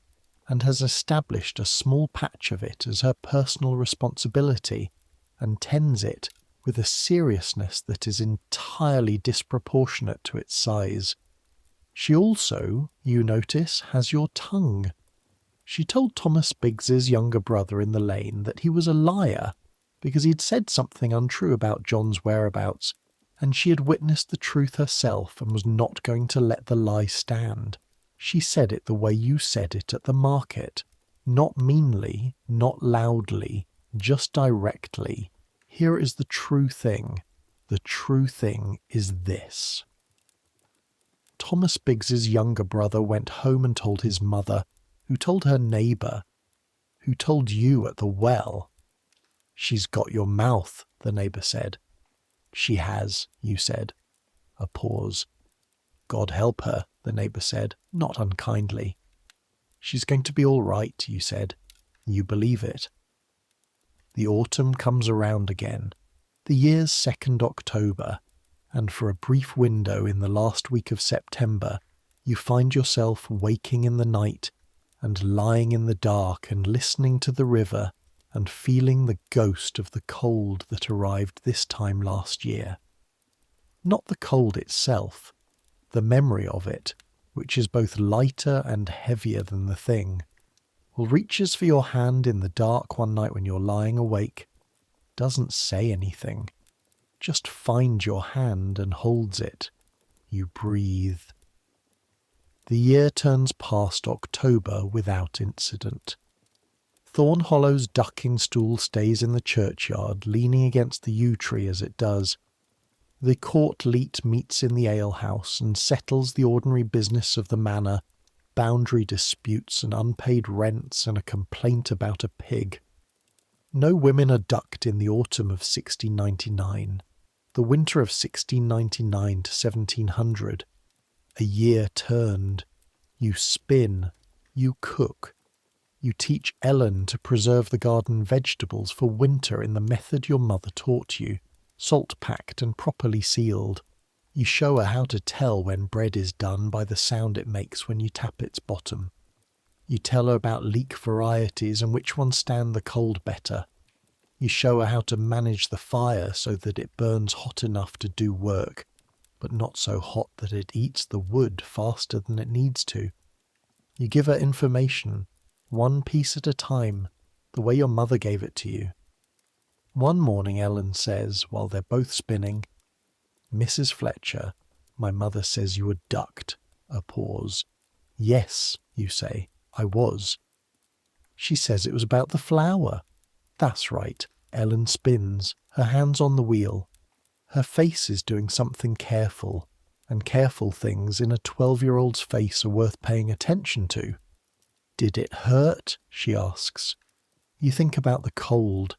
and has established a small patch of it as her personal responsibility and tends it with a seriousness that is entirely disproportionate to its size. She also, you notice, has your tongue. She told Thomas Biggs's younger brother in the lane that he was a liar because he'd said something untrue about John's whereabouts, and she had witnessed the truth herself and was not going to let the lie stand. She said it the way you said it at the market. Not meanly, not loudly, just directly. Here is the true thing. The true thing is this. Thomas Biggs's younger brother went home and told his mother, who told her neighbour, who told you at the well. She's got your mouth, the neighbour said. She has, you said. A pause. God help her, the neighbour said, not unkindly. She's going to be all right, you said. You believe it. The autumn comes around again, the year's 2nd October, and for a brief window in the last week of September, you find yourself waking in the night and lying in the dark and listening to the river and feeling the ghost of the cold that arrived this time last year. Not the cold itself, the memory of it, which is both lighter and heavier than the thing, reaches for your hand in the dark one night when you're lying awake, doesn't say anything, just finds your hand and holds it. You breathe. The year turns past October without incident. Thorn Hollow's ducking stool stays in the churchyard, leaning against the yew tree as it does. The court leet meets in the alehouse and settles the ordinary business of the manor, boundary disputes and unpaid rents and a complaint about a pig. No women are ducked in the autumn of 1699, the winter of 1699 to 1700. A year turned. You spin, you cook, you teach Ellen to preserve the garden vegetables for winter in the method your mother taught you, salt-packed and properly sealed. You show her how to tell when bread is done by the sound it makes when you tap its bottom. You tell her about leek varieties and which ones stand the cold better. You show her how to manage the fire so that it burns hot enough to do work, but not so hot that it eats the wood faster than it needs to. You give her information, one piece at a time, the way your mother gave it to you. One morning Ellen says, while they're both spinning, "Mrs. Fletcher, my mother says you were ducked." A pause. "Yes," you say, "I was." "She says it was about the flour." "That's right." Ellen spins, her hands on the wheel. Her face is doing something careful, and careful things in a 12-year-old's face are worth paying attention to. "Did it hurt?" she asks. You think about the cold,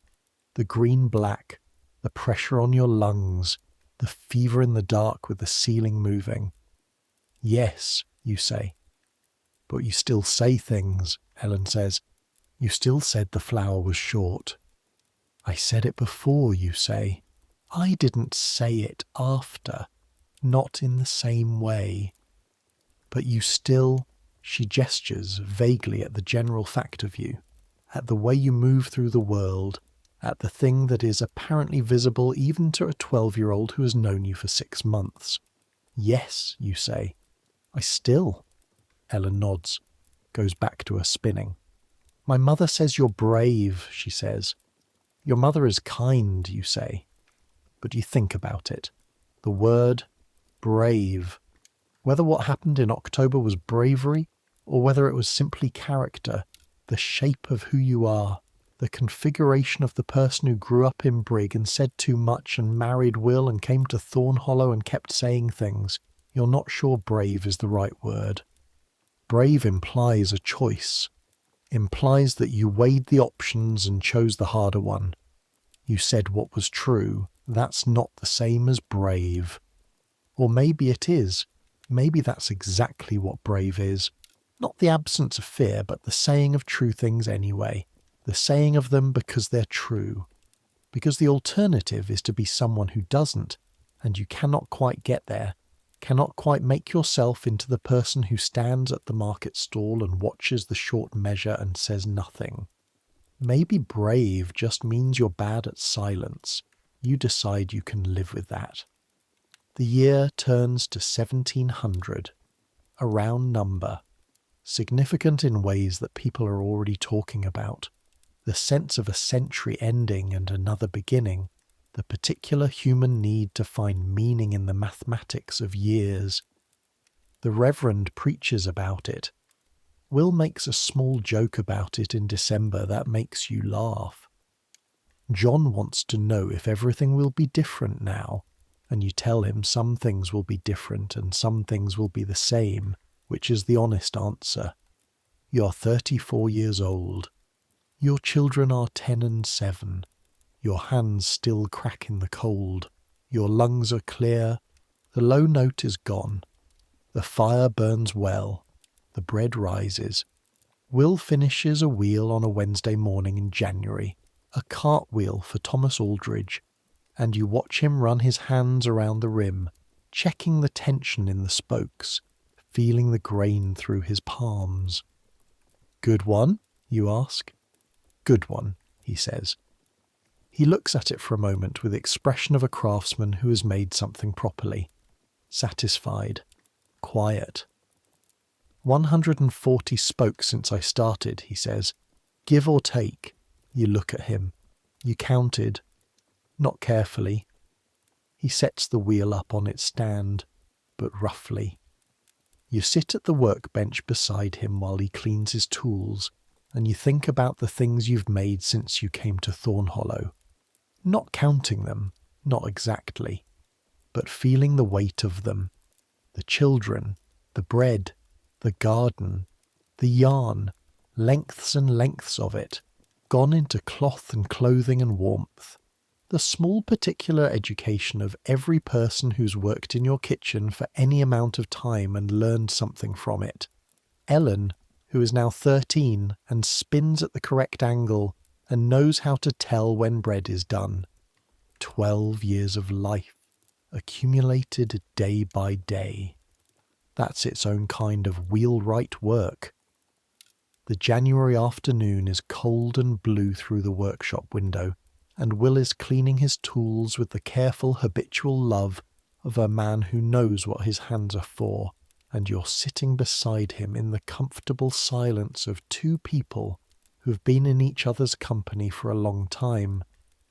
the green-black, the pressure on your lungs, the fever in the dark with the ceiling moving. "Yes," you say. "But you still say things," Ellen says. "You still said the flour was short." "I said it before," you say. "I didn't say it after, not in the same way." But you still, she gestures vaguely at the general fact of you, at the way you move through the world, at the thing that is apparently visible even to a 12-year-old who has known you for 6 months. "Yes," you say. "I still." Ellen nods, goes back to her spinning. "My mother says you're brave," she says. "Your mother is kind," you say. But you think about it. The word brave. Whether what happened in October was bravery, or whether it was simply character, the shape of who you are, the configuration of the person who grew up in Brig and said too much and married Will and came to Thorn Hollow and kept saying things, you're not sure brave is the right word. Brave implies a choice, implies that you weighed the options and chose the harder one. You said what was true. That's not the same as brave. Or maybe it is. Maybe that's exactly what brave is. Not the absence of fear, but the saying of true things anyway. The saying of them because they're true. Because the alternative is to be someone who doesn't, and you cannot quite get there, cannot quite make yourself into the person who stands at the market stall and watches the short measure and says nothing. Maybe brave just means you're bad at silence. You decide you can live with that. The year turns to 1700, a round number, significant in ways that people are already talking about. The sense of a century ending and another beginning, the particular human need to find meaning in the mathematics of years. The Reverend preaches about it. Will makes a small joke about it in December that makes you laugh. John wants to know if everything will be different now, and you tell him some things will be different and some things will be the same, which is the honest answer. You're 34 years old. Your children are 10 and 7. Your hands still crack in the cold. Your lungs are clear. The low note is gone. The fire burns well. The bread rises. Will finishes a wheel on a Wednesday morning in January, a cartwheel for Thomas Aldridge, and you watch him run his hands around the rim, checking the tension in the spokes, feeling the grain through his palms. "Good one?" you ask. "Good one," he says. He looks at it for a moment with the expression of a craftsman who has made something properly. Satisfied. Quiet. 140 spokes since I started, he says. Give or take. You look at him. You counted. Not carefully. He sets the wheel up on its stand, but roughly. You sit at the workbench beside him while he cleans his tools, and you think about the things you've made since you came to Thornhollow. Not counting them, not exactly, but feeling the weight of them. The children, the bread, the garden, the yarn, lengths and lengths of it, gone into cloth and clothing and warmth. The small particular education of every person who's worked in your kitchen for any amount of time and learned something from it. Ellen, who is now 13 and spins at the correct angle and knows how to tell when bread is done. 12 years of life, accumulated day by day. That's its own kind of wheelwright work. The January afternoon is cold and blue through the workshop window, and Will is cleaning his tools with the careful habitual love of a man who knows what his hands are for, and you're sitting beside him in the comfortable silence of two people who've been in each other's company for a long time,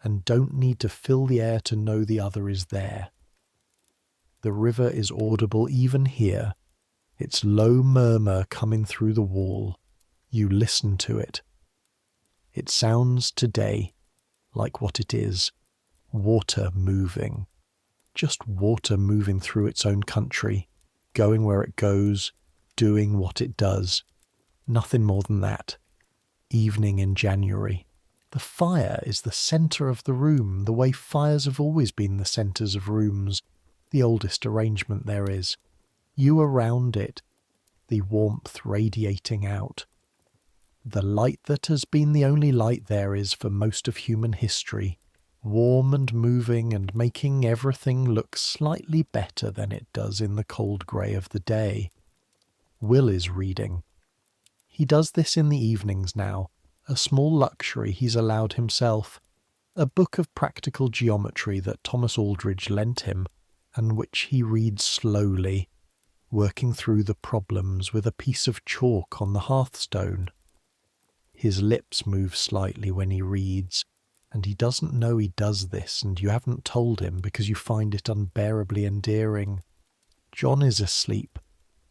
and don't need to fill the air to know the other is there. The river is audible even here, its low murmur coming through the wall. You listen to it. It sounds today like what it is, water moving. Just water moving through its own country, going where it goes, doing what it does. Nothing more than that. Evening in January. The fire is the centre of the room, the way fires have always been the centres of rooms, the oldest arrangement there is. You around it, the warmth radiating out. The light that has been the only light there is for most of human history, warm and moving and making everything look slightly better than it does in the cold grey of the day. Will is reading. He does this in the evenings now, a small luxury he's allowed himself, a book of practical geometry that Thomas Aldridge lent him, and which he reads slowly, working through the problems with a piece of chalk on the hearthstone. His lips move slightly when he reads, and he doesn't know he does this, and you haven't told him because you find it unbearably endearing. John is asleep.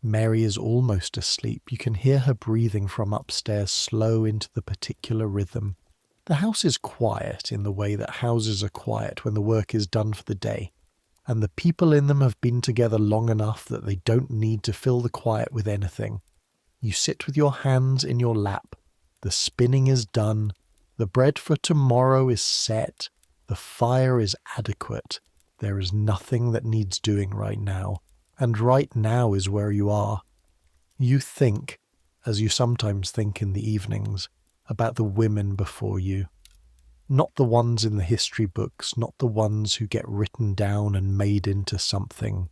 Mary is almost asleep. You can hear her breathing from upstairs, slow into the particular rhythm. The house is quiet in the way that houses are quiet when the work is done for the day, and the people in them have been together long enough that they don't need to fill the quiet with anything. You sit with your hands in your lap. The spinning is done. The bread for tomorrow is set. The fire is adequate. There is nothing that needs doing right now. And right now is where you are. You think, as you sometimes think in the evenings, about the women before you. Not the ones in the history books, not the ones who get written down and made into something,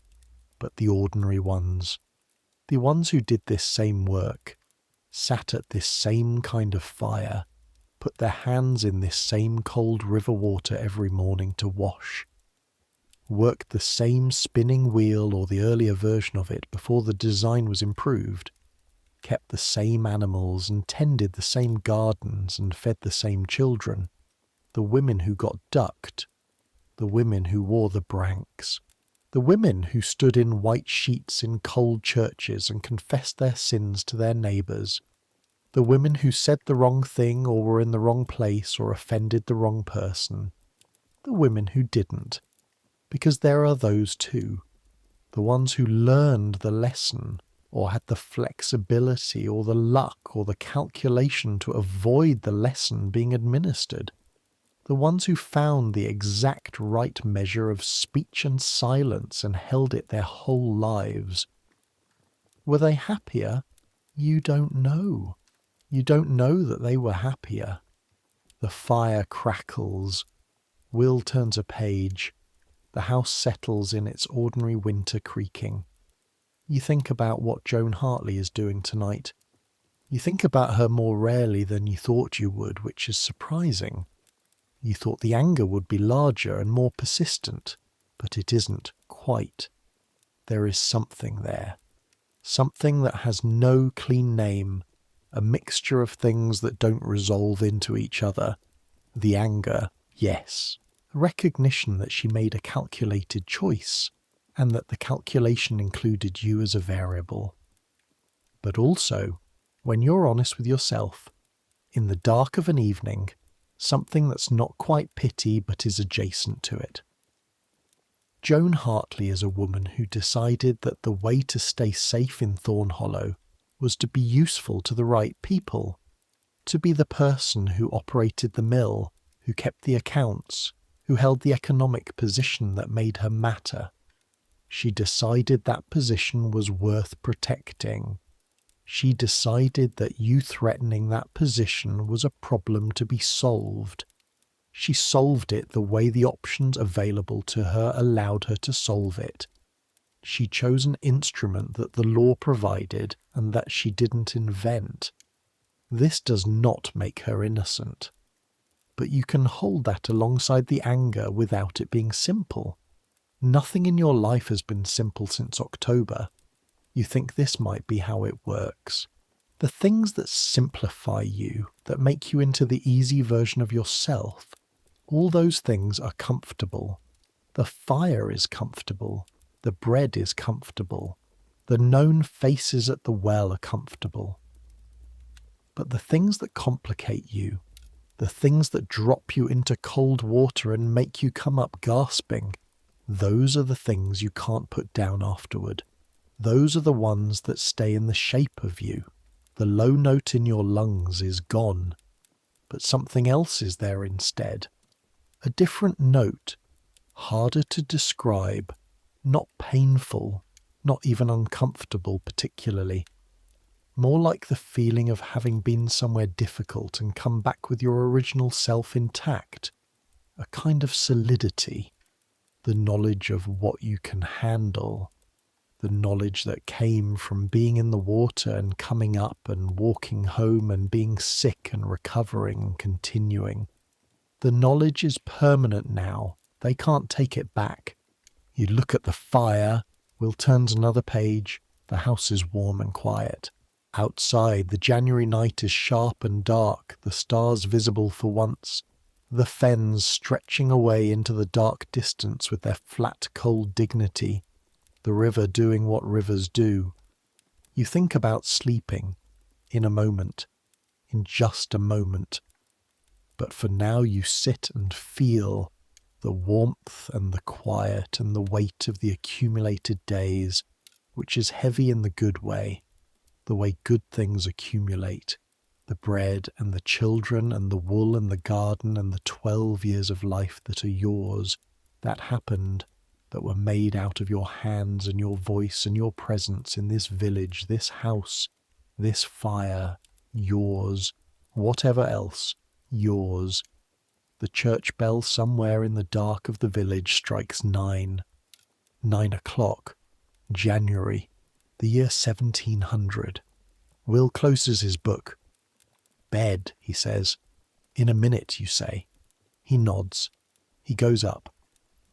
but the ordinary ones. The ones who did this same work, sat at this same kind of fire, put their hands in this same cold river water every morning to wash, worked the same spinning wheel or the earlier version of it before the design was improved, kept the same animals and tended the same gardens and fed the same children, the women who got ducked, the women who wore the branks, the women who stood in white sheets in cold churches and confessed their sins to their neighbours, the women who said the wrong thing or were in the wrong place or offended the wrong person, the women who didn't, because there are those too, the ones who learned the lesson or had the flexibility or the luck or the calculation to avoid the lesson being administered, the ones who found the exact right measure of speech and silence and held it their whole lives. Were they happier? You don't know. You don't know that they were happier. The fire crackles. Will turns a page. The house settles in its ordinary winter creaking. You think about what Joan Hartley is doing tonight. You think about her more rarely than you thought you would, which is surprising. You thought the anger would be larger and more persistent, but it isn't quite. There is something there. Something that has no clean name, a mixture of things that don't resolve into each other. The anger, yes. A recognition that she made a calculated choice, and that the calculation included you as a variable. But also, when you're honest with yourself, in the dark of an evening, something that's not quite pity but is adjacent to it. Joan Hartley is a woman who decided that the way to stay safe in Thorn Hollow was to be useful to the right people, to be the person who operated the mill, who kept the accounts, who held the economic position that made her matter. She decided that position was worth protecting. She decided that you threatening that position was a problem to be solved. She solved it the way the options available to her allowed her to solve it. She chose an instrument that the law provided and that she didn't invent. This does not make her innocent. But you can hold that alongside the anger without it being simple. Nothing in your life has been simple since October. You think this might be how it works. The things that simplify you, that make you into the easy version of yourself, all those things are comfortable. The fire is comfortable. The bread is comfortable. The known faces at the well are comfortable. But the things that complicate you, the things that drop you into cold water and make you come up gasping, those are the things you can't put down afterward. Those are the ones that stay in the shape of you. The low note in your lungs is gone, but something else is there instead. A different note, harder to describe, not painful, not even uncomfortable particularly. More like the feeling of having been somewhere difficult and come back with your original self intact. A kind of solidity. The knowledge of what you can handle. The knowledge that came from being in the water and coming up and walking home and being sick and recovering and continuing. The knowledge is permanent now. They can't take it back. You look at the fire. Will turns another page. The house is warm and quiet. Outside, the January night is sharp and dark, the stars visible for once. The fens stretching away into the dark distance with their flat, cold dignity. The river doing what rivers do. You think about sleeping. In a moment. In just a moment. But for now you sit and feel the warmth and the quiet and the weight of the accumulated days, which is heavy in the good way, the way good things accumulate, the bread and the children and the wool and the garden and the 12 years of life that are yours, that happened, that were made out of your hands and your voice and your presence in this village, this house, this fire, yours, whatever else, yours. The church bell somewhere in the dark of the village strikes 9. 9 o'clock. January. The year 1700. Will closes his book. Bed, he says. In a minute, you say. He nods. He goes up.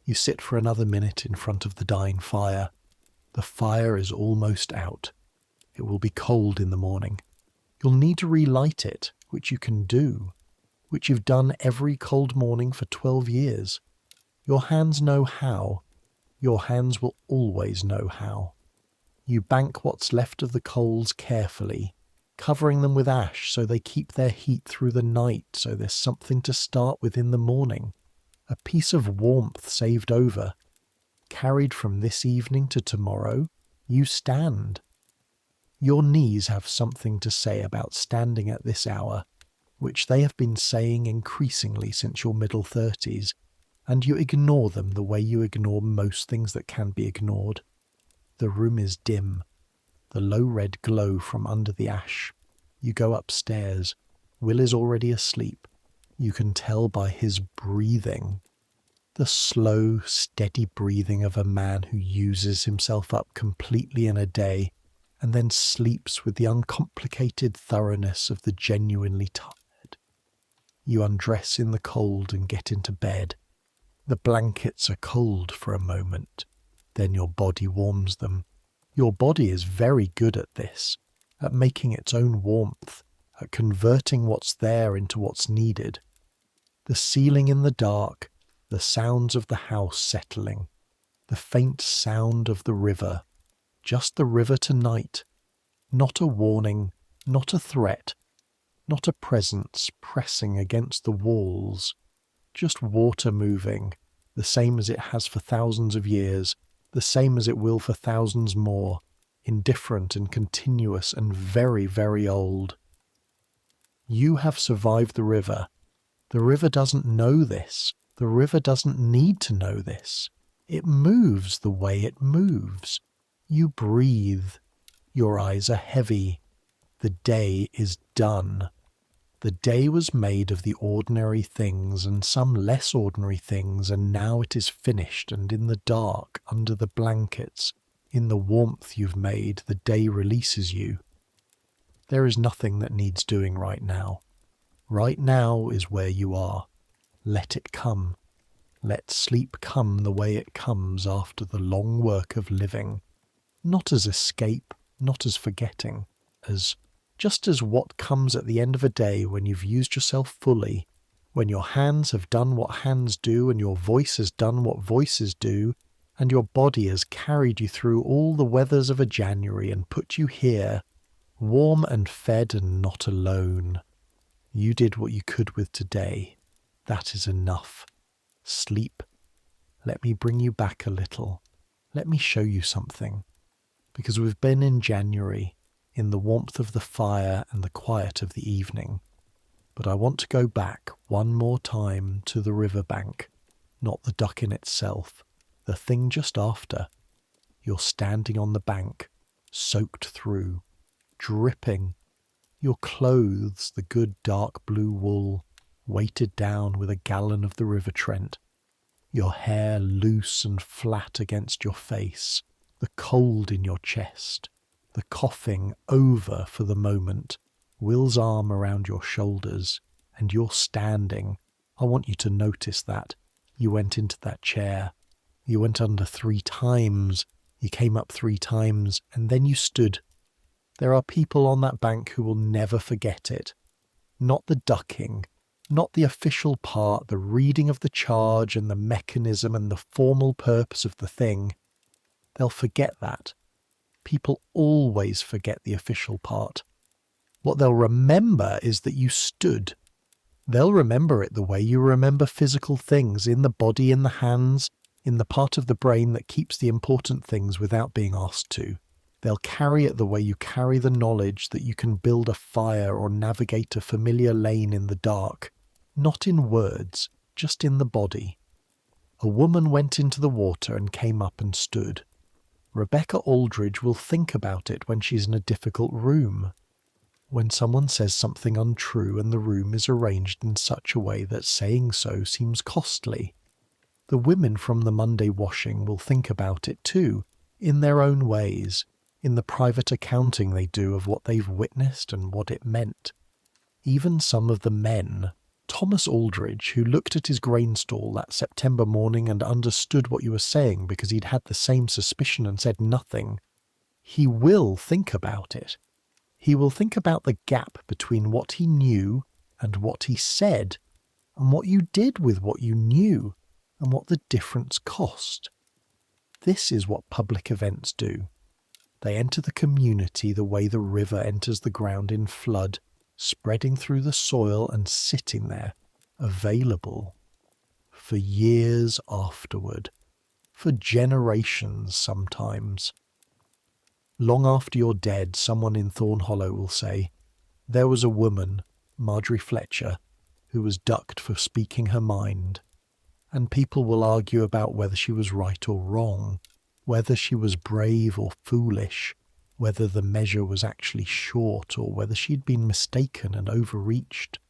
You sit for another minute in front of the dying fire. The fire is almost out. It will be cold in the morning. You'll need to relight it, which you can do, which you've done every cold morning for 12 years. Your hands know how. Your hands will always know how. You bank what's left of the coals carefully, covering them with ash so they keep their heat through the night, so there's something to start with in the morning. A piece of warmth saved over. Carried from this evening to tomorrow, you stand. Your knees have something to say about standing at this hour, which they have been saying increasingly since your middle 30s, and you ignore them the way you ignore most things that can be ignored. The room is dim. the low red glow from under the ash. You go upstairs. Will is already asleep. You can tell by his breathing. The slow, steady breathing of a man who uses himself up completely in a day and then sleeps with the uncomplicated thoroughness of the genuinely tired. You undress in the cold and get into bed. The blankets are cold for a moment. Then your body warms them. Your body is very good at this, at making its own warmth, at converting what's there into what's needed. The ceiling in the dark, the sounds of the house settling, the faint sound of the river, just the river tonight, not a warning, not a threat, not a presence pressing against the walls, just water moving, the same as it has for thousands of years, the same as it will for thousands more, indifferent and continuous and very, very old. You have survived the river. The river doesn't know this. The river doesn't need to know this. It moves the way it moves. You breathe. Your eyes are heavy. The day is done. The day was made of the ordinary things and some less ordinary things, and now it is finished, and in the dark, under the blankets, in the warmth you've made, the day releases you. There is nothing that needs doing right now. Right now is where you are. Let it come. Let sleep come the way it comes after the long work of living. Not as escape, not as forgetting, just as what comes at the end of a day when you've used yourself fully, when your hands have done what hands do and your voice has done what voices do, and your body has carried you through all the weathers of a January and put you here, warm and fed and not alone. You did what you could with today. That is enough. Sleep. Let me bring you back a little. Let me show you something. Because we've been in January, in the warmth of the fire and the quiet of the evening. But I want to go back one more time to the riverbank, not the duck in itself, the thing just after. You're standing on the bank, soaked through, dripping. Your clothes, the good dark blue wool, weighted down with a gallon of the River Trent. Your hair loose and flat against your face, the cold in your chest, the coughing over for the moment, Will's arm around your shoulders, and you're standing. I want you to notice that. You went into that chair. You went under 3 times. You came up 3 times, and then you stood. There are people on that bank who will never forget it. Not the ducking, not the official part, the reading of the charge and the mechanism and the formal purpose of the thing. They'll forget that. People always forget the official part. What they'll remember is that you stood. They'll remember it the way you remember physical things, in the body, in the hands, in the part of the brain that keeps the important things without being asked to. They'll carry it the way you carry the knowledge that you can build a fire or navigate a familiar lane in the dark, not in words, just in the body. A woman went into the water and came up and stood. Rebecca Aldridge will think about it when she's in a difficult room. When someone says something untrue and the room is arranged in such a way that saying so seems costly. The women from the Monday washing will think about it too, in their own ways, in the private accounting they do of what they've witnessed and what it meant. Even some of the men, Thomas Aldridge, who looked at his grain stall that September morning and understood what you were saying because he'd had the same suspicion and said nothing, he will think about it. He will think about the gap between what he knew and what he said, and what you did with what you knew, and what the difference cost. This is what public events do. They enter the community the way the river enters the ground in flood, spreading through the soil and sitting there, available, for years afterward, for generations sometimes. Long after you're dead, someone in Thorn Hollow will say, "There was a woman, Margery Fletcher, who was ducked for speaking her mind," and people will argue about whether she was right or wrong, whether she was brave or foolish, whether the measure was actually short or whether she'd been mistaken and overreached.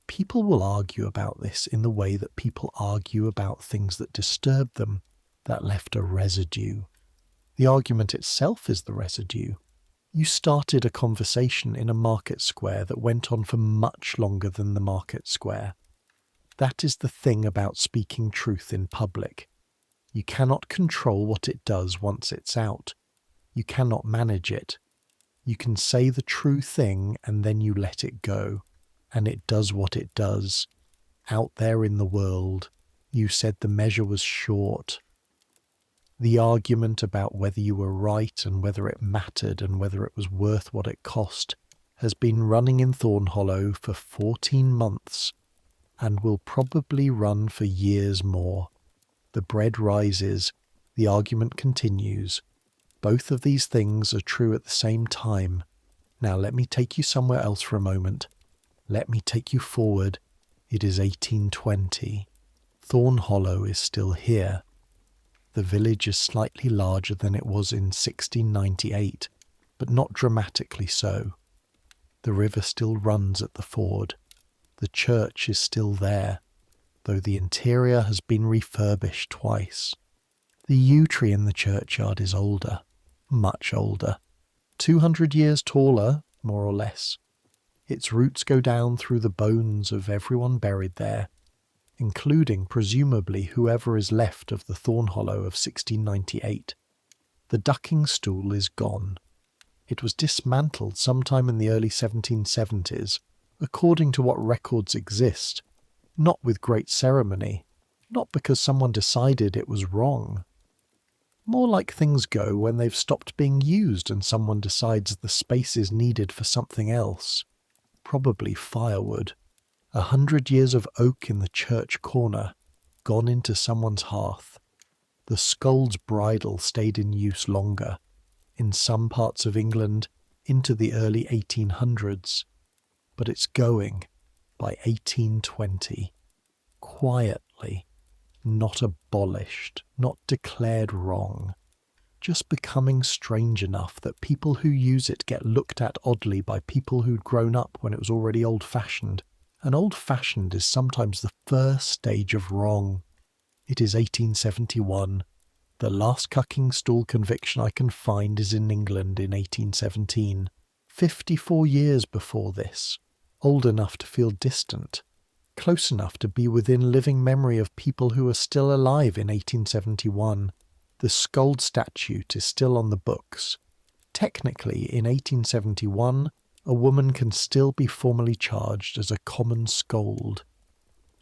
People will argue about this in the way that people argue about things that disturbed them, that left a residue. The argument itself is the residue. You started a conversation in a market square that went on for much longer than the market square. That is the thing about speaking truth in public. You cannot control what it does once it's out. You cannot manage it. You can say the true thing and then you let it go, and it does what it does. Out there in the world, you said the measure was short. The argument about whether you were right and whether it mattered and whether it was worth what it cost has been running in Thornhollow for 14 months and will probably run for years more. The bread rises, the argument continues. Both of these things are true at the same time. Now let me take you somewhere else for a moment. Let me take you forward. It is 1820. Thornhollow is still here. The village is slightly larger than it was in 1698, but not dramatically so. The river still runs at the ford. The church is still there, though the interior has been refurbished twice. The yew tree in the churchyard is older, much older, 200 years taller, more or less. Its roots go down through the bones of everyone buried there, including presumably whoever is left of the Thornhollow of 1698. The ducking stool is gone. It was dismantled sometime in the early 1770s, according to what records exist, not with great ceremony, not because someone decided it was wrong. More like things go when they've stopped being used and someone decides the space is needed for something else, probably firewood. 100 years of oak in the church corner, gone into someone's hearth. The scold's bridle stayed in use longer, in some parts of England into the early 1800s, but it's going by 1820, quietly, not abolished, not declared wrong, just becoming strange enough that people who use it get looked at oddly by people who'd grown up when it was already old-fashioned. And old-fashioned is sometimes the first stage of wrong. It is 1871. The last cucking stool conviction I can find is in England in 1817. 54 years before this. Old enough to feel distant. Close enough to be within living memory of people who are still alive in 1871. The scold statute is still on the books. Technically, in 1871, a woman can still be formally charged as a common scold.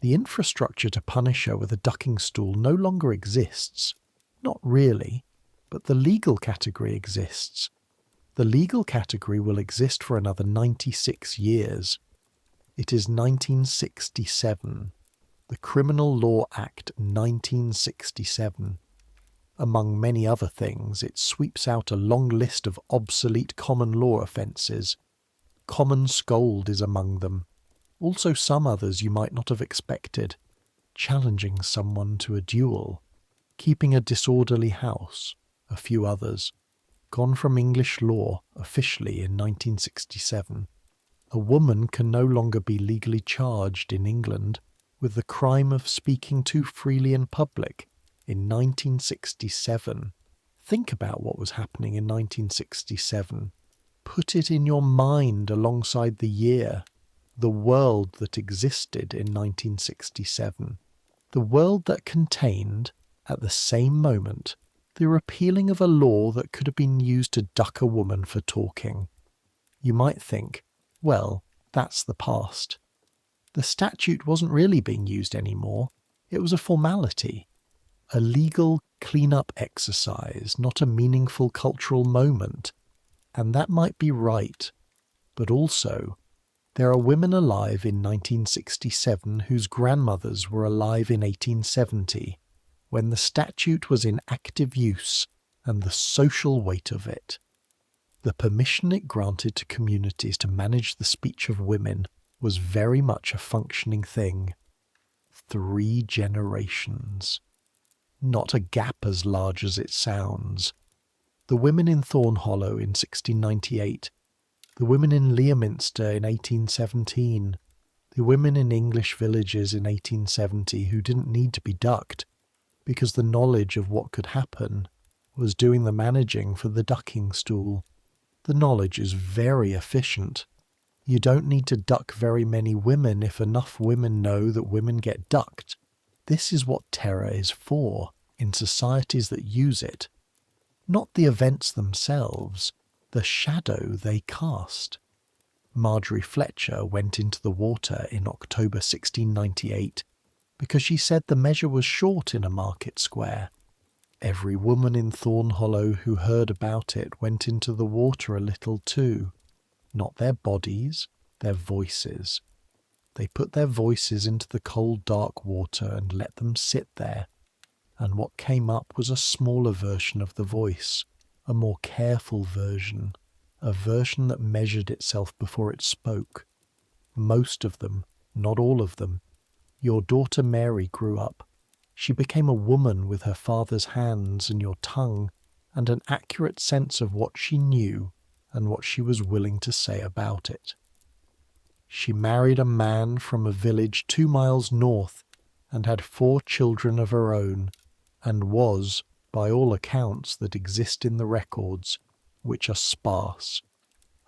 The infrastructure to punish her with a ducking stool no longer exists. Not really, but the legal category exists. The legal category will exist for another 96 years. It is 1967. The Criminal Law Act 1967. Among many other things, it sweeps out a long list of obsolete common law offences. Common scold is among them. Also some others you might not have expected. Challenging someone to a duel. Keeping a disorderly house. A few others. Gone from English law, officially in 1967. A woman can no longer be legally charged in England with the crime of speaking too freely in public in 1967. Think about what was happening in 1967. Put it in your mind alongside the year, the world that existed in 1967. The world that contained, at the same moment, the repealing of a law that could have been used to duck a woman for talking. You might think, well, that's the past. The statute wasn't really being used anymore. It was a formality. A legal clean-up exercise, not a meaningful cultural moment. And that might be right, but also, there are women alive in 1967 whose grandmothers were alive in 1870, when the statute was in active use and the social weight of it. The permission it granted to communities to manage the speech of women was very much a functioning thing. 3 generations. Not a gap as large as it sounds. the women in Thorn Hollow in 1698, the women in Leominster in 1817, the women in English villages in 1870 who didn't need to be ducked because the knowledge of what could happen was doing the managing for the ducking stool. The knowledge is very efficient. You don't need to duck very many women if enough women know that women get ducked. This is what terror is for in societies that use it. Not the events themselves, the shadow they cast. Margery Fletcher went into the water in October 1698 because she said the measure was short in a market square. Every woman in Thorn Hollow who heard about it went into the water a little too. Not their bodies, their voices. They put their voices into the cold dark water and let them sit there, and what came up was a smaller version of the voice, a more careful version, a version that measured itself before it spoke. Most of them, not all of them. Your daughter Mary grew up. She became a woman with her father's hands and your tongue, and an accurate sense of what she knew and what she was willing to say about it. She married a man from a village 2 miles north and had 4 children of her own, and was, by all accounts that exist in the records, which are sparse,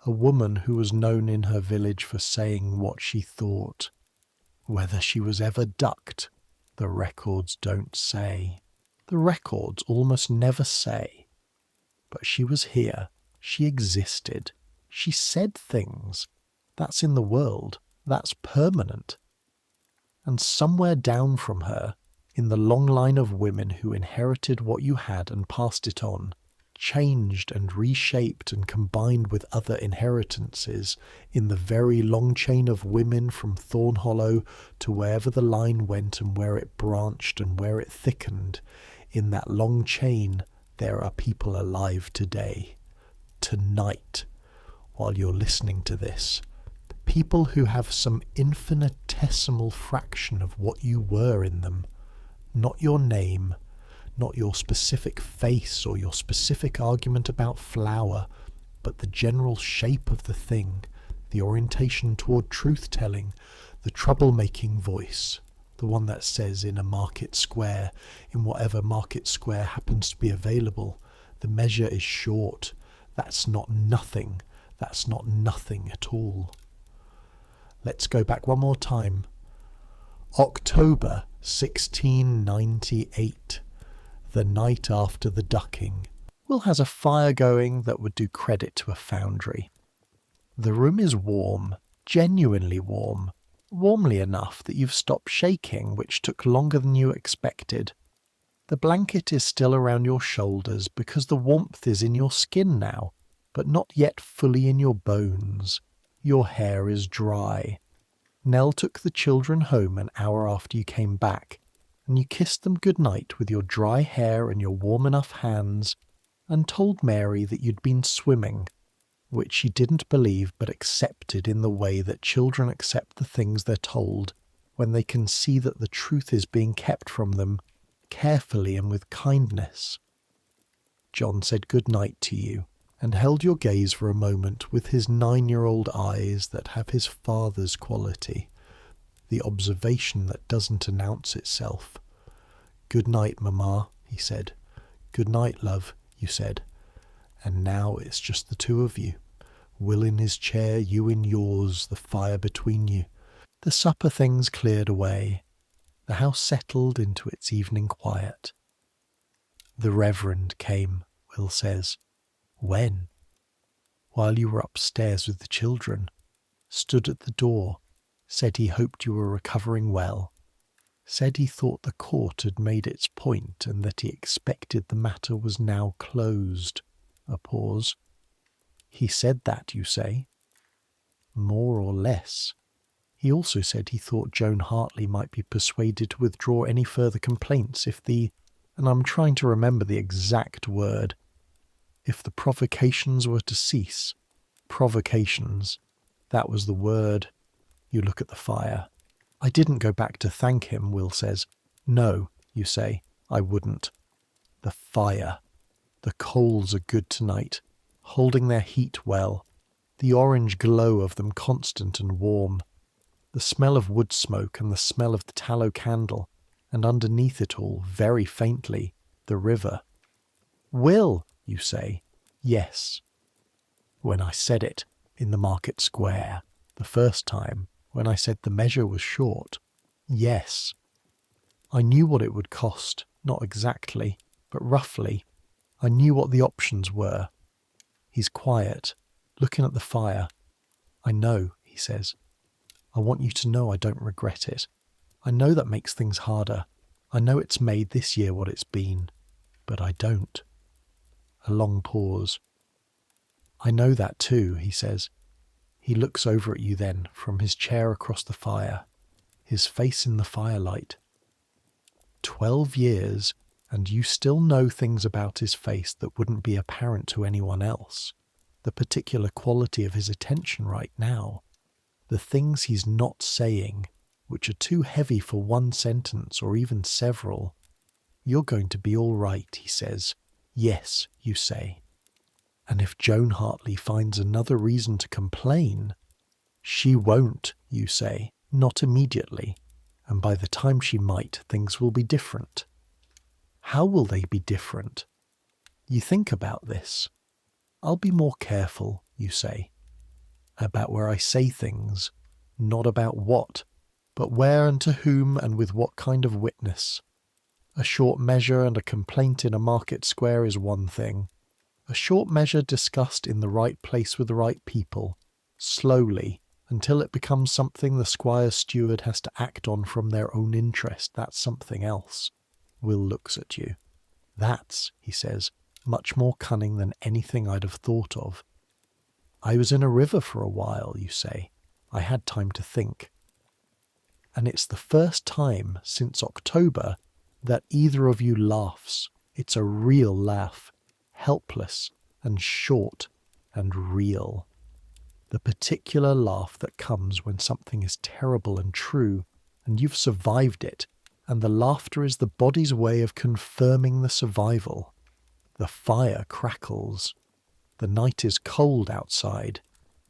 a woman who was known in her village for saying what she thought. Whether she was ever ducked, the records don't say. The records almost never say. But she was here. She existed. She said things. That's in the world. That's permanent. And somewhere down from her, in the long line of women who inherited what you had and passed it on, changed and reshaped and combined with other inheritances, in the very long chain of women from Thorn Hollow to wherever the line went and where it branched and where it thickened, in that long chain there are people alive today, tonight, while you're listening to this. People who have some infinitesimal fraction of what you were in them, not your name, not your specific face or your specific argument about flour, but the general shape of the thing, the orientation toward truth-telling, the trouble-making voice, the one that says in a market square, in whatever market square happens to be available, the measure is short, that's not nothing at all. Let's go back one more time. October 1698. The night after the ducking. Will has a fire going that would do credit to a foundry. The room is warm, genuinely warm, warmly enough that you've stopped shaking, which took longer than you expected. The blanket is still around your shoulders because the warmth is in your skin now, but not yet fully in your bones. Your hair is dry. Nell took the children home an hour after you came back, and you kissed them good night with your dry hair and your warm enough hands, and told Mary that you'd been swimming, which she didn't believe but accepted in the way that children accept the things they're told when they can see that the truth is being kept from them, carefully and with kindness. John said good night to you, and held your gaze for a moment with his 9-year-old eyes that have his father's quality, the observation that doesn't announce itself. Good night, Mamma, he said. Good night, love, you said. And now it's just the two of you. Will in his chair, you in yours, the fire between you. The supper things cleared away. The house settled into its evening quiet. The Reverend came, Will says. When? While you were upstairs with the children. Stood at the door. Said he hoped you were recovering well. Said he thought the court had made its point and that he expected the matter was now closed. A pause. He said that, you say? More or less. He also said he thought Joan Hartley might be persuaded to withdraw any further complaints if the, and I'm trying to remember the exact word, if the provocations were to cease. Provocations. That was the word. You look at the fire. I didn't go back to thank him, Will says. No, you say, I wouldn't. The fire. The coals are good tonight, holding their heat well, the orange glow of them constant and warm, the smell of wood smoke and the smell of the tallow candle, and underneath it all, very faintly, the river. Will, you say? Yes. When I said it in the market square the first time, when I said the measure was short, yes. I knew what it would cost, not exactly, but roughly. I knew what the options were. He's quiet, looking at the fire. I know, he says. I want you to know I don't regret it. I know that makes things harder. I know it's made this year what it's been. But I don't. A long pause. I know that too, he says. He looks over at you then, from his chair across the fire, his face in the firelight. 12 years, and you still know things about his face that wouldn't be apparent to anyone else. The particular quality of his attention right now. The things he's not saying, which are too heavy for one sentence or even several. You're going to be all right, he says. Yes, you say. And if Joan Hartley finds another reason to complain, she won't, you say, not immediately. And by the time she might, things will be different. How will they be different? You think about this. I'll be more careful, you say, about where I say things, not about what, but where and to whom and with what kind of witness. A short measure and a complaint in a market square is one thing. A short measure discussed in the right place with the right people, slowly, until it becomes something the squire's steward has to act on from their own interest, that's something else. Will looks at you. That's, he says, much more cunning than anything I'd have thought of. I was in a river for a while, you say. I had time to think. And it's the first time since October that either of you laughs. It's a real laugh, helpless and short and real. The particular laugh that comes when something is terrible and true, and you've survived it, and the laughter is the body's way of confirming the survival. The fire crackles. The night is cold outside,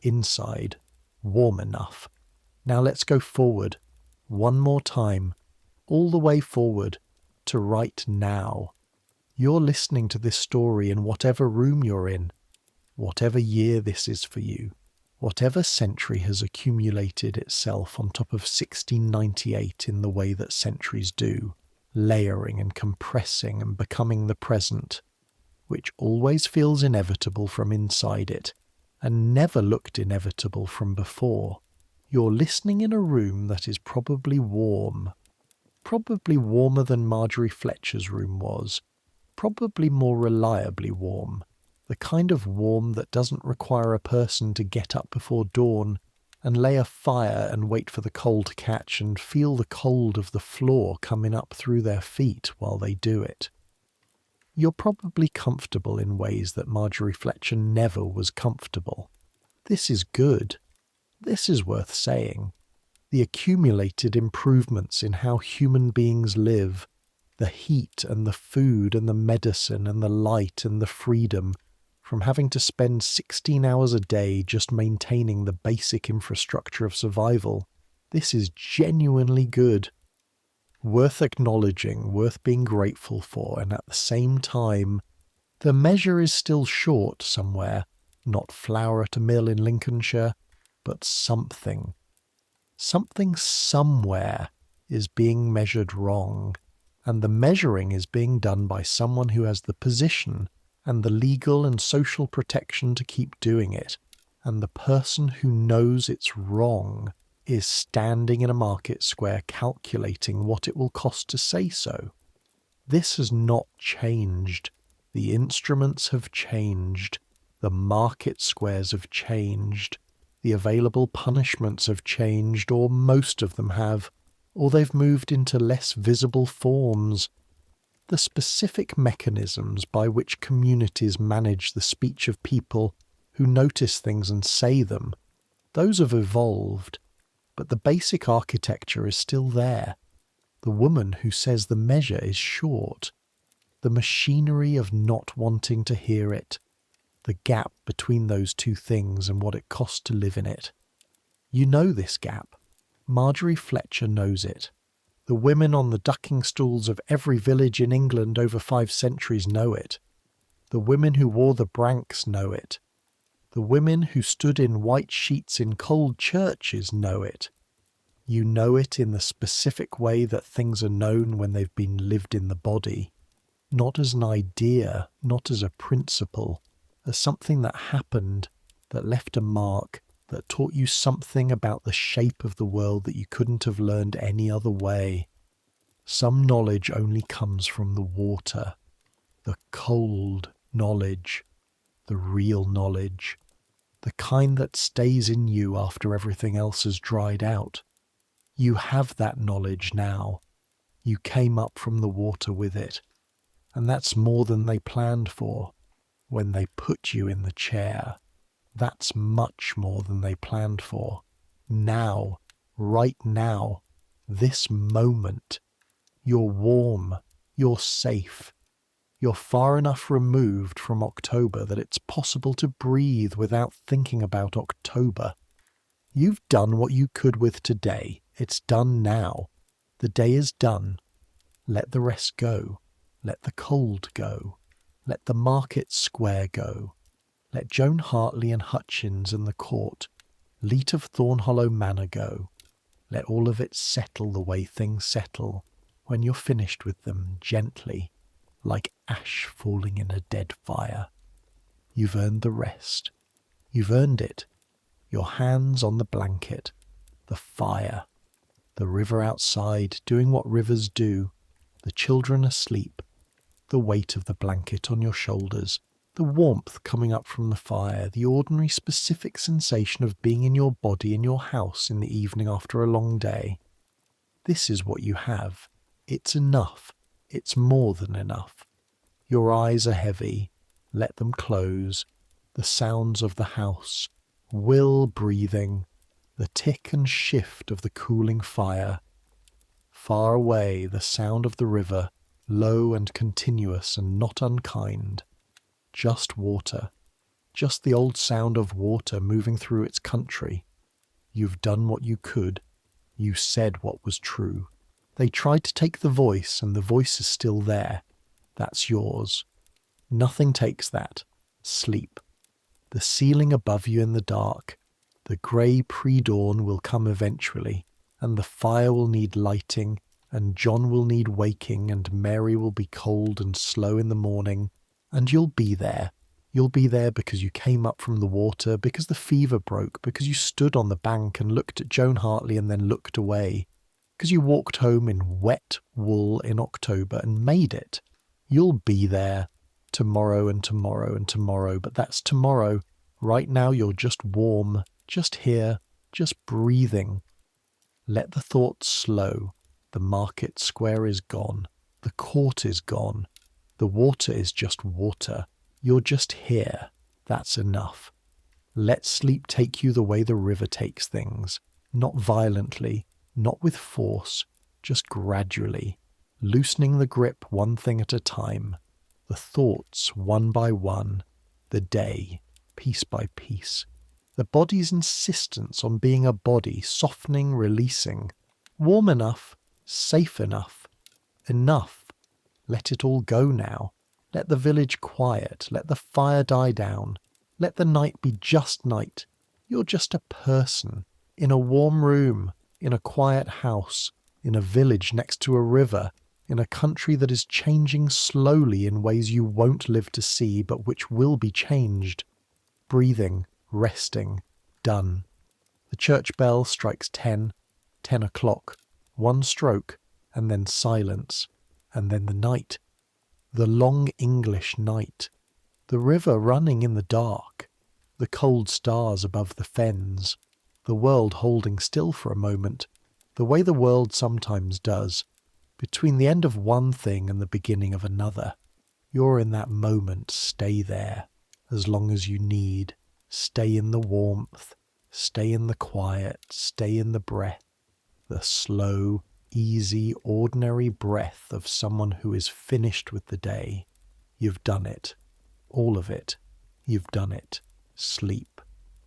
inside, warm enough. Now let's go forward, one more time, all the way forward, to right now. You're listening to this story in whatever room you're in, whatever year this is for you, whatever century has accumulated itself on top of 1698 in the way that centuries do, layering and compressing and becoming the present, which always feels inevitable from inside it, and never looked inevitable from before. You're listening in a room that is probably warm, probably warmer than Margery Fletcher's room was, probably more reliably warm, the kind of warm that doesn't require a person to get up before dawn and lay a fire and wait for the coal to catch and feel the cold of the floor coming up through their feet while they do it. You're probably comfortable in ways that Margery Fletcher never was comfortable. This is good. This is worth saying. The accumulated improvements in how human beings live, the heat and the food and the medicine and the light and the freedom, from having to spend 16 hours a day just maintaining the basic infrastructure of survival. This is genuinely good. Worth acknowledging, worth being grateful for, and at the same time, the measure is still short somewhere, not flour at a mill in Lincolnshire, but something. Something somewhere is being measured wrong, and the measuring is being done by someone who has the position and the legal and social protection to keep doing it, and the person who knows it's wrong is standing in a market square calculating what it will cost to say so. This has not changed. The instruments have changed. The market squares have changed. The available punishments have changed, or most of them have, or they've moved into less visible forms. The specific mechanisms by which communities manage the speech of people who notice things and say them, those have evolved, but the basic architecture is still there. The woman who says the measure is short. the machinery of not wanting to hear it, the gap between those two things and what it costs to live in it. You know this gap. Margery Fletcher knows it. The women on the ducking stools of every village in England over 5 centuries know it. The women who wore the branks know it. The women who stood in white sheets in cold churches know it. You know it in the specific way that things are known when they've been lived in the body. Not as an idea, not as a principle, as something that happened, that left a mark, that taught you something about the shape of the world that you couldn't have learned any other way. Some knowledge only comes from the water, the cold knowledge, the real knowledge, the kind that stays in you after everything else has dried out. You have that knowledge now. You came up from the water with it, and that's more than they planned for when they put you in the chair. That's much more than they planned for. Now, right now, this moment, you're warm, you're safe, you're far enough removed from October that it's possible to breathe without thinking about October. You've done what you could with today. It's done now. The day is done. Let the rest go. Let the cold go. Let the market square go. Let Joan Hartley and Hutchins and the court, Leet of Thornhollow Manor go. Let all of it settle the way things settle, when you're finished with them gently, like ash falling in a dead fire. You've earned the rest. You've earned it. Your hands on the blanket, the fire, the river outside doing what rivers do, the children asleep, the weight of the blanket on your shoulders, the warmth coming up from the fire, the ordinary specific sensation of being in your body in your house in the evening after a long day. This is what you have. It's enough. It's more than enough. Your eyes are heavy. Let them close. The sounds of the house, will breathing, the tick and shift of the cooling fire. Far away the sound of the river, low and continuous and not unkind. Just water, just the old sound of water moving through its country. You've done what you could. You said what was true. They tried to take the voice, and the voice is still there. That's yours. Nothing takes that. Sleep. The ceiling above you in the dark. The grey pre-dawn will come eventually, and the fire will need lighting, and John will need waking, and Mary will be cold and slow in the morning, and you'll be there. You'll be there because you came up from the water, because the fever broke, because you stood on the bank and looked at Joan Hartley and then looked away, because you walked home in wet wool in October and made it. You'll be there tomorrow and tomorrow and tomorrow, but that's tomorrow. Right now you're just warm, just here, just breathing. Let the thoughts slow. The market square is gone. The court is gone. The water is just water. You're just here. That's enough. Let sleep take you the way the river takes things. Not violently, not with force, just gradually, loosening the grip one thing at a time. The thoughts one by one. The day, piece by piece. The body's insistence on being a body, softening, releasing. Warm enough, safe enough. Enough. Let it all go now. Let the village quiet. Let the fire die down. Let the night be just night. You're just a person. In a warm room. In a quiet house. In a village next to a river. In a country that is changing slowly in ways you won't live to see, but which will be changed. Breathing. Resting. Done. The church bell strikes 10. 10 o'clock. One stroke. And then silence. And then the night. The long English night. The river running in the dark. The cold stars above the fens. The world holding still for a moment. The way the world sometimes does. Between the end of one thing and the beginning of another. You're in that moment. Stay there. As long as you need. Stay in the warmth. Stay in the quiet. Stay in the breath. The slow, easy, ordinary breath of someone who is finished with the day. You've done it. All of it. You've done it. Sleep.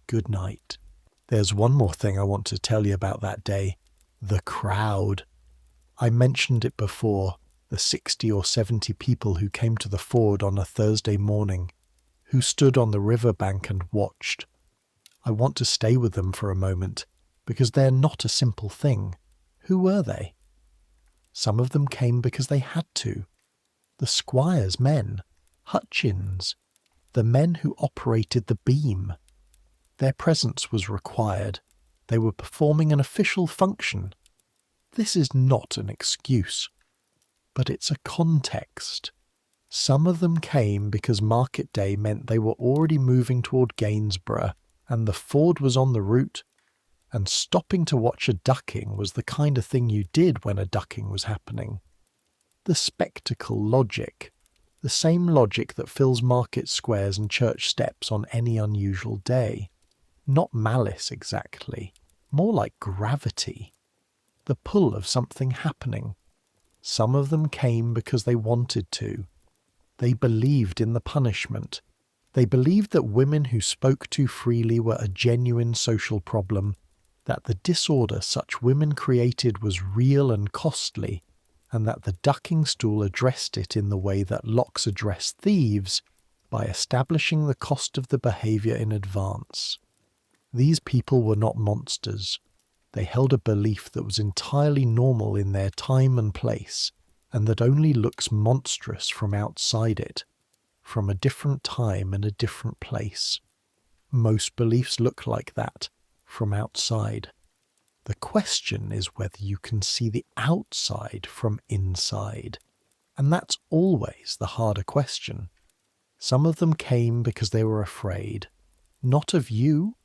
Good night. There's one more thing I want to tell you about that day. The crowd. I mentioned it before, the 60 or 70 people who came to the ford on a Thursday morning, who stood on the riverbank and watched. I want to stay with them for a moment, because they're not a simple thing. Who were they? Some of them came because they had to. The squire's men, Hutchins, the men who operated the beam. Their presence was required. They were performing an official function. This is not an excuse, but it's a context. Some of them came because market day meant they were already moving toward Gainsborough, and the ford was on the route, and stopping to watch a ducking was the kind of thing you did when a ducking was happening. The spectacle logic, the same logic that fills market squares and church steps on any unusual day. Not malice exactly, more like gravity. The pull of something happening. Some of them came because they wanted to. They believed in the punishment. They believed that women who spoke too freely were a genuine social problem, that the disorder such women created was real and costly, and that the ducking stool addressed it in the way that locks address thieves, by establishing the cost of the behaviour in advance. These people were not monsters. They held a belief that was entirely normal in their time and place, and that only looks monstrous from outside it, from a different time and a different place. Most beliefs look like that, from outside. The question is whether you can see the outside from inside, and that's always the harder question. Some of them came because they were afraid, not of you,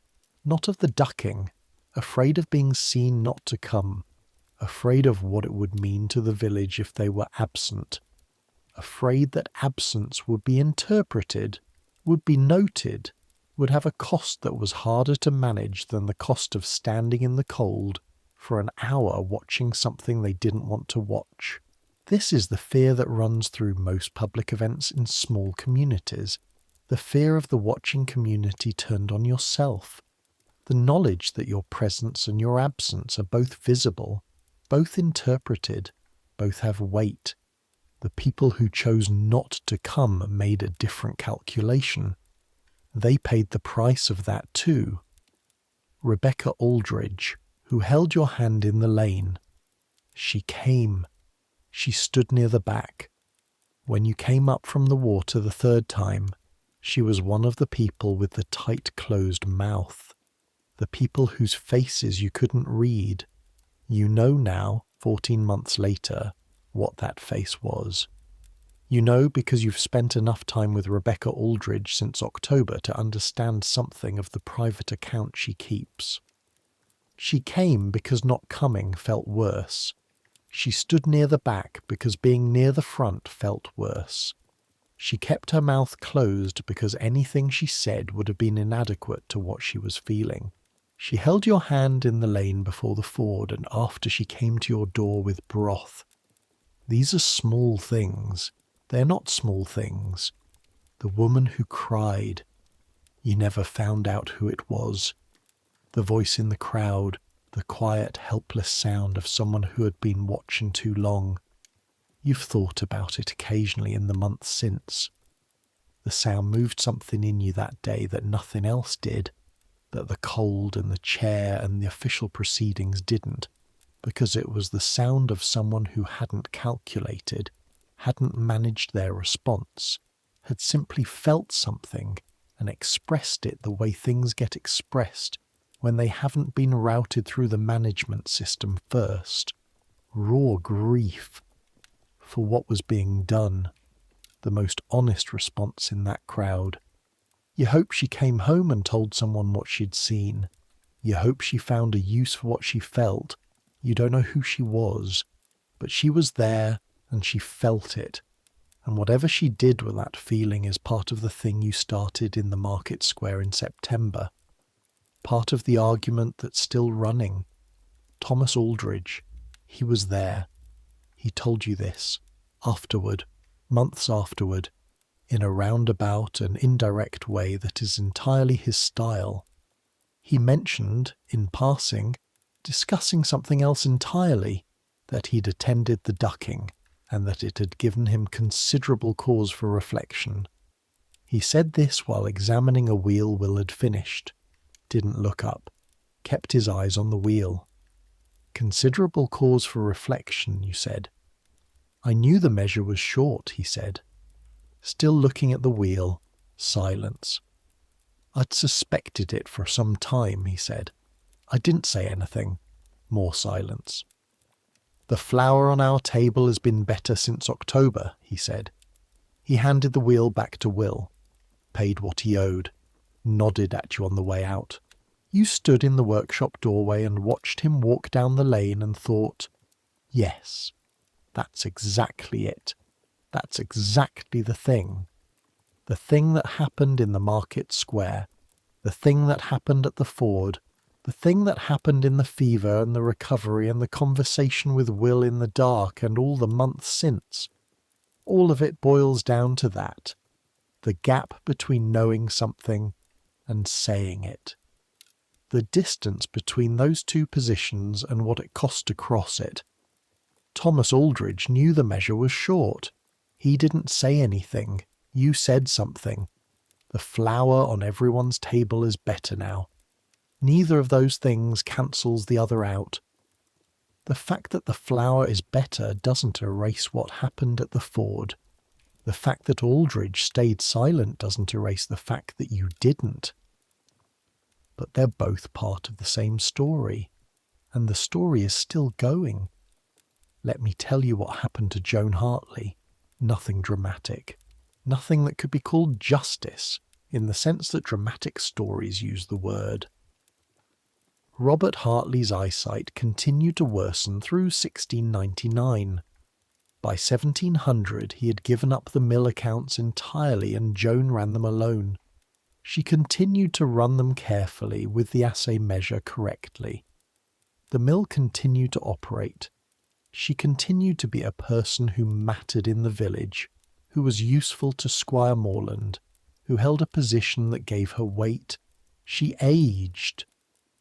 not of the ducking, afraid of being seen not to come, afraid of what it would mean to the village if they were absent, afraid that absence would be interpreted, would be noted, would have a cost that was harder to manage than the cost of standing in the cold for an hour watching something they didn't want to watch. This is the fear that runs through most public events in small communities, the fear of the watching community turned on yourself, the knowledge that your presence and your absence are both visible, both interpreted, both have weight. The people who chose not to come made a different calculation. They paid the price of that too. Rebecca Aldridge, who held your hand in the lane. She came. She stood near the back. When you came up from the water the third time, she was one of the people with the tight-closed mouth. The people whose faces you couldn't read. You know now, 14 months later, what that face was. You know because you've spent enough time with Rebecca Aldridge since October to understand something of the private account she keeps. She came because not coming felt worse. She stood near the back because being near the front felt worse. She kept her mouth closed because anything she said would have been inadequate to what she was feeling. She held your hand in the lane before the ford and after she came to your door with broth. These are small things. They're not small things. The woman who cried. You never found out who it was. The voice in the crowd, the quiet, helpless sound of someone who had been watching too long. You've thought about it occasionally in the months since. The sound moved something in you that day that nothing else did, that the cold and the chair and the official proceedings didn't, because it was the sound of someone who hadn't calculated, hadn't managed their response, had simply felt something and expressed it the way things get expressed when they haven't been routed through the management system first. Raw grief for what was being done, the most honest response in that crowd. You hope she came home and told someone what she'd seen. You hope she found a use for what she felt. You don't know who she was, but she was there and she felt it. And whatever she did with that feeling is part of the thing you started in the market square in September. Part of the argument that's still running. Thomas Aldridge, He was there. He told you this. Afterward, months afterward, in a roundabout and indirect way that is entirely his style. He mentioned, in passing, discussing something else entirely, that he'd attended the ducking, and that it had given him considerable cause for reflection. He said this while examining a wheel Will had finished. Didn't look up. Kept his eyes on the wheel. Considerable cause for reflection, you said. I knew the measure was short, he said. Still looking at the wheel. Silence. I'd suspected it for some time, he said. I didn't say anything. More silence. The flour on our table has been better since October, he said. He handed the wheel back to Will. Paid what he owed. Nodded at you on the way out. You stood in the workshop doorway and watched him walk down the lane and thought, yes, that's exactly it. That's exactly the thing. The thing that happened in the market square. The thing that happened at the ford. The thing that happened in the fever and the recovery and the conversation with Will in the dark and all the months since. All of it boils down to that. The gap between knowing something and saying it. The distance between those two positions and what it cost to cross it. Thomas Aldridge knew the measure was short. He didn't say anything. You said something. The flour on everyone's table is better now. Neither of those things cancels the other out. The fact that the flour is better doesn't erase what happened at the ford. The fact that Aldridge stayed silent doesn't erase the fact that you didn't. But they're both part of the same story, and the story is still going. Let me tell you what happened to Joan Hartley. Nothing dramatic. Nothing that could be called justice, in the sense that dramatic stories use the word. Robert Hartley's eyesight continued to worsen through 1699. By 1700 he had given up the mill accounts entirely and Joan ran them alone. She continued to run them carefully with the assay measure correctly. The mill continued to operate. She continued to be a person who mattered in the village, who was useful to Squire Morland, who held a position that gave her weight. She aged.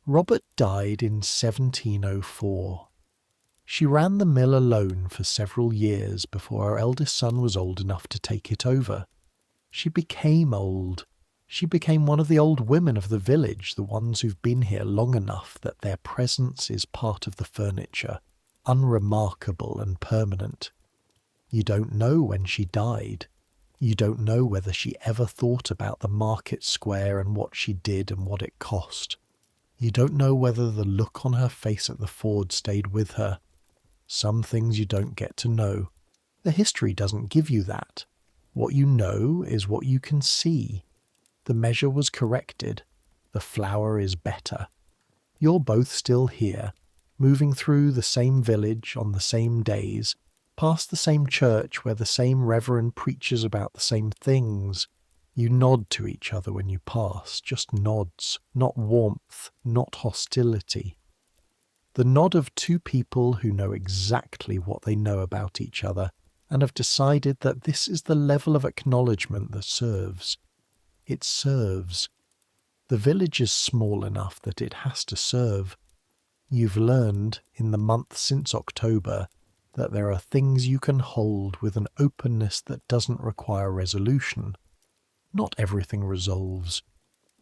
Robert died in 1704. She ran the mill alone for several years before her eldest son was old enough to take it over. She became old. She became one of the old women of the village, the ones who've been here long enough that their presence is part of the furniture, unremarkable and permanent. You don't know when she died. You don't know whether she ever thought about the market square and what she did and what it cost. You don't know whether the look on her face at the ford stayed with her. Some things you don't get to know. The history doesn't give you that. What you know is what you can see. The measure was corrected. The flour is better. You're both still here, moving through the same village on the same days, past the same church where the same reverend preaches about the same things. You nod to each other when you pass, just nods, not warmth, not hostility. The nod of two people who know exactly what they know about each other and have decided that this is the level of acknowledgement that serves. It serves. The village is small enough that it has to serve. You've learned, in the month since October, that there are things you can hold with an openness that doesn't require resolution. Not everything resolves.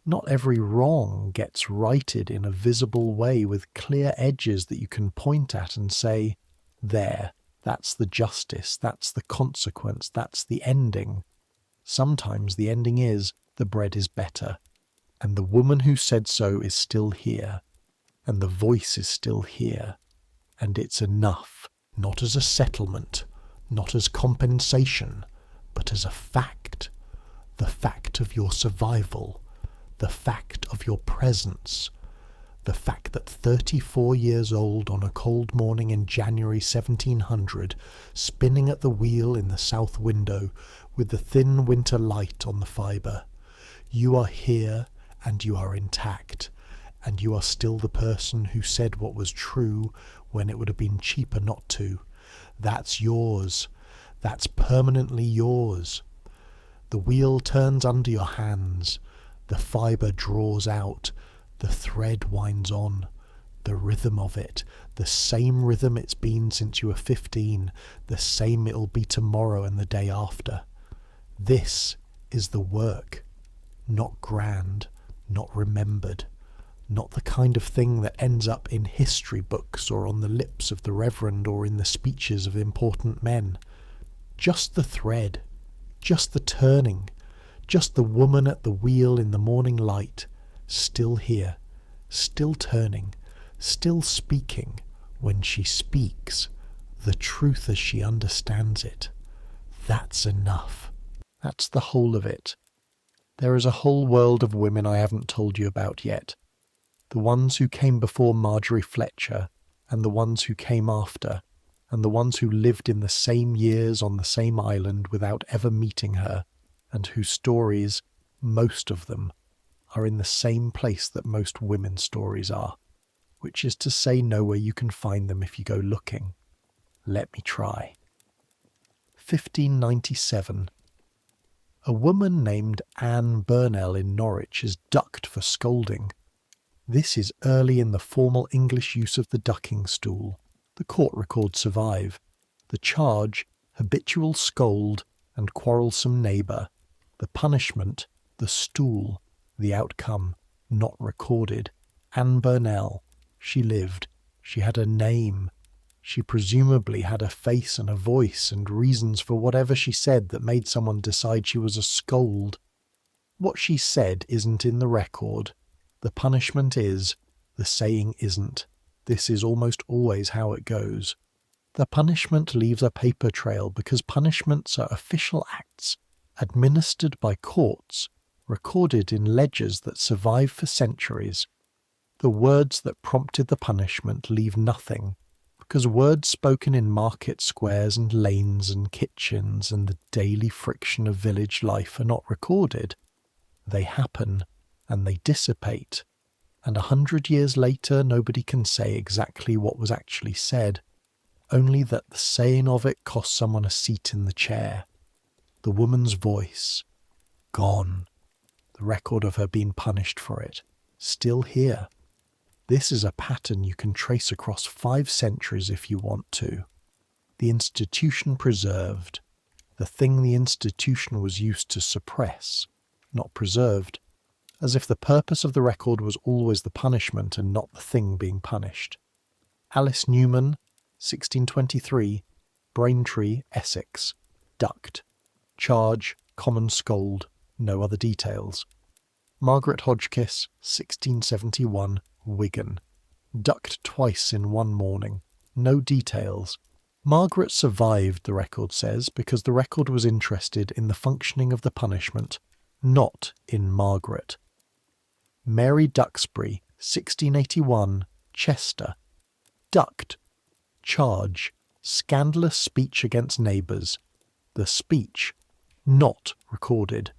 Not every wrong gets righted in a visible way with clear edges that you can point at and say, there, that's the justice, that's the consequence, that's the ending. Sometimes the ending is, the bread is better, and the woman who said so is still here, and the voice is still here, and it's enough, not as a settlement, not as compensation, but as a fact, the fact of your survival, the fact of your presence, the fact that 34 years old on a cold morning in January 1700, spinning at the wheel in the south window with the thin winter light on the fibre, you are here and you are intact, and you are still the person who said what was true when it would have been cheaper not to. That's yours. That's permanently yours. The wheel turns under your hands. The fibre draws out. The thread winds on. The rhythm of it, the same rhythm it's been since you were 15, the same it'll be tomorrow and the day after. This is the work. Not grand, not remembered, not the kind of thing that ends up in history books or on the lips of the reverend or in the speeches of important men. Just the thread, just the turning, just the woman at the wheel in the morning light, still here, still turning, still speaking, when she speaks, the truth as she understands it. That's enough. That's the whole of it. There is a whole world of women I haven't told you about yet. The ones who came before Margery Fletcher, and the ones who came after, and the ones who lived in the same years on the same island without ever meeting her, and whose stories, most of them, are in the same place that most women's stories are, which is to say nowhere you can find them if you go looking. Let me try. 1597. A woman named Anne Burnell in Norwich is ducked for scolding. This is early in the formal English use of the ducking stool. The court records survive. The charge, habitual scold and quarrelsome neighbour. The punishment, the stool. The outcome, not recorded. Anne Burnell. She lived. She had a name. She presumably had a face and a voice and reasons for whatever she said that made someone decide she was a scold. What she said isn't in the record. The punishment is. The saying isn't. This is almost always how it goes. The punishment leaves a paper trail because punishments are official acts, administered by courts, recorded in ledgers that survive for centuries. The words that prompted the punishment leave nothing, because words spoken in market squares and lanes and kitchens and the daily friction of village life are not recorded. They happen, and they dissipate, and 100 years later nobody can say exactly what was actually said, only that the saying of it cost someone a seat in the chair. The woman's voice, gone. The record of her being punished for it, still here. This is a pattern you can trace across 5 centuries if you want to. The institution preserved. The thing the institution was used to suppress, not preserved, as if the purpose of the record was always the punishment and not the thing being punished. Alice Newman, 1623, Braintree, Essex. Ducked. Charge, common scold, no other details. Margaret Hodgkiss, 1671, Wigan. Ducked twice in one morning. No details. Margaret survived, the record says, because the record was interested in the functioning of the punishment, not in Margaret. Mary Duxbury, 1681, Chester. Ducked. Charge. Scandalous speech against neighbours. The speech. Not recorded.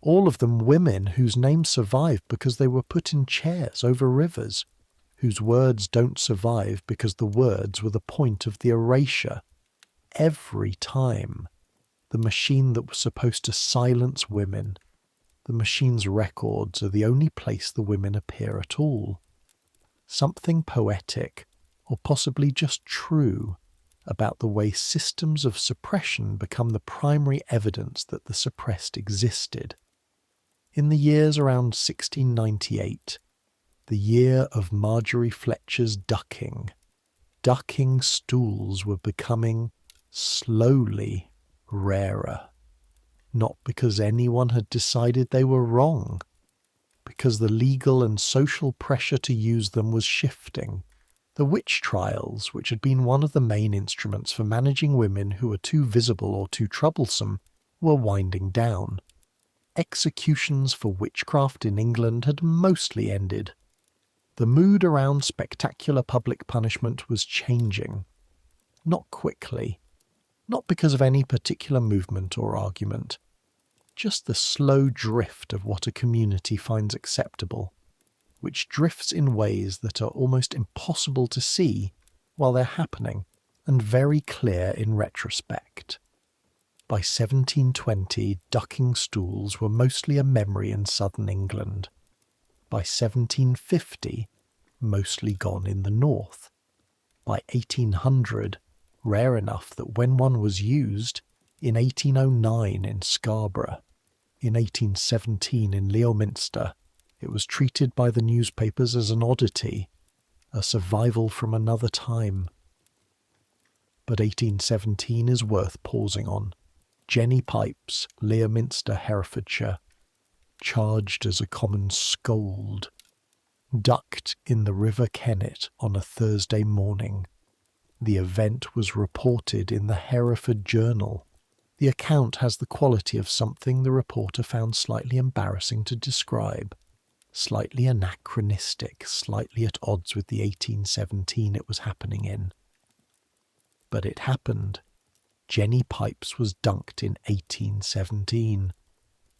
All of them women whose names survive because they were put in chairs over rivers, whose words don't survive because the words were the point of the erasure. Every time. The machine that was supposed to silence women. The machine's records are the only place the women appear at all. Something poetic, or possibly just true, about the way systems of suppression become the primary evidence that the suppressed existed. In the years around 1698, the year of Margery Fletcher's ducking stools were becoming, slowly, rarer. Not because anyone had decided they were wrong, because the legal and social pressure to use them was shifting. The witch trials, which had been one of the main instruments for managing women who were too visible or too troublesome, were winding down. Executions for witchcraft in England had mostly ended. The mood around spectacular public punishment was changing. Not quickly. Not because of any particular movement or argument. Just the slow drift of what a community finds acceptable. which drifts in ways that are almost impossible to see while they're happening, and very clear in retrospect. By 1720, ducking stools were mostly a memory in southern England. By 1750, mostly gone in the north. By 1800, rare enough that when one was used, in 1809 in Scarborough, in 1817 in Leominster, it was treated by the newspapers as an oddity, a survival from another time. But 1817 is worth pausing on. Jenny Pipes, Leominster, Herefordshire, charged as a common scold, ducked in the River Kennet on a Thursday morning. The event was reported in the Hereford Journal. The account has the quality of something the reporter found slightly embarrassing to describe, slightly anachronistic, slightly at odds with the 1817 it was happening in. But it happened. Jenny Pipes was dunked in 1817,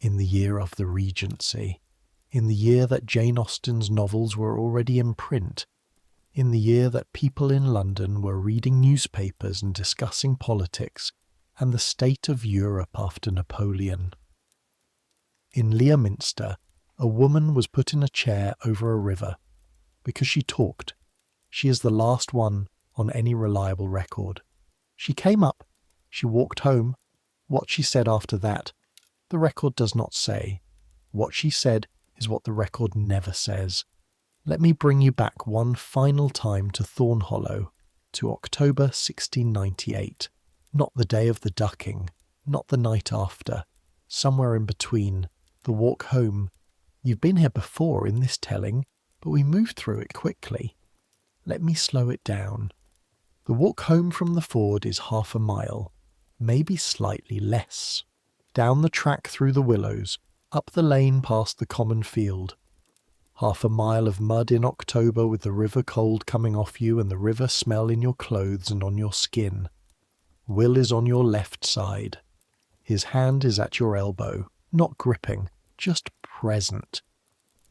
in the year of the Regency, in the year that Jane Austen's novels were already in print, in the year that people in London were reading newspapers and discussing politics and the state of Europe after Napoleon. In Leominster, a woman was put in a chair over a river because she talked. She is the last one on any reliable record. She came up, she walked home. What she said after that, the record does not say. What she said is what the record never says. Let me bring you back one final time to Thornhollow, to October 1698. Not the day of the ducking, not the night after, somewhere in between, the walk home. You've been here before in this telling, but we moved through it quickly. Let me slow it down. The walk home from the ford is 1/2 mile, maybe slightly less. Down the track through the willows, up the lane past the common field. 1/2 mile of mud in October with the river cold coming off you and the river smell in your clothes and on your skin. Will is on your left side. His hand is at your elbow, not gripping, just present.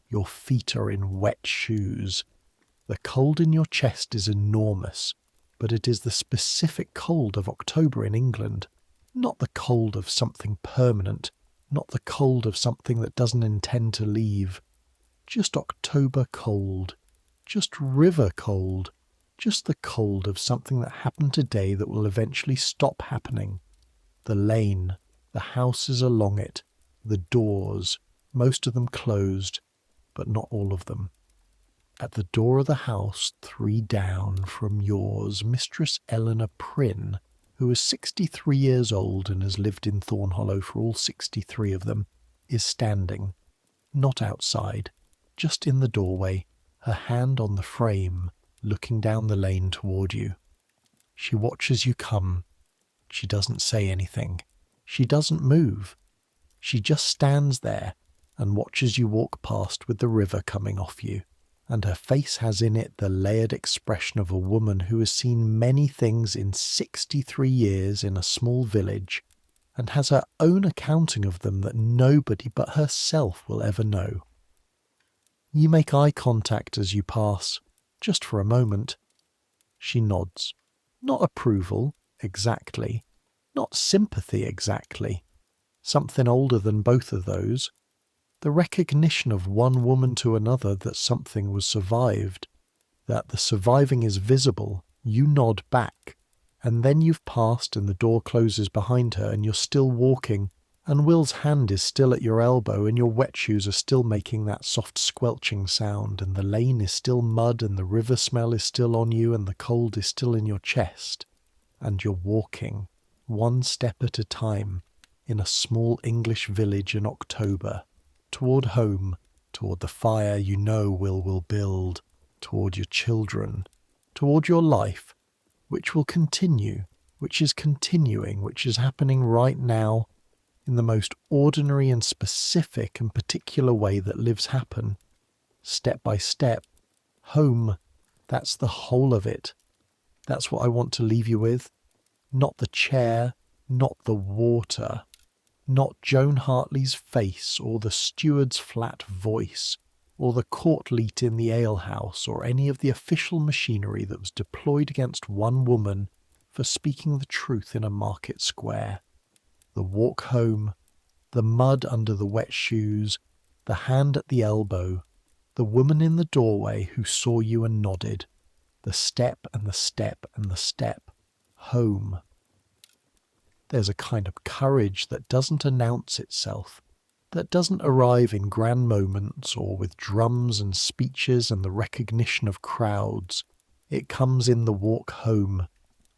Your feet are in wet shoes. The cold in your chest is enormous, but it is the specific cold of October in England, not the cold of something permanent, not the cold of something that doesn't intend to leave. Just October cold, just river cold, just the cold of something that happened today that will eventually stop happening. The lane, the houses along it, the doors, most of them closed, but not all of them. At the door of the house, 3 down from yours, Mistress Eleanor Prynne, who is 63 years old and has lived in Thornhollow for all 63 of them, is standing, not outside, just in the doorway, her hand on the frame, looking down the lane toward you. She watches you come. She doesn't say anything. She doesn't move. She just stands there and watches you walk past with the river coming off you, and her face has in it the layered expression of a woman who has seen many things in 63 years in a small village, and has her own accounting of them that nobody but herself will ever know. You make eye contact as you pass, just for a moment. She nods. Not approval, exactly. Not sympathy, exactly. Something older than both of those. The recognition of one woman to another that something was survived, that the surviving is visible. You nod back, and then you've passed and the door closes behind her and you're still walking, and Will's hand is still at your elbow and your wet shoes are still making that soft squelching sound, and the lane is still mud and the river smell is still on you and the cold is still in your chest, and you're walking, one step at a time, in a small English village in October, toward home, toward the fire you know Will build, toward your children, toward your life, which will continue, which is continuing, which is happening right now, in the most ordinary and specific and particular way that lives happen, step by step. Home, that's the whole of it. That's what I want to leave you with. Not the chair, not the water, not Joan Hartley's face or the steward's flat voice, or the court-leet in the alehouse, or any of the official machinery that was deployed against one woman for speaking the truth in a market square. The walk home, the mud under the wet shoes, the hand at the elbow, the woman in the doorway who saw you and nodded, the step and the step and the step, home. There's a kind of courage that doesn't announce itself, that doesn't arrive in grand moments or with drums and speeches and the recognition of crowds. It comes in the walk home,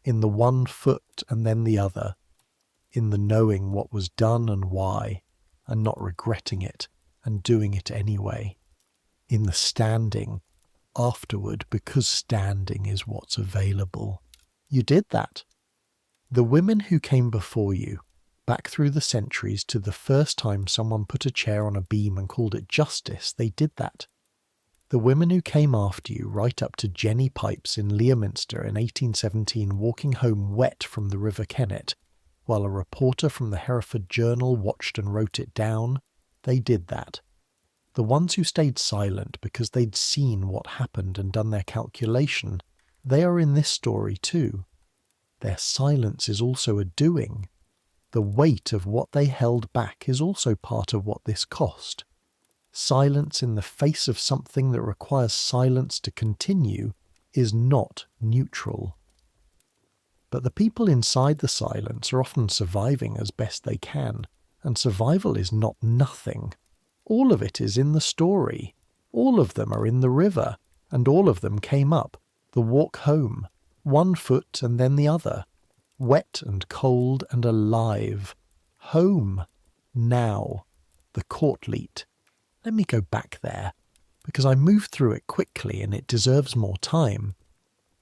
in the one foot and then the other, in the knowing what was done and why, and not regretting it and doing it anyway, in the standing afterward because standing is what's available. You did that. The women who came before you, back through the centuries to the first time someone put a chair on a beam and called it justice, they did that. The women who came after you, right up to Jenny Pipes in Leominster in 1817 walking home wet from the River Kennet, while a reporter from the Hereford Journal watched and wrote it down, they did that. The ones who stayed silent because they'd seen what happened and done their calculation, they are in this story too. Their silence is also a doing. The weight of what they held back is also part of what this cost. Silence in the face of something that requires silence to continue is not neutral. But the people inside the silence are often surviving as best they can, and survival is not nothing. All of it is in the story. All of them are in the river, and all of them came up, the walk home, one foot and then the other, wet and cold and alive. Home. Now. The court-leet. Let me go back there, because I moved through it quickly and it deserves more time.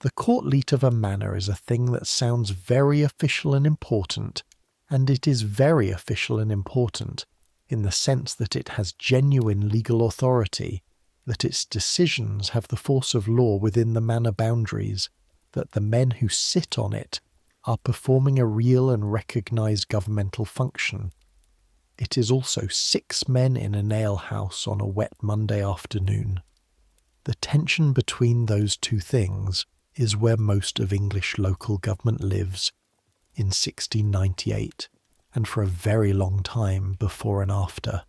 The court-leet of a manor is a thing that sounds very official and important, and it is very official and important in the sense that it has genuine legal authority, that its decisions have the force of law within the manor boundaries, that the men who sit on it are performing a real and recognised governmental function. It is also 6 men in an alehouse on a wet Monday afternoon. The tension between those two things is where most of English local government lives in 1698, and for a very long time before and after.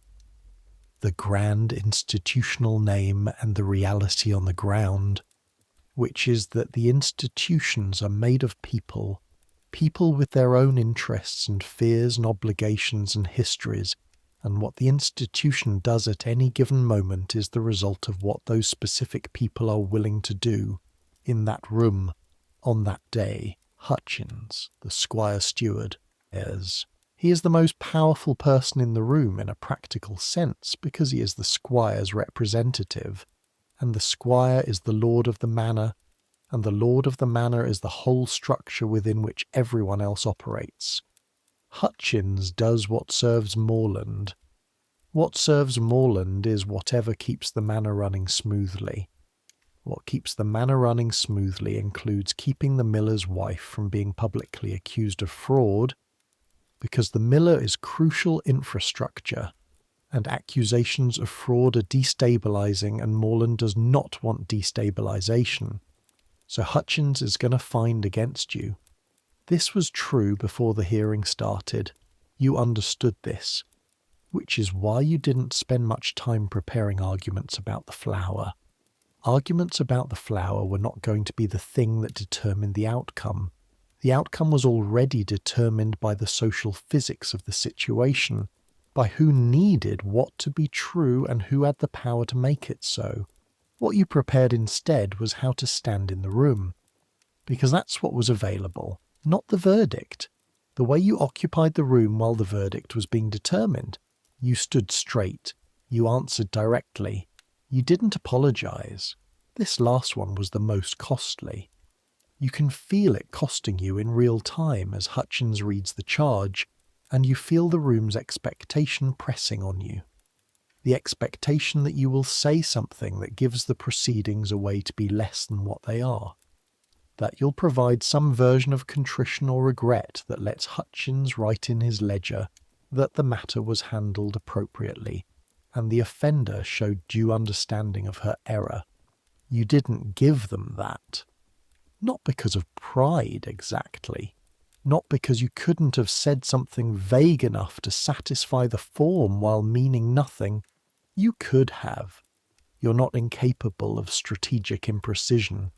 The grand institutional name and the reality on the ground, which is that the institutions are made of people with their own interests and fears and obligations and histories, and what the institution does at any given moment is the result of what those specific people are willing to do in that room on that day. Hutchins, the squire steward, is. He is the most powerful person in the room in a practical sense because he is the squire's representative, and the squire is the lord of the manor, and the lord of the manor is the whole structure within which everyone else operates. Hutchins does what serves Morland. What serves Morland is whatever keeps the manor running smoothly. What keeps the manor running smoothly includes keeping the miller's wife from being publicly accused of fraud, because the miller is crucial infrastructure, and accusations of fraud are destabilising, and Morland does not want destabilisation. So Hutchins is going to find against you. This was true before the hearing started. You understood this, which is why you didn't spend much time preparing arguments about the flower. Arguments about the flower were not going to be the thing that determined the outcome. The outcome was already determined by the social physics of the situation, by who needed what to be true and who had the power to make it so. What you prepared instead was how to stand in the room, because that's what was available, not the verdict. The way you occupied the room while the verdict was being determined. You stood straight. You answered directly. You didn't apologise. This last one was the most costly. You can feel it costing you in real time as Hutchins reads the charge, and you feel the room's expectation pressing on you. The expectation that you will say something that gives the proceedings a way to be less than what they are. That you'll provide some version of contrition or regret that lets Hutchins write in his ledger that the matter was handled appropriately, and the offender showed due understanding of her error. You didn't give them that. Not because of pride exactly. Not because you couldn't have said something vague enough to satisfy the form while meaning nothing. You could have. You're not incapable of strategic imprecision.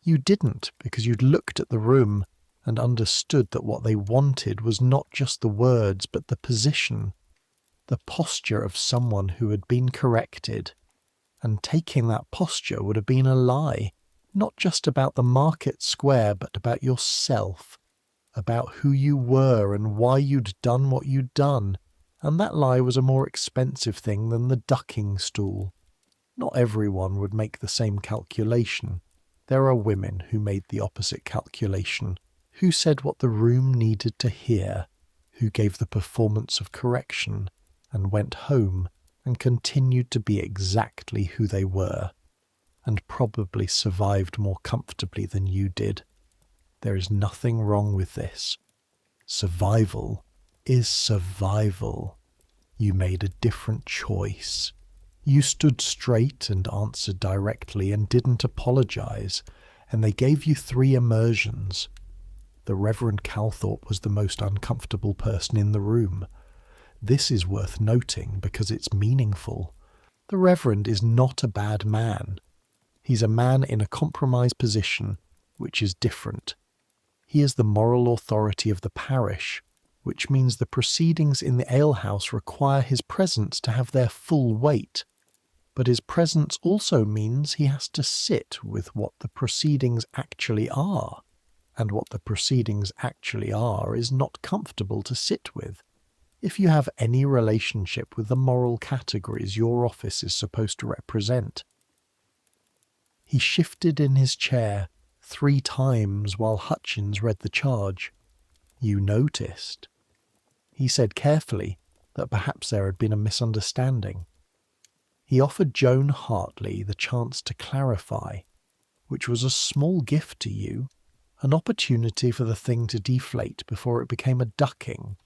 You didn't because you'd looked at the room and understood that what they wanted was not just the words but the position, the posture of someone who had been corrected. And taking that posture would have been a lie, not just about the market square but about yourself, about who you were and why you'd done what you'd done. And that lie was a more expensive thing than the ducking stool. Not everyone would make the same calculation. There are women who made the opposite calculation, who said what the room needed to hear, who gave the performance of correction, and went home and continued to be exactly who they were, and probably survived more comfortably than you did. There is nothing wrong with this. Survival is survival. You made a different choice. You stood straight and answered directly and didn't apologize, and they gave you 3 immersions. The Reverend Calthorpe was the most uncomfortable person in the room. This is worth noting because it's meaningful. The Reverend is not a bad man. He's a man in a compromised position, which is different. He is the moral authority of the parish, which means the proceedings in the alehouse require his presence to have their full weight. But his presence also means he has to sit with what the proceedings actually are, and what the proceedings actually are is not comfortable to sit with. If you have any relationship with the moral categories your office is supposed to represent. He shifted in his chair 3 times while Hutchins read the charge. You noticed. He said carefully that perhaps there had been a misunderstanding. He offered Joan Hartley the chance to clarify, which was a small gift to you, an opportunity for the thing to deflate before it became a ducking.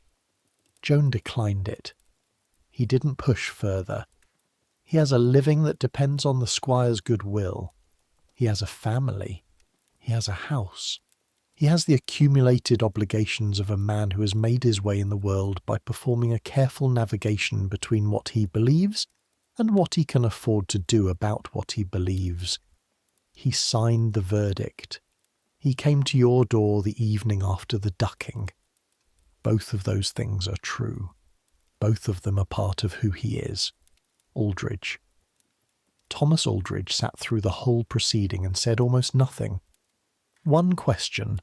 Joan declined it. He didn't push further. He has a living that depends on the squire's goodwill. He has a family. He has a house. He has the accumulated obligations of a man who has made his way in the world by performing a careful navigation between what he believes and what he can afford to do about what he believes. He signed the verdict. He came to your door the evening after the ducking. Both of those things are true. Both of them are part of who he is. Aldridge. Thomas Aldridge sat through the whole proceeding and said almost nothing. One question,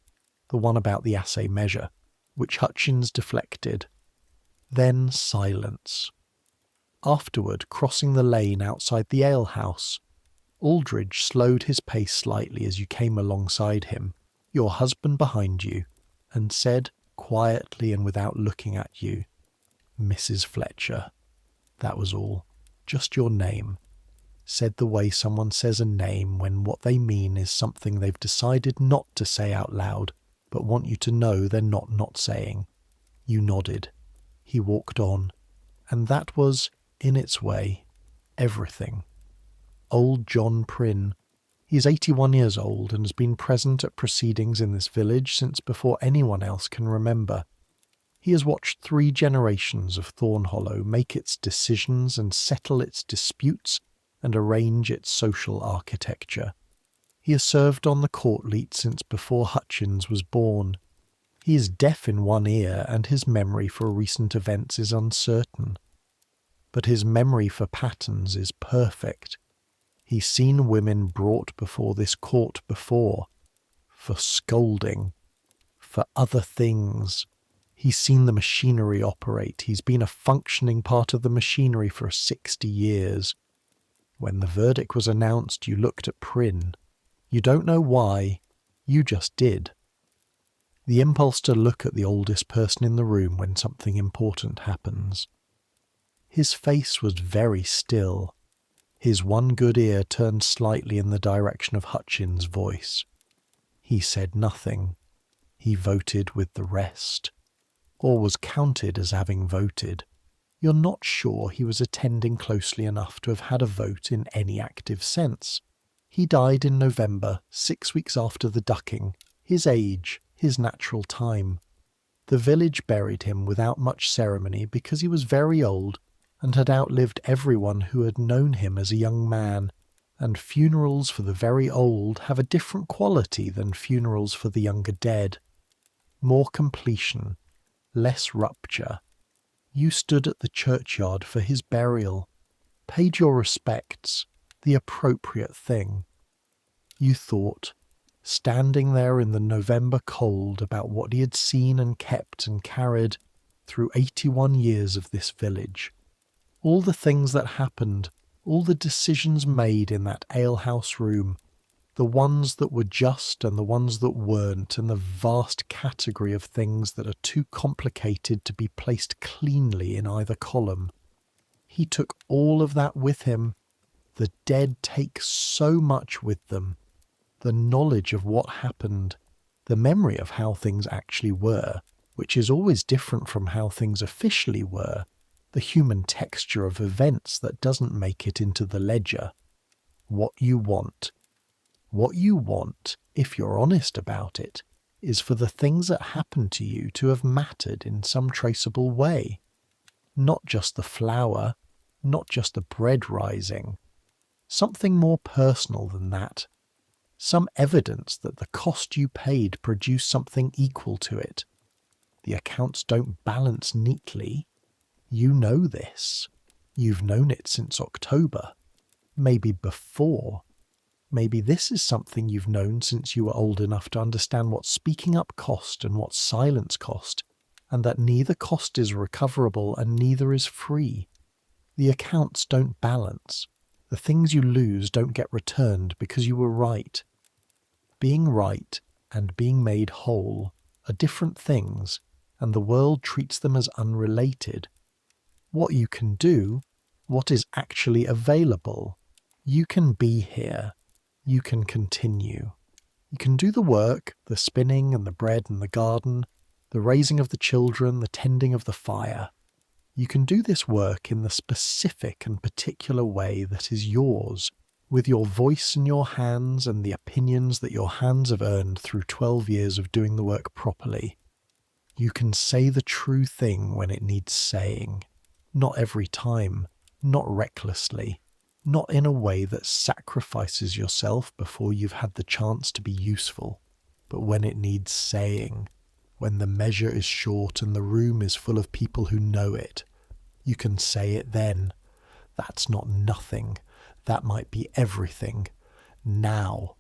the one about the assay measure, which Hutchins deflected. Then silence. Afterward, crossing the lane outside the alehouse, Aldridge slowed his pace slightly as you came alongside him, your husband behind you, and said, quietly and without looking at you, Mrs. Fletcher. That was all. Just your name. Said the way someone says a name when what they mean is something they've decided not to say out loud, but want you to know they're not saying. You nodded. He walked on, and that was, in its way, everything. Old John Prynne. He is 81 years old and has been present at proceedings in this village since before anyone else can remember. He has watched 3 generations of Thornhollow make its decisions and settle its disputes and arrange its social architecture. He has served on the courtleet since before Hutchins was born. He is deaf in one ear and his memory for recent events is uncertain. But his memory for patterns is perfect. He's seen women brought before this court before, for scolding, for other things. He's seen the machinery operate. He's been a functioning part of the machinery for 60 years. When the verdict was announced, you looked at Prynne. You don't know why, you just did. The impulse to look at the oldest person in the room when something important happens. His face was very still. His one good ear turned slightly in the direction of Hutchins' voice. He said nothing. He voted with the rest, or was counted as having voted. You're not sure he was attending closely enough to have had a vote in any active sense. He died in November, 6 weeks after the ducking, his age, his natural time. The village buried him without much ceremony because he was very old and had outlived everyone who had known him as a young man, and funerals for the very old have a different quality than funerals for the younger dead. More completion, less rupture. You stood at the churchyard for his burial, paid your respects, the appropriate thing. You thought, standing there in the November cold, about what he had seen and kept and carried through 81 years of this village. All the things that happened, all the decisions made in that alehouse room, the ones that were just and the ones that weren't, and the vast category of things that are too complicated to be placed cleanly in either column. He took all of that with him. The dead take so much with them. The knowledge of what happened, the memory of how things actually were, which is always different from how things officially were, the human texture of events that doesn't make it into the ledger. What you want, if you're honest about it, is for the things that happened to you to have mattered in some traceable way. Not just the flour, not just the bread rising. Something more personal than that. Some evidence that the cost you paid produced something equal to it. The accounts don't balance neatly. You know this. You've known it since October. Maybe before. Maybe this is something you've known since you were old enough to understand what speaking up cost and what silence cost, and that neither cost is recoverable and neither is free. The accounts don't balance. The things you lose don't get returned because you were right. Being right and being made whole are different things, and the world treats them as unrelated. What you can do, what is actually available, you can be here. You can continue. You can do the work, the spinning and the bread and the garden, the raising of the children, the tending of the fire. You can do this work in the specific and particular way that is yours, with your voice and your hands and the opinions that your hands have earned through 12 years of doing the work properly. You can say the true thing when it needs saying. Not every time, not recklessly, not in a way that sacrifices yourself before you've had the chance to be useful, but when it needs saying, when the measure is short and the room is full of people who know it. You can say it then. That's not nothing. That might be everything. Now,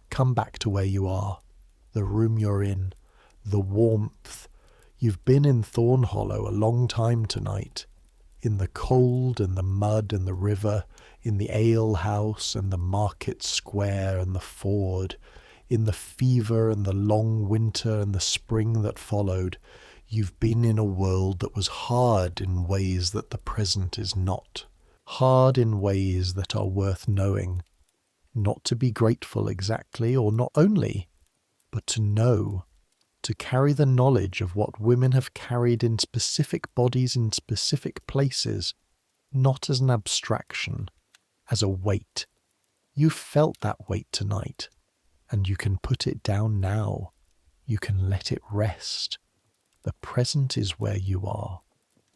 come back to where you are, the room you're in, the warmth. You've been in Thorn Hollow a long time tonight, in the cold and the mud and the river, in the ale house and the market square and the ford, in the fever and the long winter and the spring that followed. You've been in a world that was hard in ways that the present is not. Hard in ways that are worth knowing. Not to be grateful exactly, or not only, but to know, to carry the knowledge of what women have carried in specific bodies in specific places, not as an abstraction, as a weight. You felt that weight tonight, and you can put it down now. You can let it rest. The present is where you are.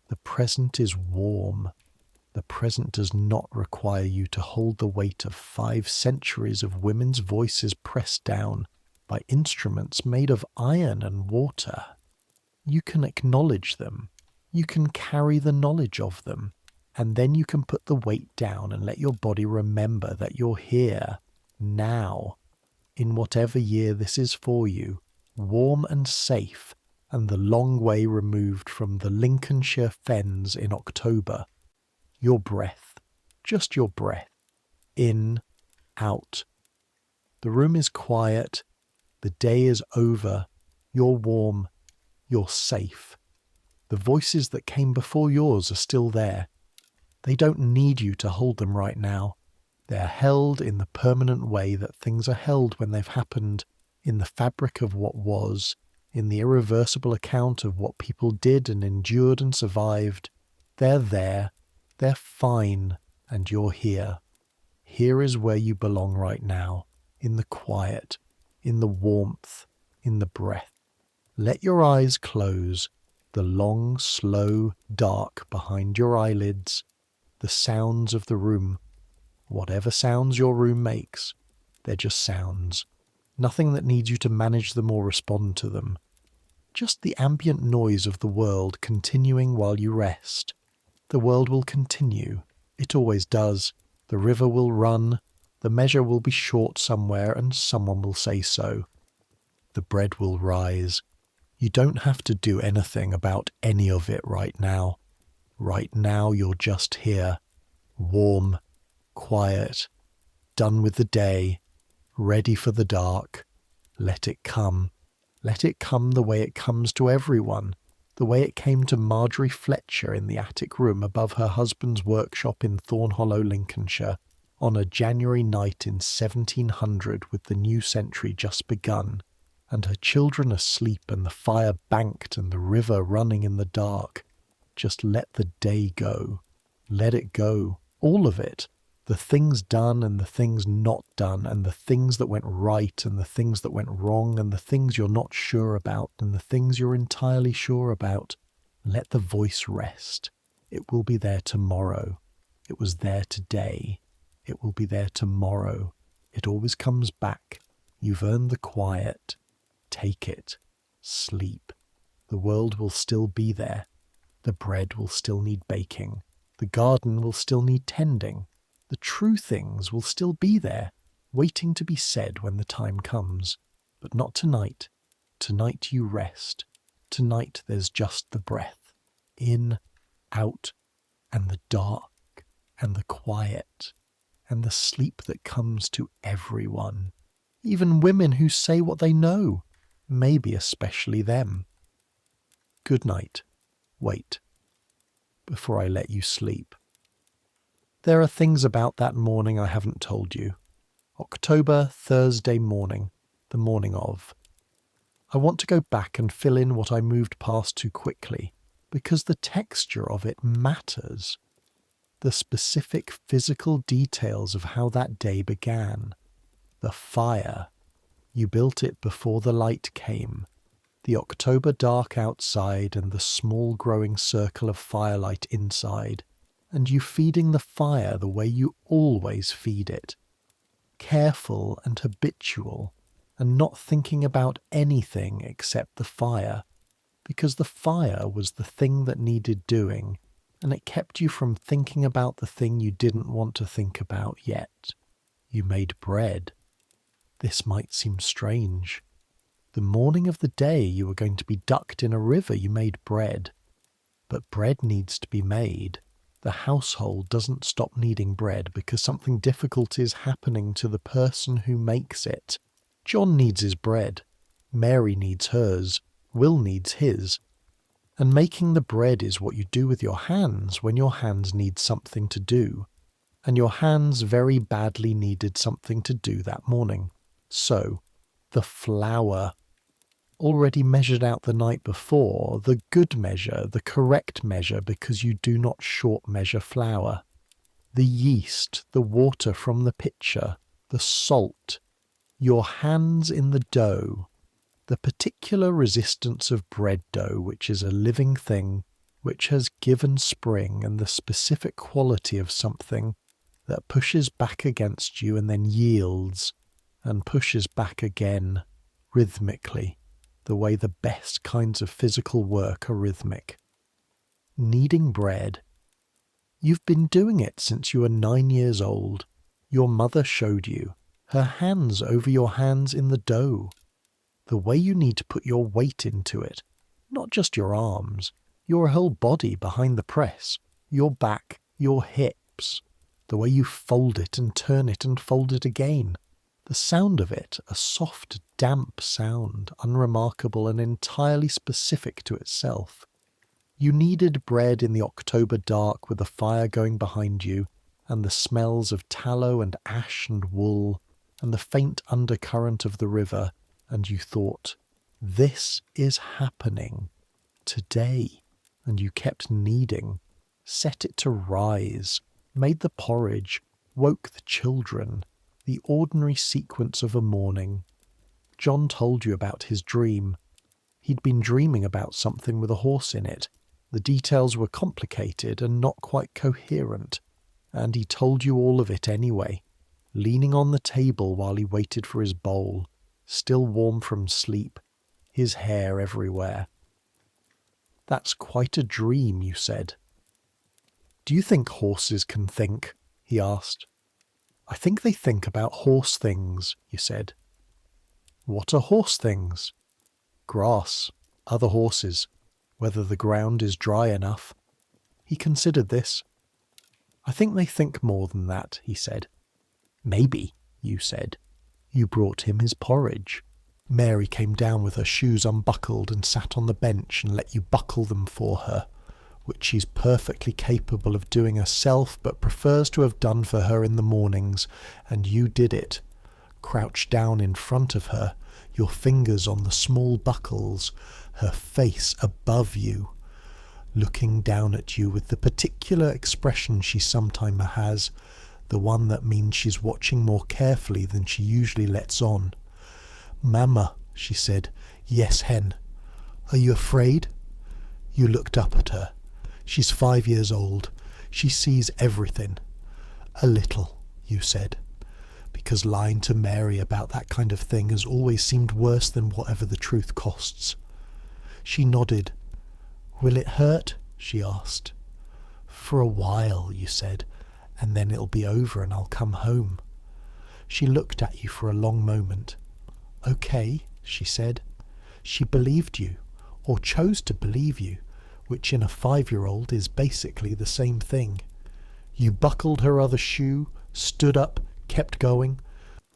The present is warm. The present does not require you to hold the weight of 5 centuries of women's voices pressed down by instruments made of iron and water. You can acknowledge them. You can carry the knowledge of them. And then you can put the weight down and let your body remember that you're here, now, in whatever year this is for you, warm and safe, and the long way removed from the Lincolnshire fens in October. Your breath, just your breath, in, out. The room is quiet, the day is over, you're warm, you're safe. The voices that came before yours are still there. They don't need you to hold them right now. They're held in the permanent way that things are held when they've happened, in the fabric of what was, in the irreversible account of what people did and endured and survived. They're there, they're fine, and you're here. Here is where you belong right now, in the quiet, in the warmth, in the breath. Let your eyes close, the long, slow dark behind your eyelids, the sounds of the room. Whatever sounds your room makes, they're just sounds. Nothing that needs you to manage them or respond to them. Just the ambient noise of the world continuing while you rest. The world will continue. It always does. The river will run. The measure will be short somewhere and someone will say so. The bread will rise. You don't have to do anything about any of it right now. Right now you're just here. Warm, quiet, done with the day, ready for the dark. Let it come. Let it come the way it comes to everyone. The way it came to Margery Fletcher in the attic room above her husband's workshop in Thornhollow, Lincolnshire, on a January night in 1700 with the new century just begun, and her children asleep and the fire banked and the river running in the dark. Just let the day go. Let it go. All of it. The things done and the things not done, and the things that went right and the things that went wrong, and the things you're not sure about and the things you're entirely sure about. Let the voice rest. It will be there tomorrow. It was there today. It will be there tomorrow. It always comes back. You've earned the quiet. Take it. Sleep. The world will still be there. The bread will still need baking. The garden will still need tending. The true things will still be there, waiting to be said when the time comes. But not tonight. Tonight you rest. Tonight there's just the breath. In, out, and the dark, and the quiet, and the sleep that comes to everyone. Even women who say what they know. Maybe especially them. Good night. Wait. Before I let you sleep. There are things about that morning I haven't told you. October, Thursday morning, the morning of. I want to go back and fill in what I moved past too quickly, because the texture of it matters. The specific physical details of how that day began. The fire. You built it before the light came. The October dark outside and the small growing circle of firelight inside. And you feeding the fire the way you always feed it. Careful and habitual, and not thinking about anything except the fire, because the fire was the thing that needed doing, and it kept you from thinking about the thing you didn't want to think about yet. You made bread. This might seem strange. The morning of the day you were going to be ducked in a river, you made bread. But bread needs to be made. The household doesn't stop needing bread because something difficult is happening to the person who makes it. John needs his bread. Mary needs hers. Will needs his. And making the bread is what you do with your hands when your hands need something to do. And your hands very badly needed something to do that morning. So, the flour. Already measured out the night before, the good measure, the correct measure, because you do not short measure flour. The yeast, the water from the pitcher, the salt, your hands in the dough, the particular resistance of bread dough, which is a living thing, which has given spring, and the specific quality of something that pushes back against you and then yields, and pushes back again, rhythmically. The way the best kinds of physical work are rhythmic. Kneading bread. You've been doing it since you were 9 years old. Your mother showed you. Her hands over your hands in the dough. The way you need to put your weight into it. Not just your arms. Your whole body behind the press. Your back. Your hips. The way you fold it and turn it and fold it again. The sound of it, a soft, damp sound, unremarkable and entirely specific to itself. You kneaded bread in the October dark with the fire going behind you, and the smells of tallow and ash and wool, and the faint undercurrent of the river, and you thought, this is happening. Today. And you kept kneading. set it to rise, made the porridge, woke the children, the ordinary sequence of a morning. John told you about his dream. He'd been dreaming about something with a horse in it. The details were complicated and not quite coherent, and he told you all of it anyway, leaning on the table while he waited for his bowl, still warm from sleep, his hair everywhere. "That's quite a dream," you said. "Do you think horses can think?" he asked. "I think they think about horse things," you said. "What are horse things?" "Grass, other horses, whether the ground is dry enough." He considered this. "I think they think more than that," he said. "Maybe," you said. You brought him his porridge. Mary came down with her shoes unbuckled and sat on the bench and let you buckle them for her, which she's perfectly capable of doing herself but prefers to have done for her in the mornings, and you did it. Crouched down in front of her, your fingers on the small buckles, her face above you, looking down at you with the particular expression she sometimes has, the one that means she's watching more carefully than she usually lets on. "Mamma," she said. "Yes, hen. Are you afraid?" You looked up at her. She's 5 years old. She sees everything. "A little," you said, because lying to Mary about that kind of thing has always seemed worse than whatever the truth costs. She nodded. "Will it hurt?" she asked. "For a while," you said, "and then it'll be over and I'll come home." She looked at you for a long moment. "Okay," she said. She believed you, or chose to believe you, which in a 5-year-old is basically the same thing. You buckled her other shoe, stood up, kept going.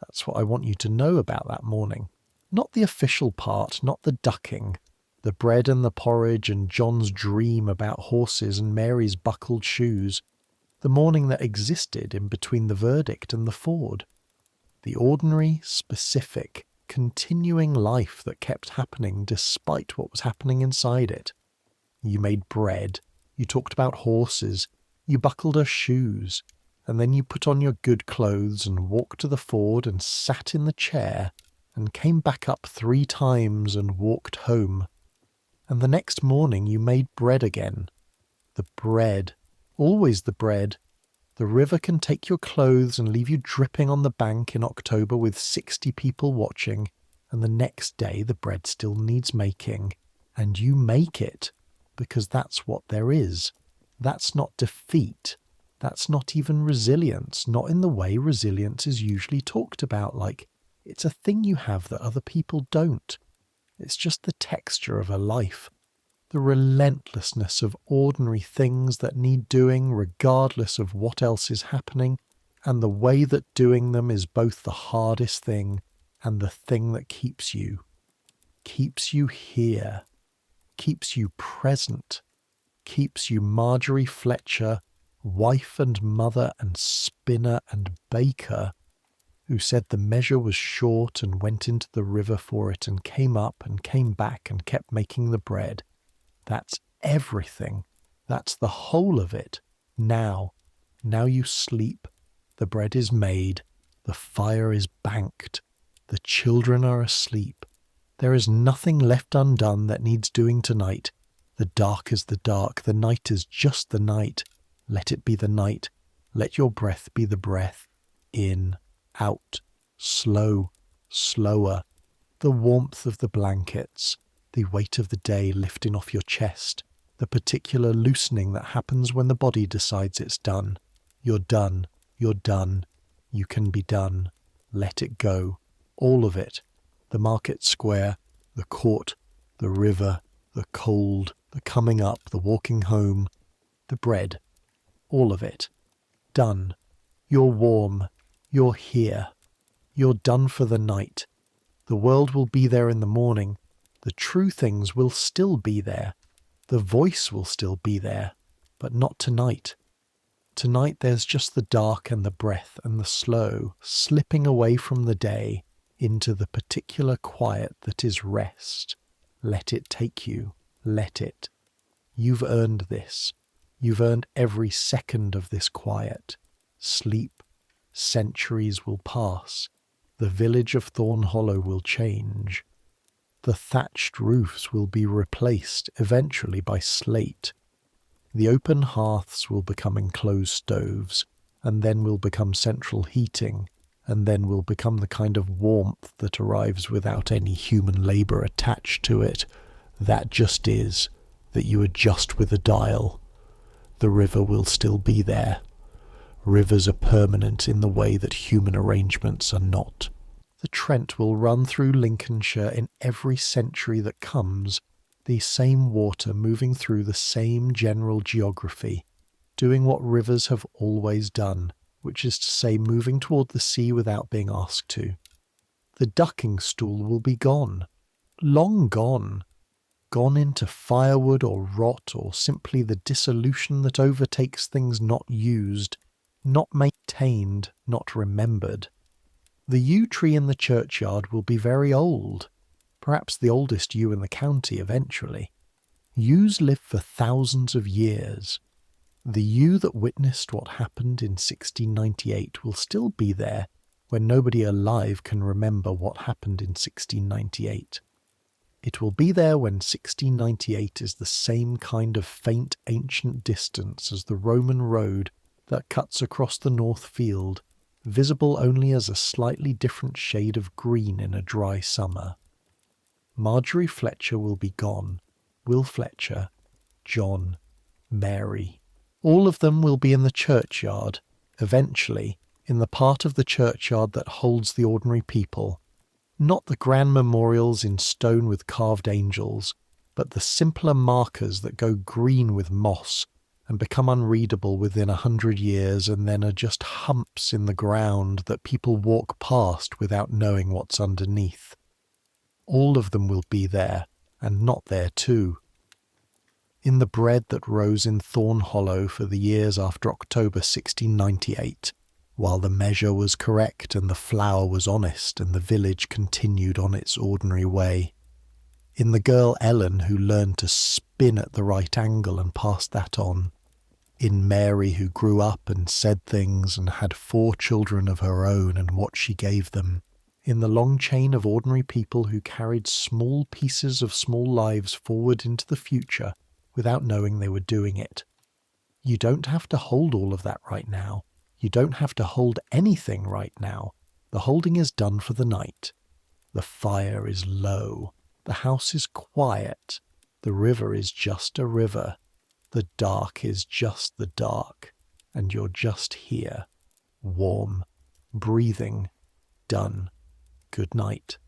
That's what I want you to know about that morning. Not the official part, not the ducking, the bread and the porridge and John's dream about horses and Mary's buckled shoes. The morning that existed in between the verdict and the ford. The ordinary, specific, continuing life that kept happening despite what was happening inside it. You made bread, you talked about horses, you buckled her shoes, and then you put on your good clothes and walked to the ford and sat in the chair and came back up 3 times and walked home. And the next morning you made bread again. The bread, always the bread. The river can take your clothes and leave you dripping on the bank in October with 60 people watching, and the next day the bread still needs making, and you make it, because that's what there is. That's not defeat. That's not even resilience, not in the way resilience is usually talked about, like it's a thing you have that other people don't. It's just the texture of a life. The relentlessness of ordinary things that need doing regardless of what else is happening, and the way that doing them is both the hardest thing and the thing that keeps you here, keeps you present, keeps you Margery Fletcher, wife and mother and spinner and baker, who said the measure was short and went into the river for it and came up and came back and kept making the bread. That's everything. That's the whole of it. Now you sleep. The bread is made. The fire is banked. The children are asleep. There is nothing left undone that needs doing tonight. The dark is the dark. The night is just the night. Let it be the night. Let your breath be the breath. In, out, slow, slower. The warmth of the blankets. The weight of the day lifting off your chest, the particular loosening that happens when the body decides it's done. You're done, you're done, you can be done. Let it go. All of it. The market square, the court, the river, the cold, the coming up, the walking home, the bread. All of it. Done. You're warm. You're here. You're done for the night. The world will be there in the morning. The true things will still be there. The voice will still be there, but not tonight. Tonight there's just the dark and the breath and the slow slipping away from the day into the particular quiet that is rest. Let it take you. Let it. You've earned this. You've earned every second of this quiet. Sleep. Centuries will pass. The village of Thorn Hollow will change. The thatched roofs will be replaced eventually by slate. The open hearths will become enclosed stoves, and then will become central heating, and then will become the kind of warmth that arrives without any human labour attached to it. That just is, that you adjust with a dial. The river will still be there. Rivers are permanent in the way that human arrangements are not. The Trent will run through Lincolnshire in every century that comes, the same water moving through the same general geography, doing what rivers have always done, which is to say moving toward the sea without being asked to. The ducking stool will be gone. Long gone. Gone into firewood or rot, or simply the dissolution that overtakes things not used, not maintained, not remembered. The yew tree in the churchyard will be very old, perhaps the oldest yew in the county eventually. Yews live for thousands of years. The yew that witnessed what happened in 1698 will still be there when nobody alive can remember what happened in 1698. It will be there when 1698 is the same kind of faint ancient distance as the Roman road that cuts across the North Field, visible only as a slightly different shade of green in a dry summer. Margery Fletcher will be gone, Will Fletcher, John, Mary. All of them will be in the churchyard, eventually, in the part of the churchyard that holds the ordinary people. Not the grand memorials in stone with carved angels, but the simpler markers that go green with moss and become unreadable within 100 years and then are just humps in the ground that people walk past without knowing what's underneath. All of them will be there, and not there too. In the bread that rose in Thorn Hollow for the years after October 1698, while the measure was correct and the flour was honest and the village continued on its ordinary way. In the girl Ellen who learned to spin at the right angle and passed that on. In Mary who grew up and said things and had 4 children of her own and what she gave them. In the long chain of ordinary people who carried small pieces of small lives forward into the future without knowing they were doing it. You don't have to hold all of that right now. You don't have to hold anything right now. The holding is done for the night. The fire is low. The house is quiet. The river is just a river. The dark is just the dark. And you're just here. Warm. Breathing. Done. Good night.